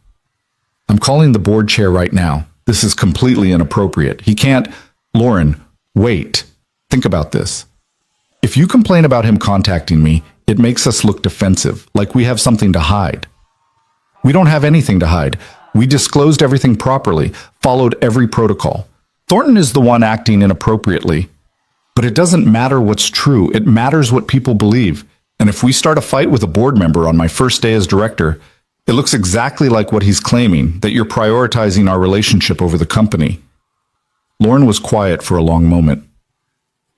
I'm calling the board chair right now. This is completely inappropriate. He can't... Lauren, wait. Think about this. If you complain about him contacting me, it makes us look defensive, like we have something to hide. We don't have anything to hide. We disclosed everything properly, followed every protocol. Thornton is the one acting inappropriately. But it doesn't matter what's true. It matters what people believe. And if we start a fight with a board member on my first day as director, it looks exactly like what he's claiming, that you're prioritizing our relationship over the company. Lauren was quiet for a long moment.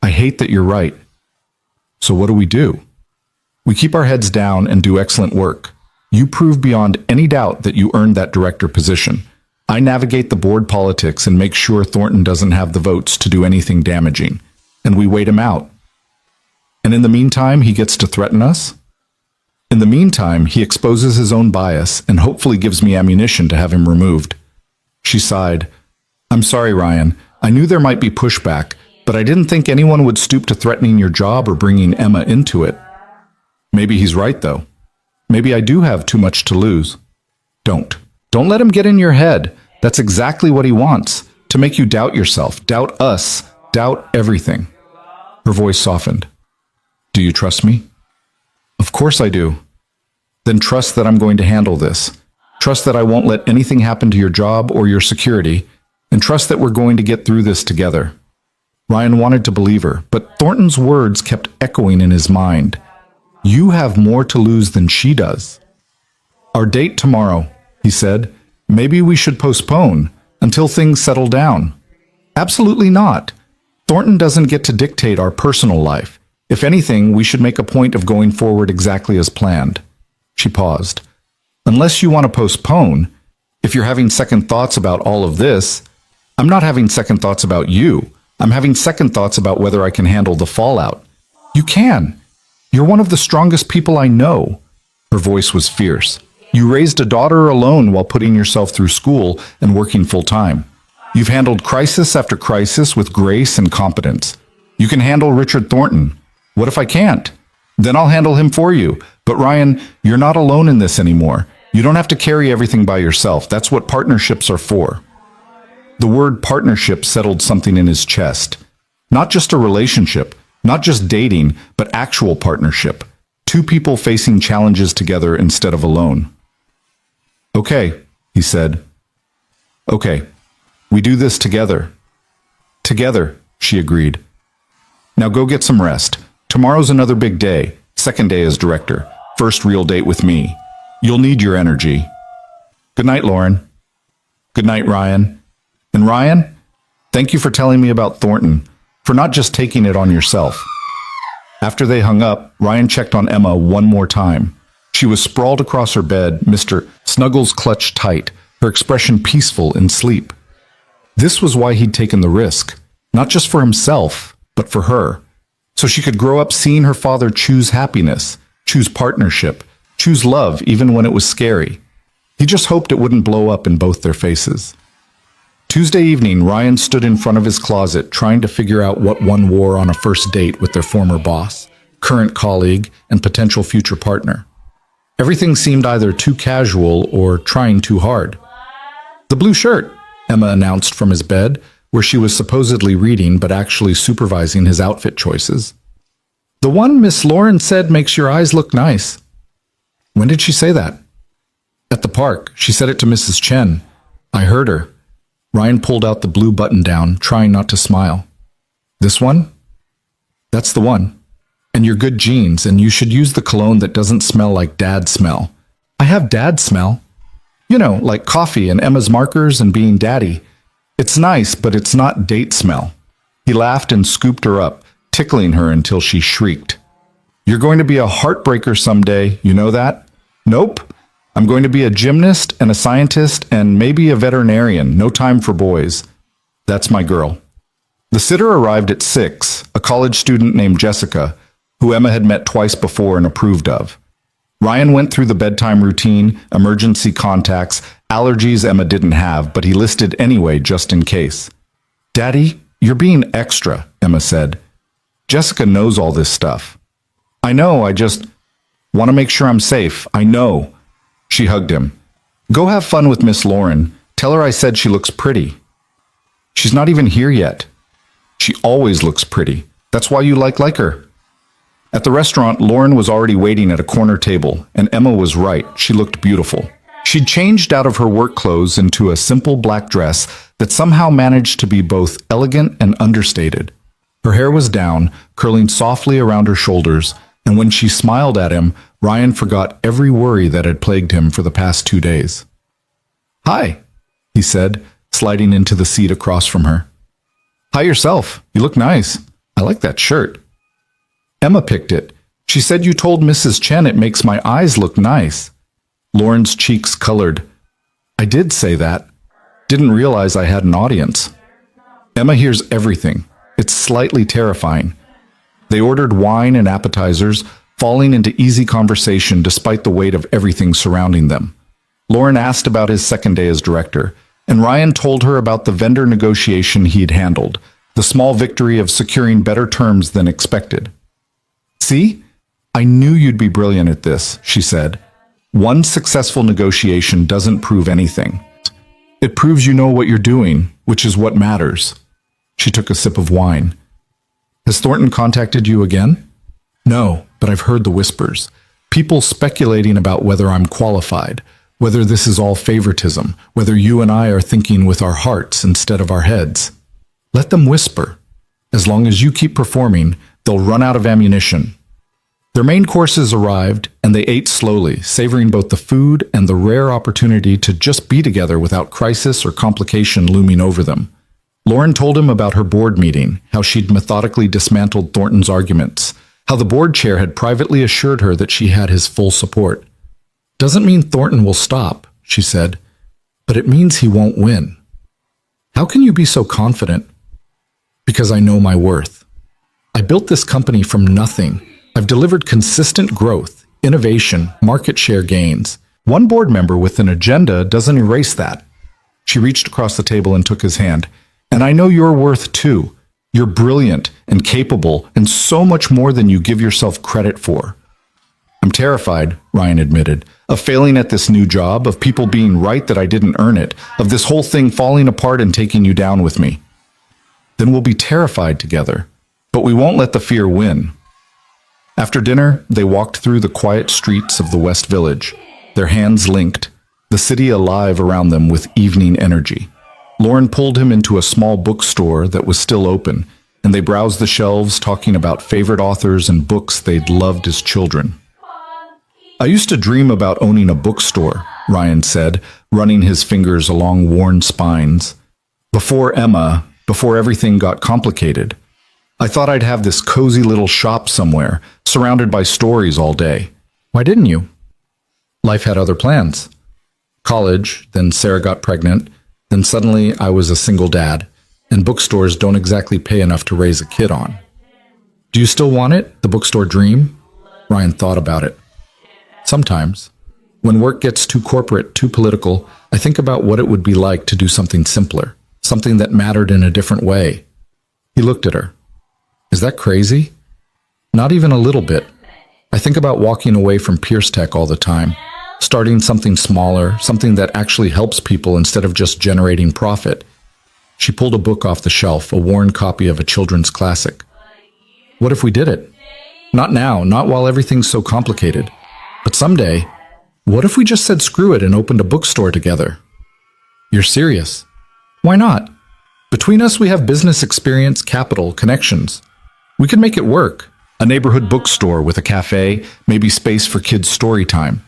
I hate that you're right. So what do? We keep our heads down and do excellent work. You prove beyond any doubt that you earned that director position. I navigate the board politics and make sure Thornton doesn't have the votes to do anything damaging. And we wait him out. And in the meantime, he gets to threaten us? In the meantime, he exposes his own bias and hopefully gives me ammunition to have him removed. She sighed. I'm sorry, Ryan. I knew there might be pushback, but I didn't think anyone would stoop to threatening your job or bringing Emma into it. Maybe he's right, though. Maybe I do have too much to lose. Don't let him get in your head. That's exactly what he wants, to make you doubt yourself, doubt us, doubt everything. Her voice softened. Do you trust me? Of course I do. Then trust that I'm going to handle this. Trust that I won't let anything happen to your job or your security, and trust that we're going to get through this together. Ryan wanted to believe her, but Thornton's words kept echoing in his mind. You have more to lose than she does. Our date tomorrow, he said. maybe we should postpone until things settle down. Absolutely not. Thornton doesn't get to dictate our personal life. If anything, we should make a point of going forward exactly as planned. She paused. Unless you want to postpone, if you're having second thoughts about all of this, I'm not having second thoughts about you. I'm having second thoughts about whether I can handle the fallout. You can. You're one of the strongest people I know. Her voice was fierce. You raised a daughter alone while putting yourself through school and working full-time. You've handled crisis after crisis with grace and competence. You can handle Richard Thornton. What if I can't? Then I'll handle him for you. But Ryan, you're not alone in this anymore. You don't have to carry everything by yourself. That's what partnerships are for. The word partnership settled something in his chest. Not just a relationship, not just dating, but actual partnership. Two people facing challenges together instead of alone. Okay, he said. Okay, we do this together. Together, she agreed. Now go get some rest. Tomorrow's another big day. Second day as director. First real date with me. You'll need your energy. Good night, Lauren. Good night, Ryan. And Ryan, thank you for telling me about Thornton, for not just taking it on yourself. After they hung up, Ryan checked on Emma one more time. She was sprawled across her bed, Mr. Snuggles clutched tight, her expression peaceful in sleep. This was why he'd taken the risk, not just for himself, but for her. So she could grow up seeing her father choose happiness, choose partnership, choose love even when it was scary. He just hoped it wouldn't blow up in both their faces. Tuesday evening, Ryan stood in front of his closet trying to figure out what one wore on a first date with their former boss, current colleague, and potential future partner. Everything seemed either too casual or trying too hard. The blue shirt, Emma announced from his bed, where she was supposedly reading but actually supervising his outfit choices. The one Miss Lauren said makes your eyes look nice. When did she say that? At the park. She said it to Mrs. Chen. I heard her. Ryan pulled out the blue button-down, trying not to smile. This one? That's the one. And your good genes, and you should use the cologne that doesn't smell like dad smell. I have dad smell. You know, like coffee and Emma's markers and being daddy. It's nice, but it's not date smell. He laughed and scooped her up, tickling her until she shrieked. You're going to be a heartbreaker someday, you know that? Nope. I'm going to be a gymnast and a scientist and maybe a veterinarian. No time for boys. That's my girl. The sitter arrived at 6, a college student named Jessica, who Emma had met twice before and approved of. Ryan went through the bedtime routine, emergency contacts, allergies Emma didn't have, but he listed anyway just in case. Daddy, you're being extra, Emma said. Jessica knows all this stuff. I know, I just want to make sure I'm safe. I know. She hugged him. Go have fun with Miss Lauren. Tell her I said she looks pretty. She's not even here yet. She always looks pretty. That's why you like her. At the restaurant, Lauren was already waiting at a corner table, and Emma was right. She looked beautiful. She'd changed out of her work clothes into a simple black dress that somehow managed to be both elegant and understated. Her hair was down, curling softly around her shoulders, and when she smiled at him, Ryan forgot every worry that had plagued him for the past 2 days. Hi, he said, sliding into the seat across from her. Hi yourself. You look nice. I like that shirt. Emma picked it. She said you told Mrs. Chen it makes my eyes look nice. Lauren's cheeks colored. I did say that. Didn't realize I had an audience. Emma hears everything. It's slightly terrifying. They ordered wine and appetizers, falling into easy conversation despite the weight of everything surrounding them. Lauren asked about his second day as director, and Ryan told her about the vendor negotiation he'd handled, the small victory of securing better terms than expected. See? I knew you'd be brilliant at this, she said. One successful negotiation doesn't prove anything. It proves you know what you're doing, which is what matters. She took a sip of wine. Has Thornton contacted you again? No, but I've heard the whispers. People speculating about whether I'm qualified, whether this is all favoritism, whether you and I are thinking with our hearts instead of our heads. Let them whisper. As long as you keep performing, they'll run out of ammunition. Their main courses arrived, and they ate slowly, savoring both the food and the rare opportunity to just be together without crisis or complication looming over them. Lauren told him about her board meeting, how she'd methodically dismantled Thornton's arguments, how the board chair had privately assured her that she had his full support. "Doesn't mean Thornton will stop," she said, "but it means he won't win." "How can you be so confident?" "Because I know my worth. I built this company from nothing. I've delivered consistent growth, innovation, market share gains. One board member with an agenda doesn't erase that." She reached across the table and took his hand. "And I know your worth too. You're brilliant and capable and so much more than you give yourself credit for." "I'm terrified," Ryan admitted, "of failing at this new job, of people being right that I didn't earn it, of this whole thing falling apart and taking you down with me." "Then we'll be terrified together, but we won't let the fear win." After dinner, they walked through the quiet streets of the West Village, their hands linked, the city alive around them with evening energy. Lauren pulled him into a small bookstore that was still open, and they browsed the shelves talking about favorite authors and books they'd loved as children. "I used to dream about owning a bookstore," Ryan said, running his fingers along worn spines. "Before Emma, before everything got complicated. I thought I'd have this cozy little shop somewhere, surrounded by stories all day." "Why didn't you?" "Life had other plans. College, then Sarah got pregnant, then suddenly I was a single dad, and bookstores don't exactly pay enough to raise a kid on." "Do you still want it, the bookstore dream?" Ryan thought about it. "Sometimes. When work gets too corporate, too political, I think about what it would be like to do something simpler, something that mattered in a different way." He looked at her. "Is that crazy?" "Not even a little bit. I think about walking away from Pierce Tech all the time, starting something smaller, something that actually helps people instead of just generating profit." She pulled a book off the shelf, a worn copy of a children's classic. "What if we did it? Not now, not while everything's so complicated. But someday, what if we just said screw it and opened a bookstore together?" "You're serious?" "Why not? Between us, we have business experience, capital, connections. We could make it work. A neighborhood bookstore with a cafe, maybe space for kids' story time.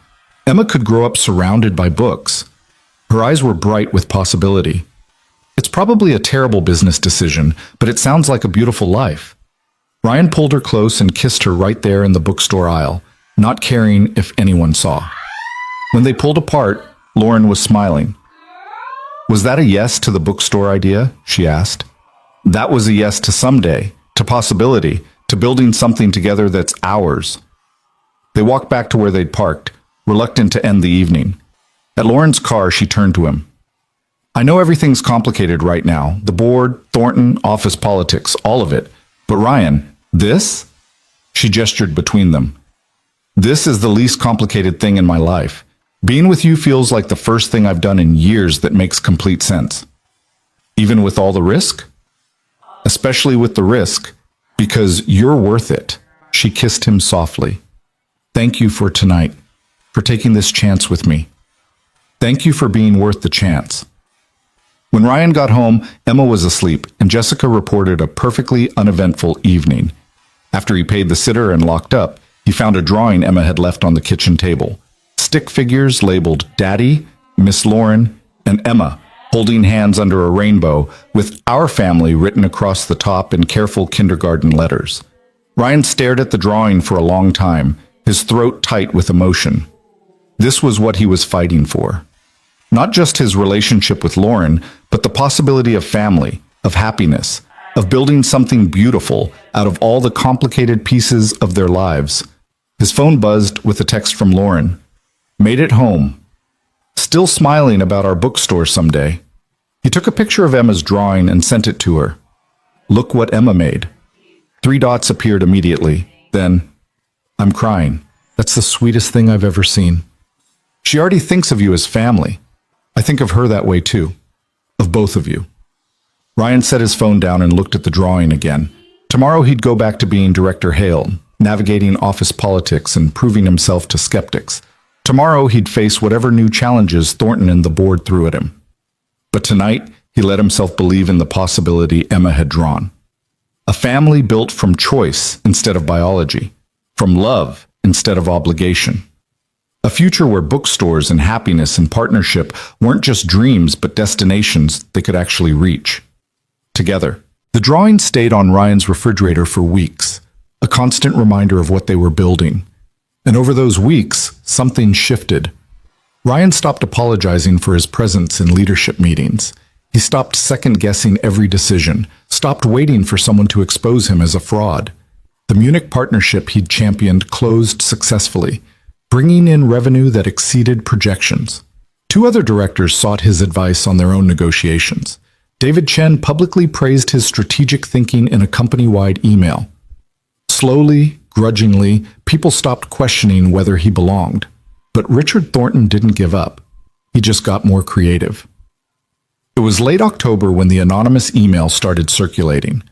Emma could grow up surrounded by books." Her eyes were bright with possibility. "It's probably a terrible business decision, but it sounds like a beautiful life." Ryan pulled her close and kissed her right there in the bookstore aisle, not caring if anyone saw. When they pulled apart, Lauren was smiling. "Was that a yes to the bookstore idea?" she asked. "That was a yes to someday, to possibility, to building something together that's ours." They walked back to where they'd parked, reluctant to end the evening. At Lauren's car, she turned to him. "I know everything's complicated right now. The board, Thornton, office politics, all of it. But Ryan, this?" She gestured between them. "This is the least complicated thing in my life. Being with you feels like the first thing I've done in years that makes complete sense." "Even with all the risk?" "Especially with the risk, because you're worth it." She kissed him softly. "Thank you for tonight, for taking this chance with me. Thank you for being worth the chance." When Ryan got home, Emma was asleep, and Jessica reported a perfectly uneventful evening. After he paid the sitter and locked up, he found a drawing Emma had left on the kitchen table. Stick figures labeled Daddy, Miss Lauren, and Emma, holding hands under a rainbow, with "Our Family" written across the top in careful kindergarten letters. Ryan stared at the drawing for a long time, his throat tight with emotion. This was what he was fighting for. Not just his relationship with Lauren, but the possibility of family, of happiness, of building something beautiful out of all the complicated pieces of their lives. His phone buzzed with a text from Lauren. "Made it home. Still smiling about our bookstore someday." He took a picture of Emma's drawing and sent it to her. "Look what Emma made." 3 dots appeared immediately. Then, "I'm crying. That's the sweetest thing I've ever seen. She already thinks of you as family. I think of her that way too. Of both of you." Ryan set his phone down and looked at the drawing again. Tomorrow he'd go back to being Director Hale, navigating office politics and proving himself to skeptics. Tomorrow he'd face whatever new challenges Thornton and the board threw at him. But tonight, he let himself believe in the possibility Emma had drawn. A family built from choice instead of biology. from love instead of obligation. A future where bookstores and happiness and partnership weren't just dreams but destinations they could actually reach. Together. The drawing stayed on Ryan's refrigerator for weeks, a constant reminder of what they were building. And over those weeks, something shifted. Ryan stopped apologizing for his presence in leadership meetings. He stopped second-guessing every decision, stopped waiting for someone to expose him as a fraud. The Munich partnership he'd championed closed successfully, bringing in revenue that exceeded projections. Two other directors sought his advice on their own negotiations. David Chen publicly praised his strategic thinking in a company-wide email. Slowly, grudgingly, people stopped questioning whether he belonged. But Richard Thornton didn't give up. He just got more creative. It was late October when the anonymous email started circulating.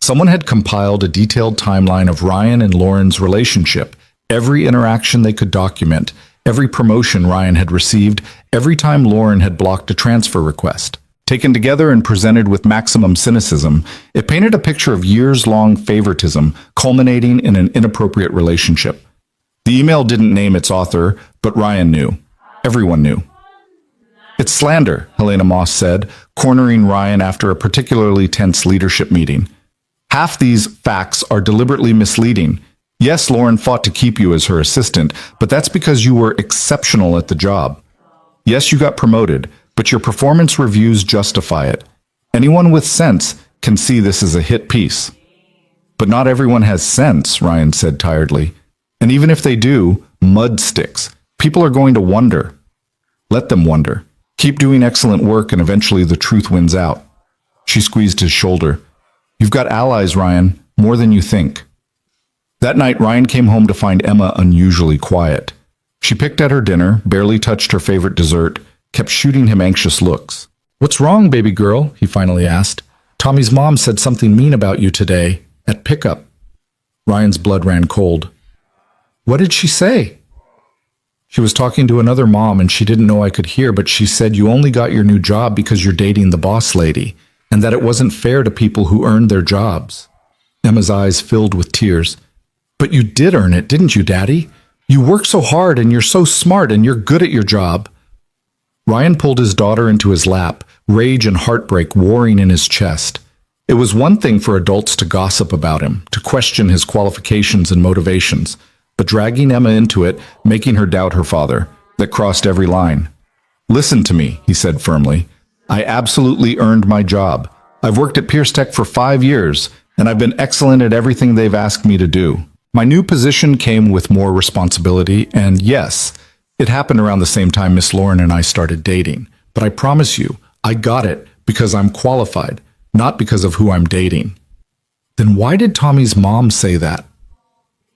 Someone had compiled a detailed timeline of Ryan and Lauren's relationship, every interaction they could document, every promotion Ryan had received, every time Lauren had blocked a transfer request. Taken together and presented with maximum cynicism, it painted a picture of years-long favoritism culminating in an inappropriate relationship. The email didn't name its author, but Ryan knew. Everyone knew. "It's slander," Helena Moss said, cornering Ryan after a particularly tense leadership meeting. "Half these facts are deliberately misleading. Yes, Lauren fought to keep you as her assistant, but that's because you were exceptional at the job. Yes, you got promoted, but your performance reviews justify it. Anyone with sense can see this as a hit piece." "But not everyone has sense," Ryan said tiredly. "And even if they do, mud sticks. People are going to wonder." "Let them wonder. Keep doing excellent work and eventually the truth wins out." She squeezed his shoulder. "You've got allies, Ryan, more than you think." That night, Ryan came home to find Emma unusually quiet. She picked at her dinner, barely touched her favorite dessert, kept shooting him anxious looks. "What's wrong, baby girl?" he finally asked. "Tommy's mom said something mean about you today, at pickup." Ryan's blood ran cold. "What did she say?" "She was talking to another mom and she didn't know I could hear, but she said you only got your new job because you're dating the boss lady, and that it wasn't fair to people who earned their jobs." Emma's eyes filled with tears. "But you did earn it, didn't you, Daddy? You work so hard and you're so smart and you're good at your job." Ryan pulled his daughter into his lap, rage and heartbreak warring in his chest. It was one thing for adults to gossip about him, to question his qualifications and motivations, but dragging Emma into it, making her doubt her father, that crossed every line. "Listen to me," he said firmly. "I absolutely earned my job. I've worked at Pierce Tech for 5 years, and I've been excellent at everything they've asked me to do. My new position came with more responsibility, and yes, it happened around the same time Miss Lauren and I started dating. But I promise you, I got it because I'm qualified, not because of who I'm dating." Then why did Tommy's mom say that?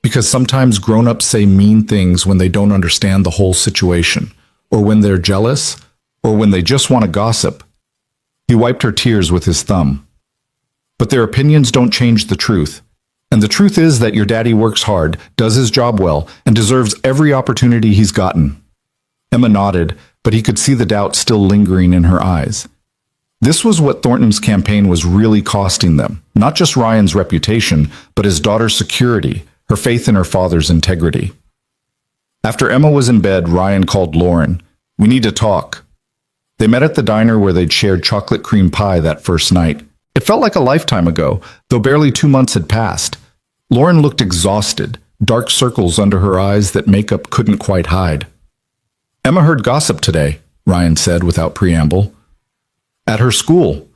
Because sometimes grown-ups say mean things when they don't understand the whole situation, or when they're jealous, or when they just want to gossip. He wiped her tears with his thumb. "But their opinions don't change the truth. And the truth is that your daddy works hard, does his job well, and deserves every opportunity he's gotten." Emma nodded, but he could see the doubt still lingering in her eyes. This was what Thornton's campaign was really costing them, not just Ryan's reputation, but his daughter's security, her faith in her father's integrity. After Emma was in bed, Ryan called Lauren. "We need to talk." They met at the diner where they'd shared chocolate cream pie that first night. It felt like a lifetime ago, though barely 2 months had passed. Lauren looked exhausted, dark circles under her eyes that makeup couldn't quite hide. "Emma heard gossip today," Ryan said without preamble. "At her school.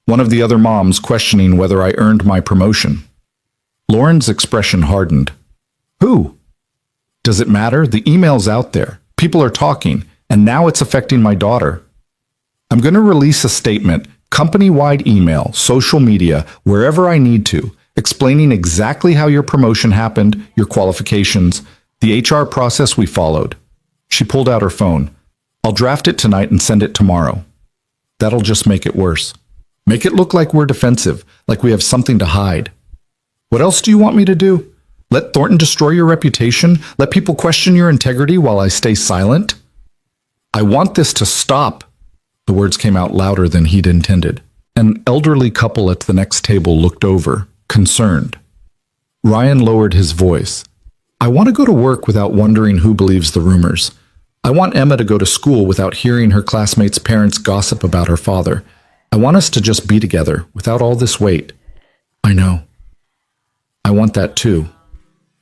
One of the other moms questioning whether I earned my promotion." Lauren's expression hardened. "Who?" "Does it matter? The email's out there. People are talking, and now it's affecting my daughter. I'm going to release a statement, company-wide email, social media, wherever I need to, explaining exactly how your promotion happened, your qualifications, the HR process we followed." She pulled out her phone. "I'll draft it tonight and send it tomorrow." "That'll just make it worse. Make it look like we're defensive, like we have something to hide." "What else do you want me to do? Let Thornton destroy your reputation? Let people question your integrity while I stay silent?" "I want this to stop." The words came out louder than he'd intended. An elderly couple at the next table looked over, concerned. Ryan lowered his voice. I want to go to work without wondering who believes the rumors. I want Emma to go to school without hearing her classmates' parents gossip about her father. I want us to just be together without all this weight. I know. I want that too.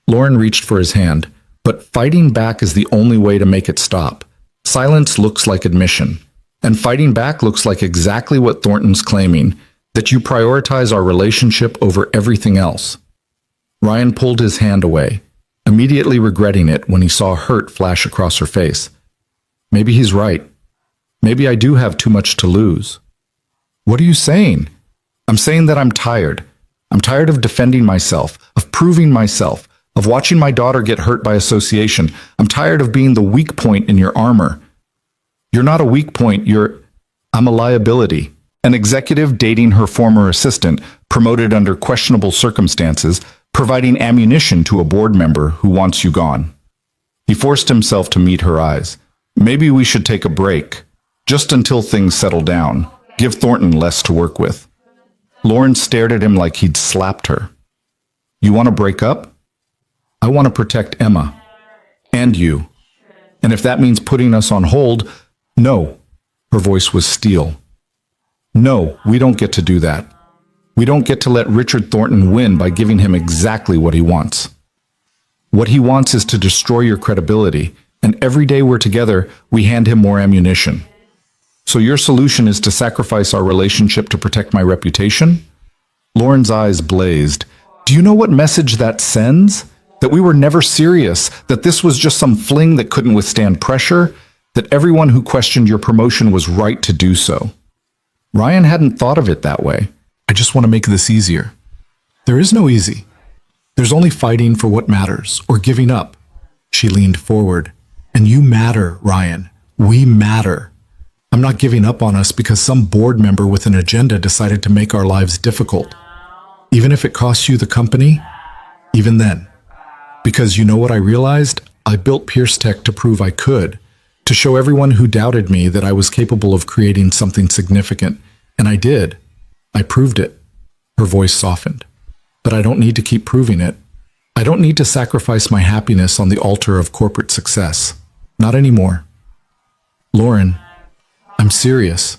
Lauren reached for his hand, but fighting back is the only way to make it stop. Silence looks like admission, and fighting back looks like exactly what Thornton's claiming, that you prioritize our relationship over everything else. Ryan pulled his hand away, immediately regretting it when he saw hurt flash across her face. Maybe he's right. Maybe I do have too much to lose. What are you saying? I'm saying that I'm tired. I'm tired of defending myself, of proving myself, of watching my daughter get hurt by association. I'm tired of being the weak point in your armor. You're not a weak point, I'm a liability. An executive dating her former assistant, promoted under questionable circumstances, providing ammunition to a board member who wants you gone. He forced himself to meet her eyes. Maybe we should take a break, just until things settle down. Give Thornton less to work with. Lauren stared at him like he'd slapped her. You want to break up? I want to protect Emma. And you. And if that means putting us on hold, no. Her voice was steel. No, we don't get to do that. We don't get to let Richard Thornton win by giving him exactly what he wants. What he wants is to destroy your credibility, and every day we're together, we hand him more ammunition. So your solution is to sacrifice our relationship to protect my reputation? Lauren's eyes blazed. Do you know what message that sends? That we were never serious, that this was just some fling that couldn't withstand pressure, that everyone who questioned your promotion was right to do so. Ryan hadn't thought of it that way. I just want to make this easier. There is no easy. There's only fighting for what matters, or giving up. She leaned forward. And you matter, Ryan. We matter. I'm not giving up on us because some board member with an agenda decided to make our lives difficult. Even if it costs you the company, even then. Because you know what I realized? I built Pierce Tech to prove I could, to show everyone who doubted me that I was capable of creating something significant. And I did. I proved it. Her voice softened. But I don't need to keep proving it. I don't need to sacrifice my happiness on the altar of corporate success. Not anymore. Lauren, I'm serious.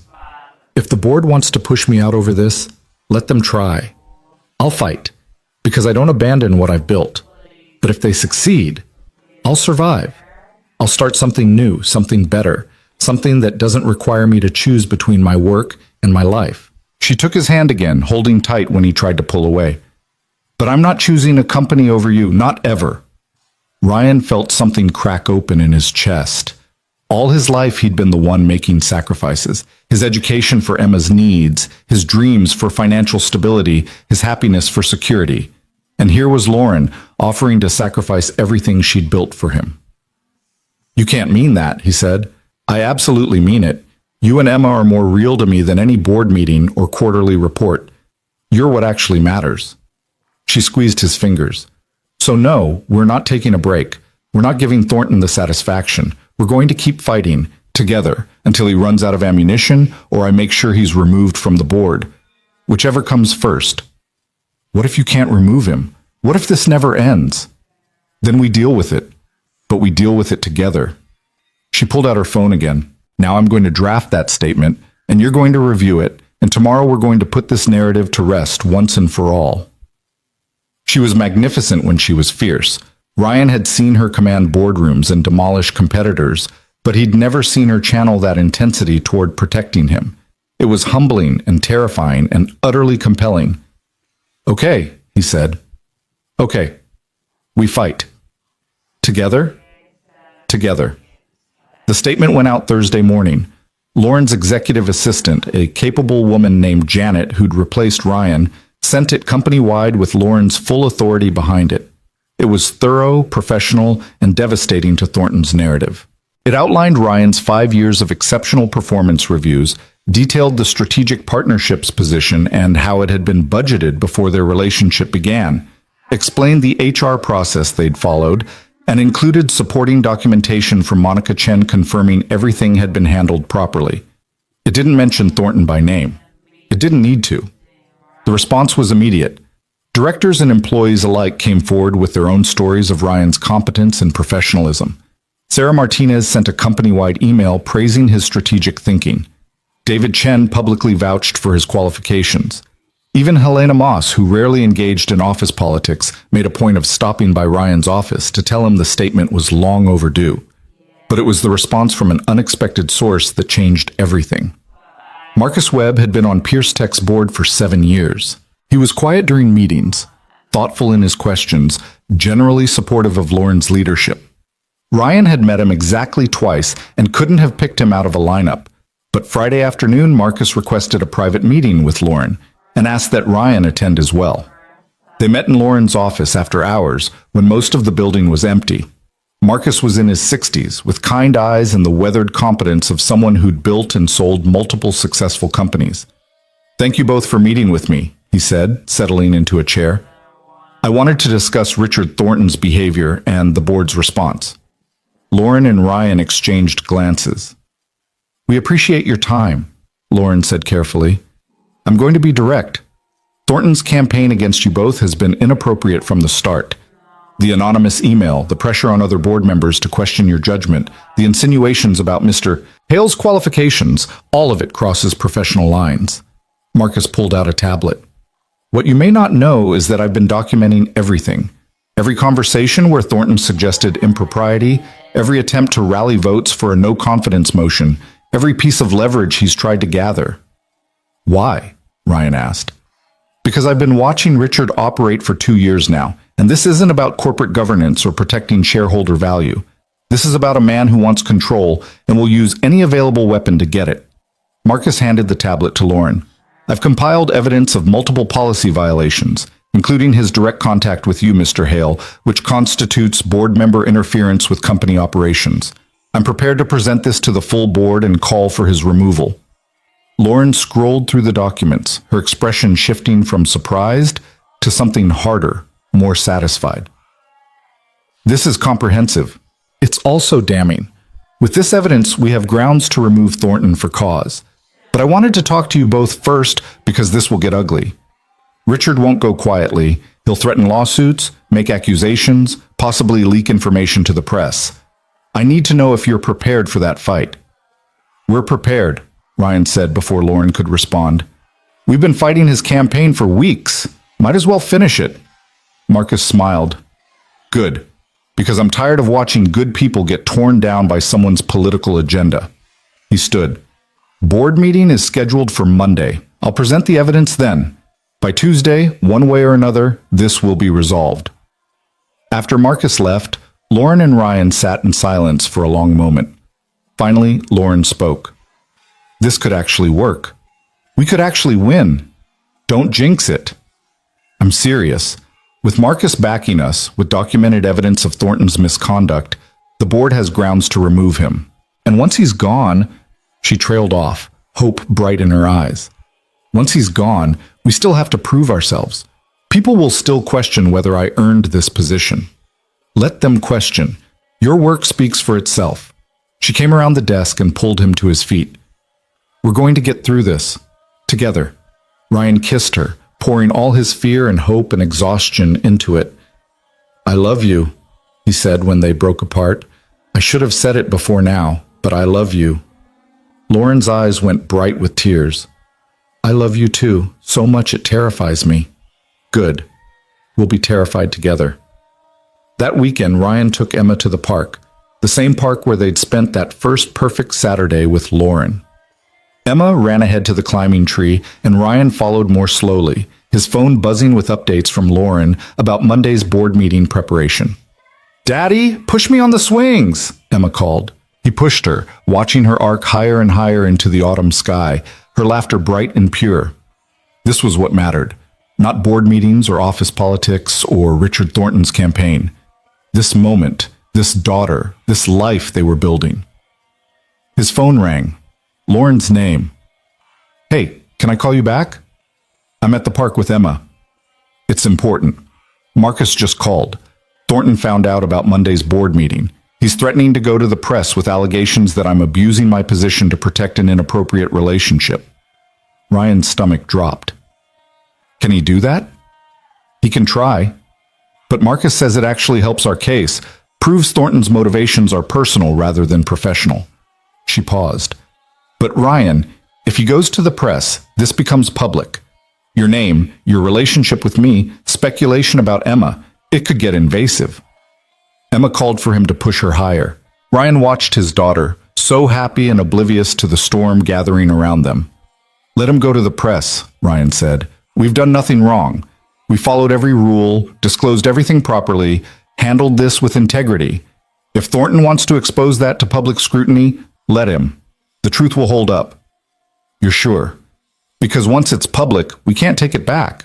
If the board wants to push me out over this, let them try. I'll fight, because I don't abandon what I've built. But if they succeed, I'll survive. I'll start something new, something better, something that doesn't require me to choose between my work and my life. She took his hand again, holding tight when he tried to pull away. But I'm not choosing a company over you, not ever. Ryan felt something crack open in his chest. All his life he'd been the one making sacrifices. His education for Emma's needs, his dreams for financial stability, his happiness for security. And here was Lauren, offering to sacrifice everything she'd built for him. You can't mean that, he said. I absolutely mean it. You and Emma are more real to me than any board meeting or quarterly report. You're what actually matters. She squeezed his fingers. So no, we're not taking a break. We're not giving Thornton the satisfaction. We're going to keep fighting, together, until he runs out of ammunition or I make sure he's removed from the board. Whichever comes first. What if you can't remove him? What if this never ends? Then we deal with it. But we deal with it together. She pulled out her phone again. Now I'm going to draft that statement, and you're going to review it, and tomorrow we're going to put this narrative to rest once and for all. She was magnificent when she was fierce. Ryan had seen her command boardrooms and demolish competitors, but he'd never seen her channel that intensity toward protecting him. It was humbling and terrifying and utterly compelling. Okay, he said. Okay, we fight. Together? Together. The statement went out Thursday morning. Lauren's executive assistant, a capable woman named Janet who'd replaced Ryan, sent it company-wide with Lauren's full authority behind it. It was thorough, professional, and devastating to Thornton's narrative. It outlined Ryan's 5 years of exceptional performance reviews, detailed the strategic partnerships position and how it had been budgeted before their relationship began, explained the HR process they'd followed, and included supporting documentation from Monica Chen confirming everything had been handled properly. It didn't mention Thornton by name. It didn't need to. The response was immediate. Directors and employees alike came forward with their own stories of Ryan's competence and professionalism. Sarah Martinez sent a company-wide email praising his strategic thinking. David Chen publicly vouched for his qualifications. Even Helena Moss, who rarely engaged in office politics, made a point of stopping by Ryan's office to tell him the statement was long overdue. But it was the response from an unexpected source that changed everything. Marcus Webb had been on Pierce Tech's board for 7 years. He was quiet during meetings, thoughtful in his questions, generally supportive of Lauren's leadership. Ryan had met him exactly twice and couldn't have picked him out of a lineup. But Friday afternoon, Marcus requested a private meeting with Lauren and asked that Ryan attend as well. They met in Lauren's office after hours when most of the building was empty. Marcus was in his 60s, with kind eyes and the weathered competence of someone who'd built and sold multiple successful companies. "Thank you both for meeting with me," he said, settling into a chair. "I wanted to discuss Richard Thornton's behavior and the board's response." Lauren and Ryan exchanged glances. "We appreciate your time," Lauren said carefully. "I'm going to be direct. Thornton's campaign against you both has been inappropriate from the start. The anonymous email, the pressure on other board members to question your judgment, the insinuations about Mr. Hale's qualifications, all of it crosses professional lines." Marcus pulled out a tablet. "What you may not know is that I've been documenting everything. Every conversation where Thornton suggested impropriety, every attempt to rally votes for a no-confidence motion, every piece of leverage he's tried to gather." "Why?" Ryan asked. "Because I've been watching Richard operate for 2 years now, and this isn't about corporate governance or protecting shareholder value. This is about a man who wants control and will use any available weapon to get it." Marcus handed the tablet to Lauren. "I've compiled evidence of multiple policy violations, including his direct contact with you, Mr. Hale, which constitutes board member interference with company operations. I'm prepared to present this to the full board and call for his removal." Lauren scrolled through the documents, her expression shifting from surprised to something harder, more satisfied. "This is comprehensive. It's also damning. With this evidence, we have grounds to remove Thornton for cause. But I wanted to talk to you both first because this will get ugly. Richard won't go quietly. He'll threaten lawsuits, make accusations, possibly leak information to the press. I need to know if you're prepared for that fight." "We're prepared," Ryan said before Lauren could respond. "We've been fighting his campaign for weeks. Might as well finish it." Marcus smiled. "Good, because I'm tired of watching good people get torn down by someone's political agenda." He stood. "Board meeting is scheduled for Monday. I'll present the evidence then. By Tuesday, one way or another, this will be resolved." After Marcus left, Lauren and Ryan sat in silence for a long moment. Finally, Lauren spoke. "This could actually work. We could actually win. Don't jinx it." "I'm serious. With Marcus backing us, with documented evidence of Thornton's misconduct, the board has grounds to remove him. And once he's gone," she trailed off, hope bright in her eyes. "Once he's gone, we still have to prove ourselves. People will still question whether I earned this position. Let them question. Your work speaks for itself." She came around the desk and pulled him to his feet. "We're going to get through this. Together." Ryan kissed her, pouring all his fear and hope and exhaustion into it. "I love you," he said when they broke apart. "I should have said it before now, but I love you." Lauren's eyes went bright with tears. "I love you too, so much it terrifies me." "Good. We'll be terrified together." That weekend, Ryan took Emma to the park, the same park where they'd spent that first perfect Saturday with Lauren. Emma ran ahead to the climbing tree, and Ryan followed more slowly, his phone buzzing with updates from Lauren about Monday's board meeting preparation. "Daddy, push me on the swings," Emma called. He pushed her, watching her arc higher and higher into the autumn sky, her laughter bright and pure. This was what mattered, not board meetings or office politics or Richard Thornton's campaign. This moment, this daughter, this life they were building. His phone rang. Lauren's name. "Hey, can I call you back?" "I'm at the park with Emma." "It's important. Marcus just called. Thornton found out about Monday's board meeting. He's threatening to go to the press with allegations that I'm abusing my position to protect an inappropriate relationship." Ryan's stomach dropped. "Can he do that?" He can try. But Marcus says it actually helps our case, proves Thornton's motivations are personal rather than professional. She paused. But Ryan, if he goes to the press, this becomes public. Your name, your relationship with me, speculation about Emma, it could get invasive. Emma called for him to push her higher. Ryan watched his daughter, so happy and oblivious to the storm gathering around them. Let him go to the press, Ryan said. We've done nothing wrong. We followed every rule, disclosed everything properly, handled this with integrity. If Thornton wants to expose that to public scrutiny, let him. The truth will hold up. You're sure? Because once it's public, we can't take it back.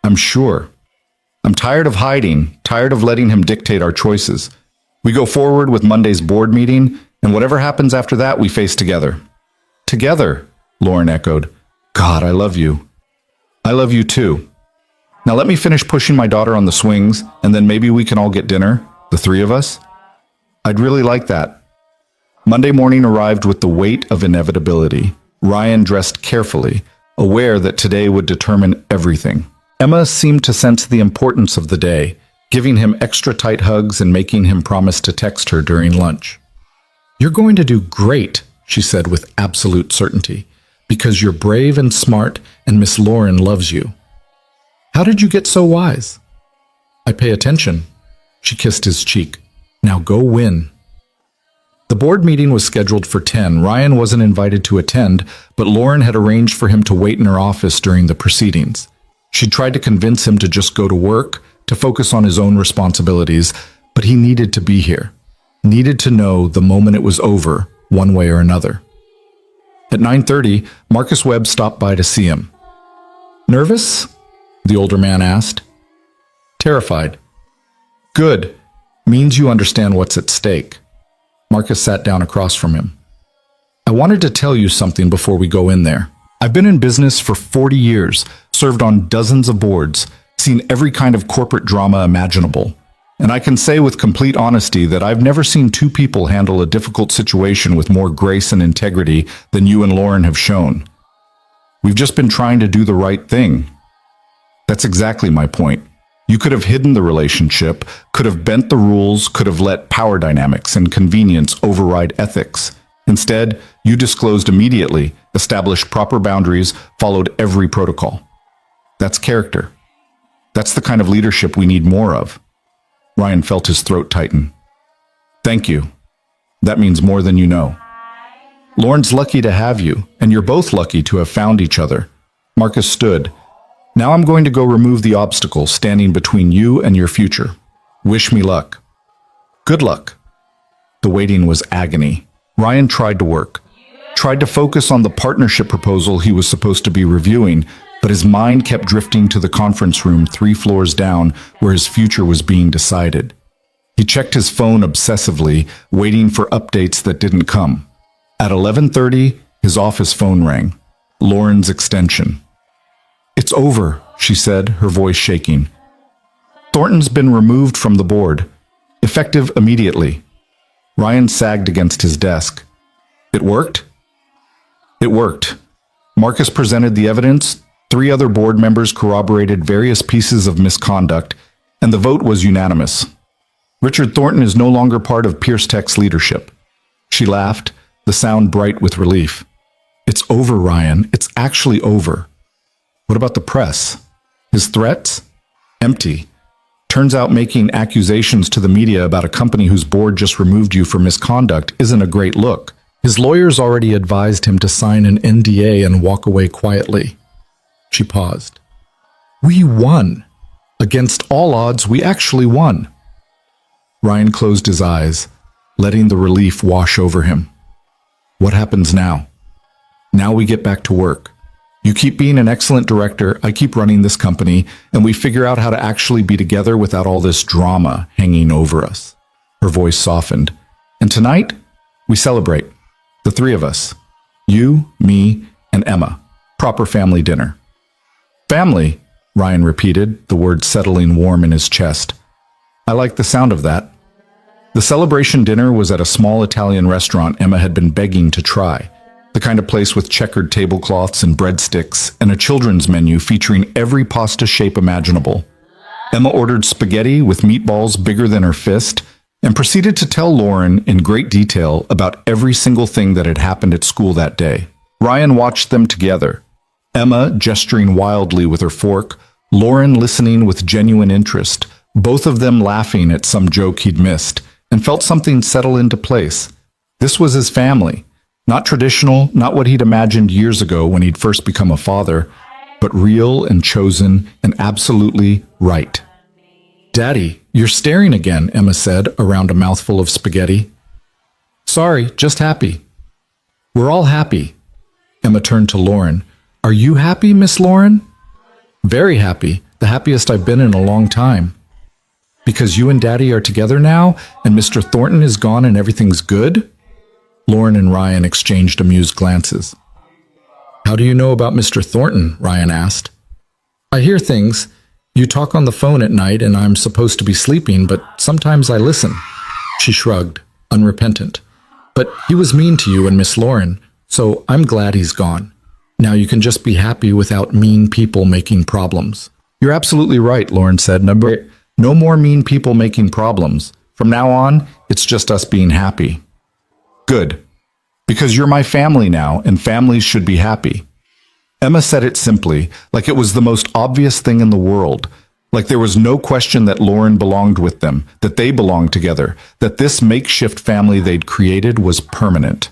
I'm sure. I'm tired of hiding, tired of letting him dictate our choices. We go forward with Monday's board meeting, and whatever happens after that, we face together. Together, Lauren echoed. God, I love you. I love you too. Now let me finish pushing my daughter on the swings, and then maybe we can all get dinner, the three of us. I'd really like that. Monday morning arrived with the weight of inevitability. Ryan dressed carefully, aware that today would determine everything. Emma seemed to sense the importance of the day, giving him extra tight hugs and making him promise to text her during lunch. You're going to do great, she said with absolute certainty, because you're brave and smart and Miss Lauren loves you. How did you get so wise? I pay attention. She kissed his cheek. Now go win. The board meeting was scheduled for 10. Ryan wasn't invited to attend, but Lauren had arranged for him to wait in her office during the proceedings. She tried to convince him to just go to work, to focus on his own responsibilities, but he needed to be here, needed to know the moment it was over, one way or another. At 9:30, Marcus Webb stopped by to see him. Nervous? The older man asked. Terrified. Good. Means you understand what's at stake. Marcus sat down across from him. I wanted to tell you something before we go in there. I've been in business for 40 years, served on dozens of boards, seen every kind of corporate drama imaginable. And I can say with complete honesty that I've never seen two people handle a difficult situation with more grace and integrity than you and Lauren have shown. We've just been trying to do the right thing. That's exactly my point. You could have hidden the relationship, could have bent the rules, could have let power dynamics and convenience override ethics. Instead, you disclosed immediately, established proper boundaries, followed every protocol. That's character. That's the kind of leadership we need more of. Ryan felt his throat tighten. Thank you. That means more than you know. Lauren's lucky to have you, and you're both lucky to have found each other. Marcus stood. Now I'm going to go remove the obstacle standing between you and your future. Wish me luck. Good luck. The waiting was agony. Ryan tried to work, tried to focus on the partnership proposal he was supposed to be reviewing, but his mind kept drifting to the conference room 3 floors down where his future was being decided. He checked his phone obsessively, waiting for updates that didn't come. At 11:30, his office phone rang. Lauren's extension. It's over, she said, her voice shaking. Thornton's been removed from the board, effective immediately. Ryan sagged against his desk. It worked? It worked. Marcus presented the evidence, 3 other board members corroborated various pieces of misconduct, and the vote was unanimous. Richard Thornton is no longer part of Pierce Tech's leadership. She laughed, the sound bright with relief. It's over, Ryan. It's actually over. What about the press? His threats? Empty. Turns out making accusations to the media about a company whose board just removed you for misconduct isn't a great look. His lawyers already advised him to sign an NDA and walk away quietly. She paused. We won. Against all odds, we actually won. Ryan closed his eyes, letting the relief wash over him. What happens now? Now we get back to work. You keep being an excellent director, I keep running this company, and we figure out how to actually be together without all this drama hanging over us. Her voice softened. And tonight, we celebrate. The 3 of us. You, me, and Emma. Proper family dinner. Family, Ryan repeated, the word settling warm in his chest. I like the sound of that. The celebration dinner was at a small Italian restaurant Emma had been begging to try. The kind of place with checkered tablecloths and breadsticks and a children's menu featuring every pasta shape imaginable. Emma ordered spaghetti with meatballs bigger than her fist and proceeded to tell Lauren in great detail about every single thing that had happened at school that day. Ryan watched them together, Emma gesturing wildly with her fork, Lauren listening with genuine interest, both of them laughing at some joke he'd missed, and felt something settle into place. This was his family. Not traditional, not what he'd imagined years ago when he'd first become a father, but real and chosen and absolutely right. "Daddy, you're staring again," Emma said around a mouthful of spaghetti. "Sorry, just happy." "We're all happy." Emma turned to Lauren. "Are you happy, Miss Lauren?" "Very happy, the happiest I've been in a long time." "Because you and Daddy are together now, and Mr. Thornton is gone and everything's good?" Lauren and Ryan exchanged amused glances. "How do you know about Mr. Thornton?" Ryan asked. "I hear things. You talk on the phone at night and I'm supposed to be sleeping, but sometimes I listen." She shrugged, unrepentant. "But he was mean to you and Miss Lauren, so I'm glad he's gone. Now you can just be happy without mean people making problems." "You're absolutely right," Lauren said. No more mean people making problems. From now on, it's just us being happy." "Good. Because you're my family now, and families should be happy." Emma said it simply, like it was the most obvious thing in the world, like there was no question that Lauren belonged with them, that they belonged together, that this makeshift family they'd created was permanent.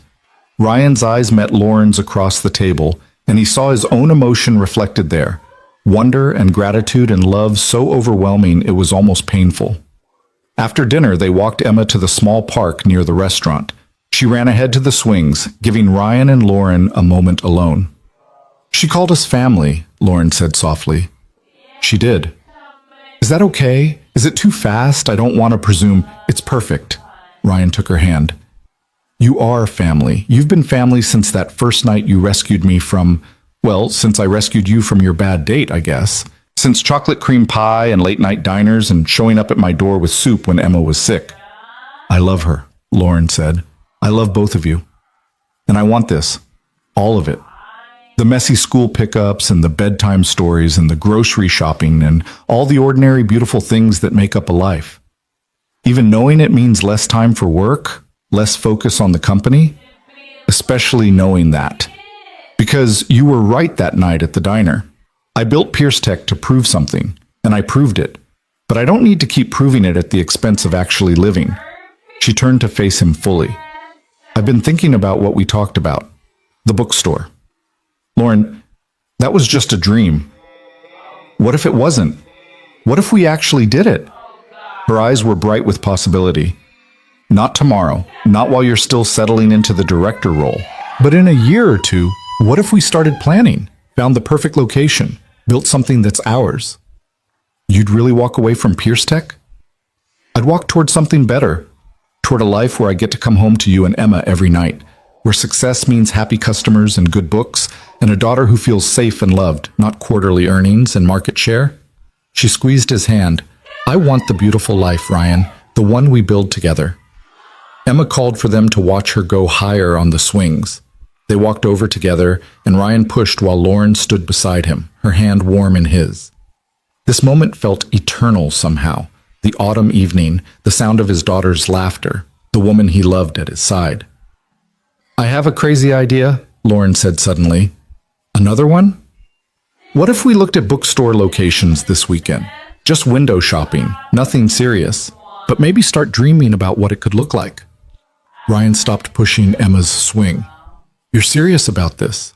Ryan's eyes met Lauren's across the table, and he saw his own emotion reflected there, wonder and gratitude and love so overwhelming it was almost painful. After dinner, they walked Emma to the small park near the restaurant. She ran ahead to the swings, giving Ryan and Lauren a moment alone. "She called us family," Lauren said softly. "She did." "Is that okay? Is it too fast? I don't want to presume." "It's perfect." Ryan took her hand. "You are family. You've been family since that first night you rescued me from, well, since I rescued you from your bad date, I guess. Since chocolate cream pie and late-night diners and showing up at my door with soup when Emma was sick." "I love her," Lauren said. "I love both of you. And I want this. All of it. The messy school pickups and the bedtime stories and the grocery shopping and all the ordinary beautiful things that make up a life. Even knowing it means less time for work, less focus on the company, especially knowing that. Because you were right that night at the diner. I built Pierce Tech to prove something, and I proved it. But I don't need to keep proving it at the expense of actually living." She turned to face him fully. "I've been thinking about what we talked about. The bookstore. Lauren, that was just a dream. What if it wasn't? What if we actually did it?" Her eyes were bright with possibility. "Not tomorrow, not while you're still settling into the director role. But in a year or two, what if we started planning, found the perfect location, built something that's ours?" "You'd really walk away from Pierce Tech?" "I'd walk toward something better, toward a life where I get to come home to you and Emma every night, where success means happy customers and good books, and a daughter who feels safe and loved, not quarterly earnings and market share." She squeezed his hand. "I want the beautiful life, Ryan, the one we build together." Emma called for them to watch her go higher on the swings. They walked over together, and Ryan pushed while Lauren stood beside him, her hand warm in his. This moment felt eternal somehow. The autumn evening, the sound of his daughter's laughter, the woman he loved at his side. "I have a crazy idea," Lauren said suddenly. "Another one? What if we looked at bookstore locations this weekend? Just window shopping, nothing serious, but maybe start dreaming about what it could look like." Ryan stopped pushing Emma's swing. "You're serious about this?"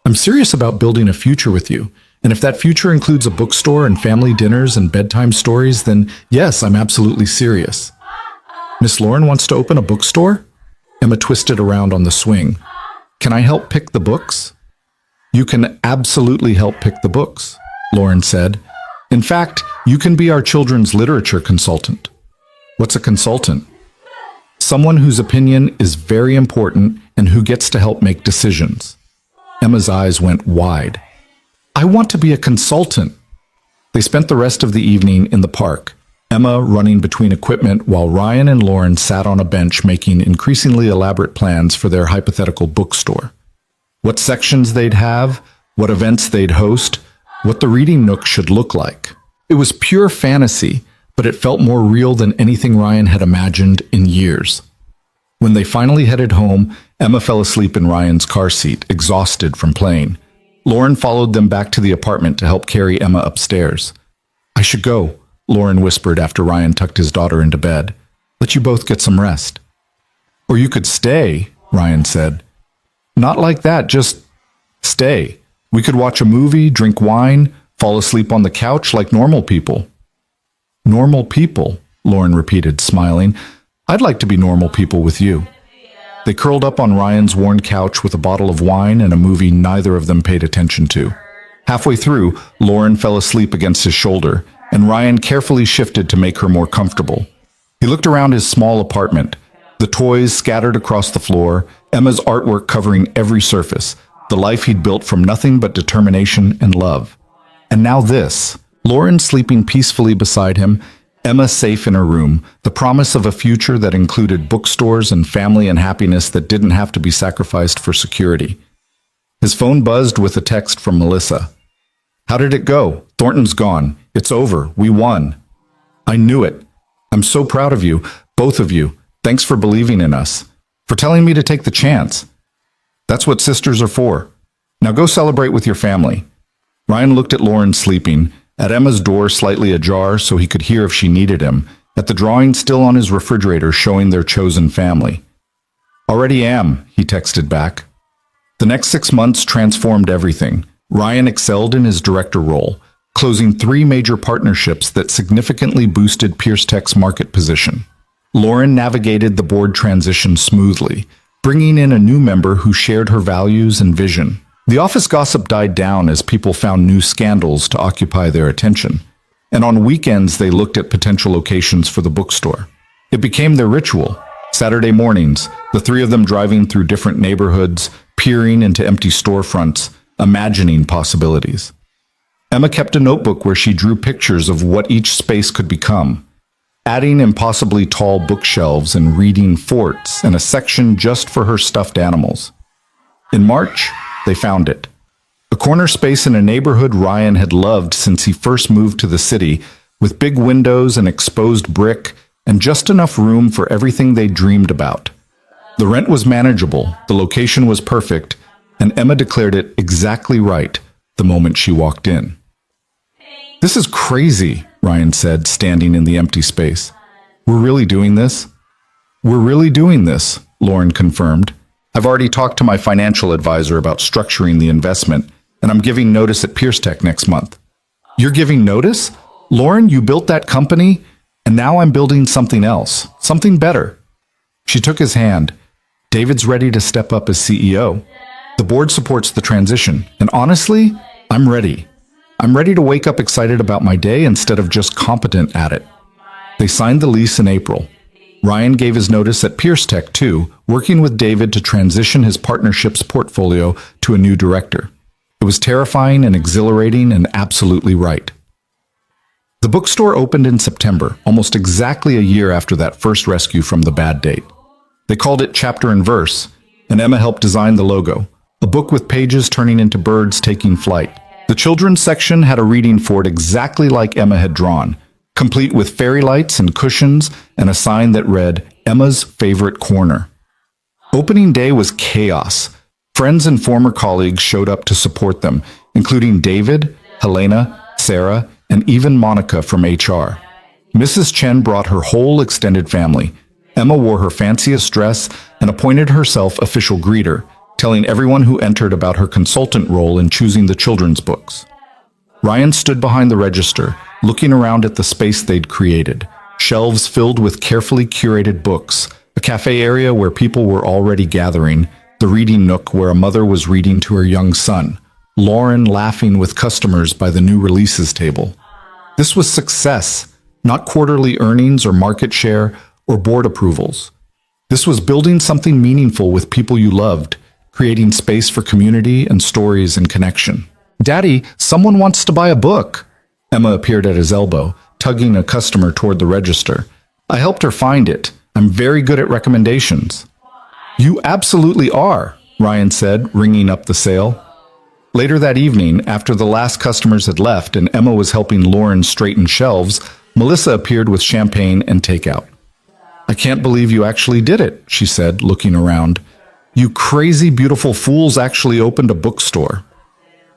"I'm serious about building a future with you, and if that future includes a bookstore and family dinners and bedtime stories, then yes, I'm absolutely serious." "Miss Lauren wants to open a bookstore?" Emma twisted around on the swing. "Can I help pick the books?" "You can absolutely help pick the books," Lauren said. "In fact, you can be our children's literature consultant." "What's a consultant?" "Someone whose opinion is very important and who gets to help make decisions." Emma's eyes went wide. "I want to be a consultant." They spent the rest of the evening in the park, Emma running between equipment while Ryan and Lauren sat on a bench making increasingly elaborate plans for their hypothetical bookstore. What sections they'd have, what events they'd host, what the reading nook should look like. It was pure fantasy, but it felt more real than anything Ryan had imagined in years. When they finally headed home, Emma fell asleep in Ryan's car seat, exhausted from playing. Lauren followed them back to the apartment to help carry Emma upstairs. "I should go," Lauren whispered after Ryan tucked his daughter into bed. "Let you both get some rest." "Or you could stay," Ryan said. "Not like that, just stay. We could watch a movie, drink wine, fall asleep on the couch like normal people." "Normal people," Lauren repeated, smiling. "I'd like to be normal people with you." They curled up on Ryan's worn couch with a bottle of wine and a movie neither of them paid attention to. Halfway through, Lauren fell asleep against his shoulder, and Ryan carefully shifted to make her more comfortable. He looked around his small apartment, the toys scattered across the floor, Emma's artwork covering every surface, the life he'd built from nothing but determination and love. And now this, Lauren sleeping peacefully beside him, Emma safe in her room, the promise of a future that included bookstores and family and happiness that didn't have to be sacrificed for security. His phone buzzed with a text from Melissa. "How did it go? Thornton's gone. It's over. We won." "I knew it. I'm so proud of you, both of you. Thanks for believing in us, for telling me to take the chance. That's what sisters are for. Now go celebrate with your family." Ryan looked at Lauren sleeping, at Emma's door slightly ajar so he could hear if she needed him, at the drawing still on his refrigerator showing their chosen family. "Already am," he texted back. The next 6 months transformed everything. Ryan excelled in his director role, closing 3 major partnerships that significantly boosted Pierce Tech's market position. Lauren navigated the board transition smoothly, bringing in a new member who shared her values and vision. The office gossip died down as people found new scandals to occupy their attention, and on weekends they looked at potential locations for the bookstore. It became their ritual. Saturday mornings, the 3 of them driving through different neighborhoods, peering into empty storefronts, imagining possibilities. Emma kept a notebook where she drew pictures of what each space could become, adding impossibly tall bookshelves and reading forts and a section just for her stuffed animals. In March, they found it. A corner space in a neighborhood Ryan had loved since he first moved to the city, with big windows and exposed brick and just enough room for everything they dreamed about. The rent was manageable, the location was perfect, and Emma declared it exactly right the moment she walked in. "This is crazy," Ryan said, standing in the empty space. "We're really doing this?" "We're really doing this," Lauren confirmed. "I've already talked to my financial advisor about structuring the investment, and I'm giving notice at Pierce Tech next month." "You're giving notice? Lauren, you built that company, and now I'm building something else, something better." She took his hand. "David's ready to step up as CEO. The board supports the transition, and honestly, I'm ready. I'm ready to wake up excited about my day instead of just competent at it." They signed the lease in April. Ryan gave his notice at Pierce Tech too, working with David to transition his partnership's portfolio to a new director. It was terrifying and exhilarating and absolutely right. The bookstore opened in September, almost exactly a year after that first rescue from the bad date. They called it Chapter and Verse, and Emma helped design the logo, a book with pages turning into birds taking flight. The children's section had a reading fort exactly like Emma had drawn, complete with fairy lights and cushions and a sign that read, "Emma's Favorite Corner." Opening day was chaos. Friends and former colleagues showed up to support them, including David, Helena, Sarah, and even Monica from HR. Mrs. Chen brought her whole extended family. Emma wore her fanciest dress and appointed herself official greeter, telling everyone who entered about her consultant role in choosing the children's books. Ryan stood behind the register, looking around at the space they'd created. Shelves filled with carefully curated books, a cafe area where people were already gathering, the reading nook where a mother was reading to her young son, Lauren laughing with customers by the new releases table. This was success, not quarterly earnings or market share or board approvals. This was building something meaningful with people you loved, creating space for community and stories and connection. "Daddy, someone wants to buy a book." Emma appeared at his elbow, tugging a customer toward the register. "I helped her find it. I'm very good at recommendations." "You absolutely are," Ryan said, ringing up the sale. Later that evening, after the last customers had left and Emma was helping Lauren straighten shelves, Melissa appeared with champagne and takeout. I can't believe you actually did it, she said, looking around. You crazy beautiful fools actually opened a bookstore.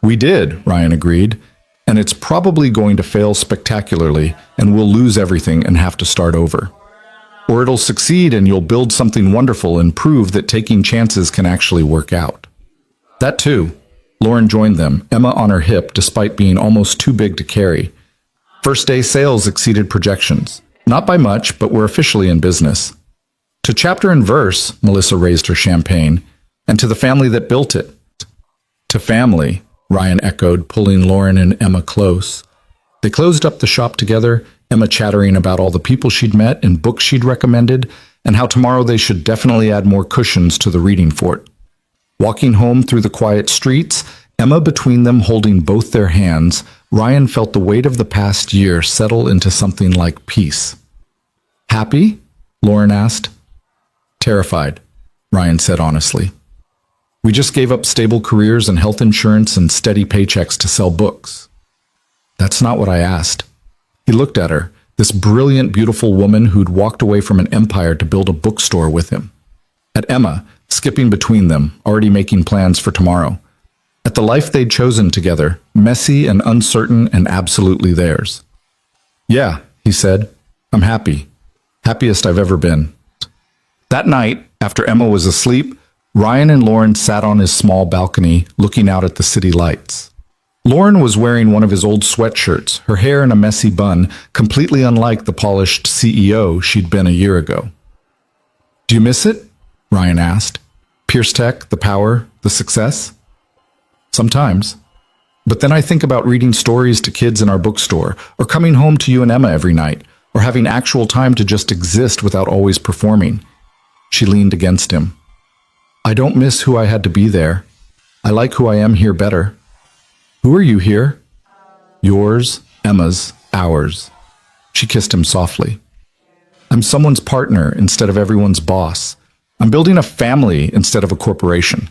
We did, Ryan agreed, and it's probably going to fail spectacularly and we'll lose everything and have to start over. Or it'll succeed and you'll build something wonderful and prove that taking chances can actually work out. That too. Lauren joined them, Emma on her hip despite being almost too big to carry. First day sales exceeded projections. Not by much, but we're officially in business. To chapter and verse, Melissa raised her champagne, and to the family that built it. To family, Ryan echoed, pulling Lauren and Emma close. They closed up the shop together, Emma chattering about all the people she'd met and books she'd recommended, and how tomorrow they should definitely add more cushions to the reading fort. Walking home through the quiet streets, Emma between them holding both their hands, Ryan felt the weight of the past year settle into something like peace. Happy? Lauren asked. Terrified, Ryan said honestly. We just gave up stable careers and health insurance and steady paychecks to sell books. That's not what I asked. He looked at her, this brilliant, beautiful woman who'd walked away from an empire to build a bookstore with him. At Emma, skipping between them, already making plans for tomorrow. At the life they'd chosen together, messy and uncertain and absolutely theirs. Yeah, he said, I'm happy. Happiest I've ever been. That night, after Emma was asleep, Ryan and Lauren sat on his small balcony, looking out at the city lights. Lauren was wearing one of his old sweatshirts, her hair in a messy bun, completely unlike the polished CEO she'd been a year ago. Do you miss it? Ryan asked. Pierce Tech, the power, the success? Sometimes. But then I think about reading stories to kids in our bookstore, or coming home to you and Emma every night, or having actual time to just exist without always performing. She leaned against him. I don't miss who I had to be there. I like who I am here better. Who are you here? Yours, Emma's, ours. She kissed him softly. I'm someone's partner instead of everyone's boss. I'm building a family instead of a corporation.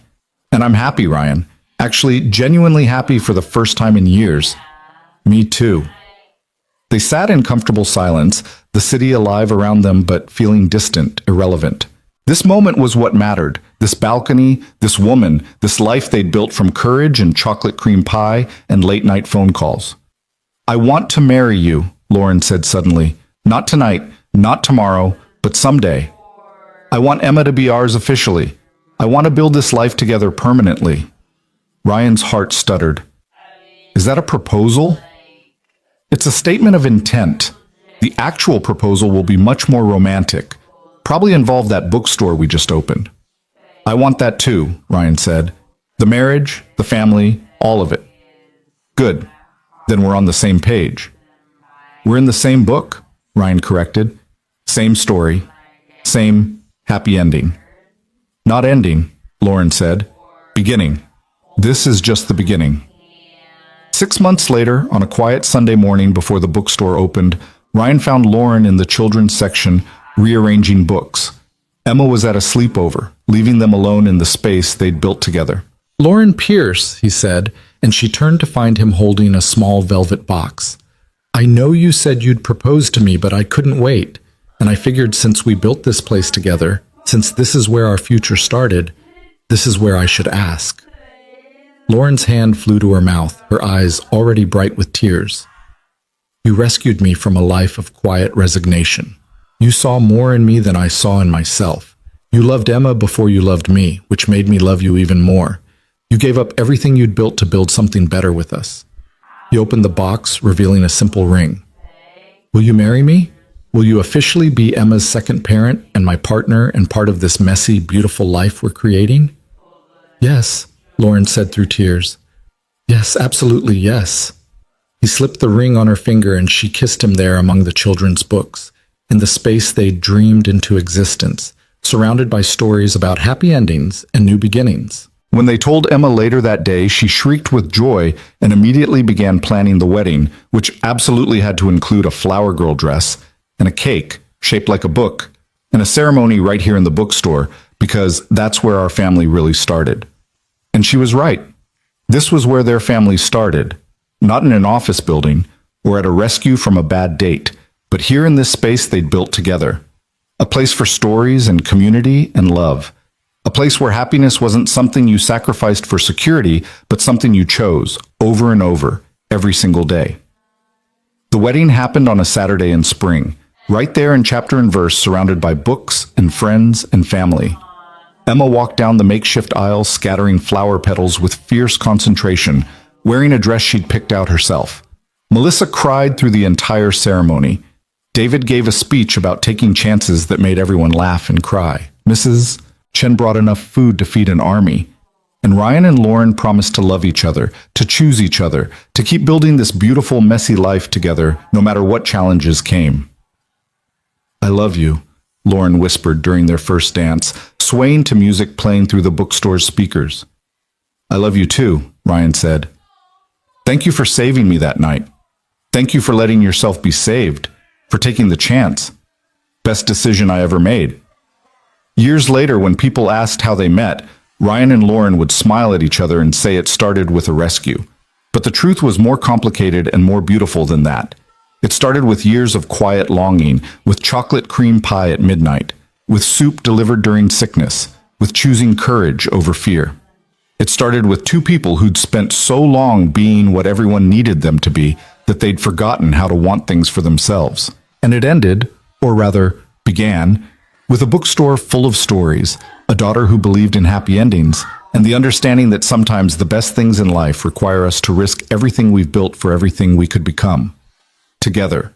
And I'm happy, Ryan. Actually, genuinely happy for the first time in years. Me too. They sat in comfortable silence, the city alive around them but feeling distant, irrelevant. This moment was what mattered. This balcony, this woman, this life they'd built from courage and chocolate cream pie and late-night phone calls. I want to marry you, Lauren said suddenly. Not tonight, not tomorrow, but someday. I want Emma to be ours officially. I want to build this life together permanently. Ryan's heart stuttered. Is that a proposal? It's a statement of intent. The actual proposal will be much more romantic. Probably involve that bookstore we just opened. I want that too, Ryan said. The marriage, the family, all of it. Good. Then we're on the same page. We're in the same book, Ryan corrected. Same story. Same happy ending. Not ending, Lauren said. Beginning. This is just the beginning. 6 months later, on a quiet Sunday morning before the bookstore opened, Ryan found Lauren in the children's section, rearranging books. Emma was at a sleepover, leaving them alone in the space they'd built together. Lauren Pierce, he said, and she turned to find him holding a small velvet box. I know you said you'd propose to me, but I couldn't wait. And I figured since we built this place together, since this is where our future started, this is where I should ask. Lauren's hand flew to her mouth, her eyes already bright with tears. You rescued me from a life of quiet resignation. You saw more in me than I saw in myself. You loved Emma before you loved me, which made me love you even more. You gave up everything you'd built to build something better with us. He opened the box, revealing a simple ring. Will you marry me? Will you officially be Emma's second parent and my partner and part of this messy, beautiful life we're creating? Yes, Lauren said through tears. Yes, absolutely yes. He slipped the ring on her finger and she kissed him there among the children's books, in the space they'd dreamed into existence, surrounded by stories about happy endings and new beginnings. When they told Emma later that day, she shrieked with joy and immediately began planning the wedding, which absolutely had to include a flower girl dress and a cake shaped like a book and a ceremony right here in the bookstore, because that's where our family really started. And she was right. This was where their family started, not in an office building or at a rescue from a bad date, but here in this space they'd built together. A place for stories and community and love. A place where happiness wasn't something you sacrificed for security, but something you chose over and over, every single day. The wedding happened on a Saturday in spring, right there in chapter and verse, surrounded by books and friends and family. Emma walked down the makeshift aisle, scattering flower petals with fierce concentration, wearing a dress she'd picked out herself. Melissa cried through the entire ceremony. David gave a speech about taking chances that made everyone laugh and cry. Mrs. Chen brought enough food to feed an army. And Ryan and Lauren promised to love each other, to choose each other, to keep building this beautiful, messy life together, no matter what challenges came. I love you, Lauren whispered during their first dance, swaying to music playing through the bookstore's speakers. I love you too, Ryan said. Thank you for saving me that night. Thank you for letting yourself be saved, for taking the chance. Best decision I ever made. Years later, when people asked how they met, Ryan and Lauren would smile at each other and say it started with a rescue. But the truth was more complicated and more beautiful than that. It started with years of quiet longing, with chocolate cream pie at midnight, with soup delivered during sickness, with choosing courage over fear. It started with two people who'd spent so long being what everyone needed them to be that they'd forgotten how to want things for themselves. And it ended, or rather, began, with a bookstore full of stories, a daughter who believed in happy endings, and the understanding that sometimes the best things in life require us to risk everything we've built for everything we could become. Together.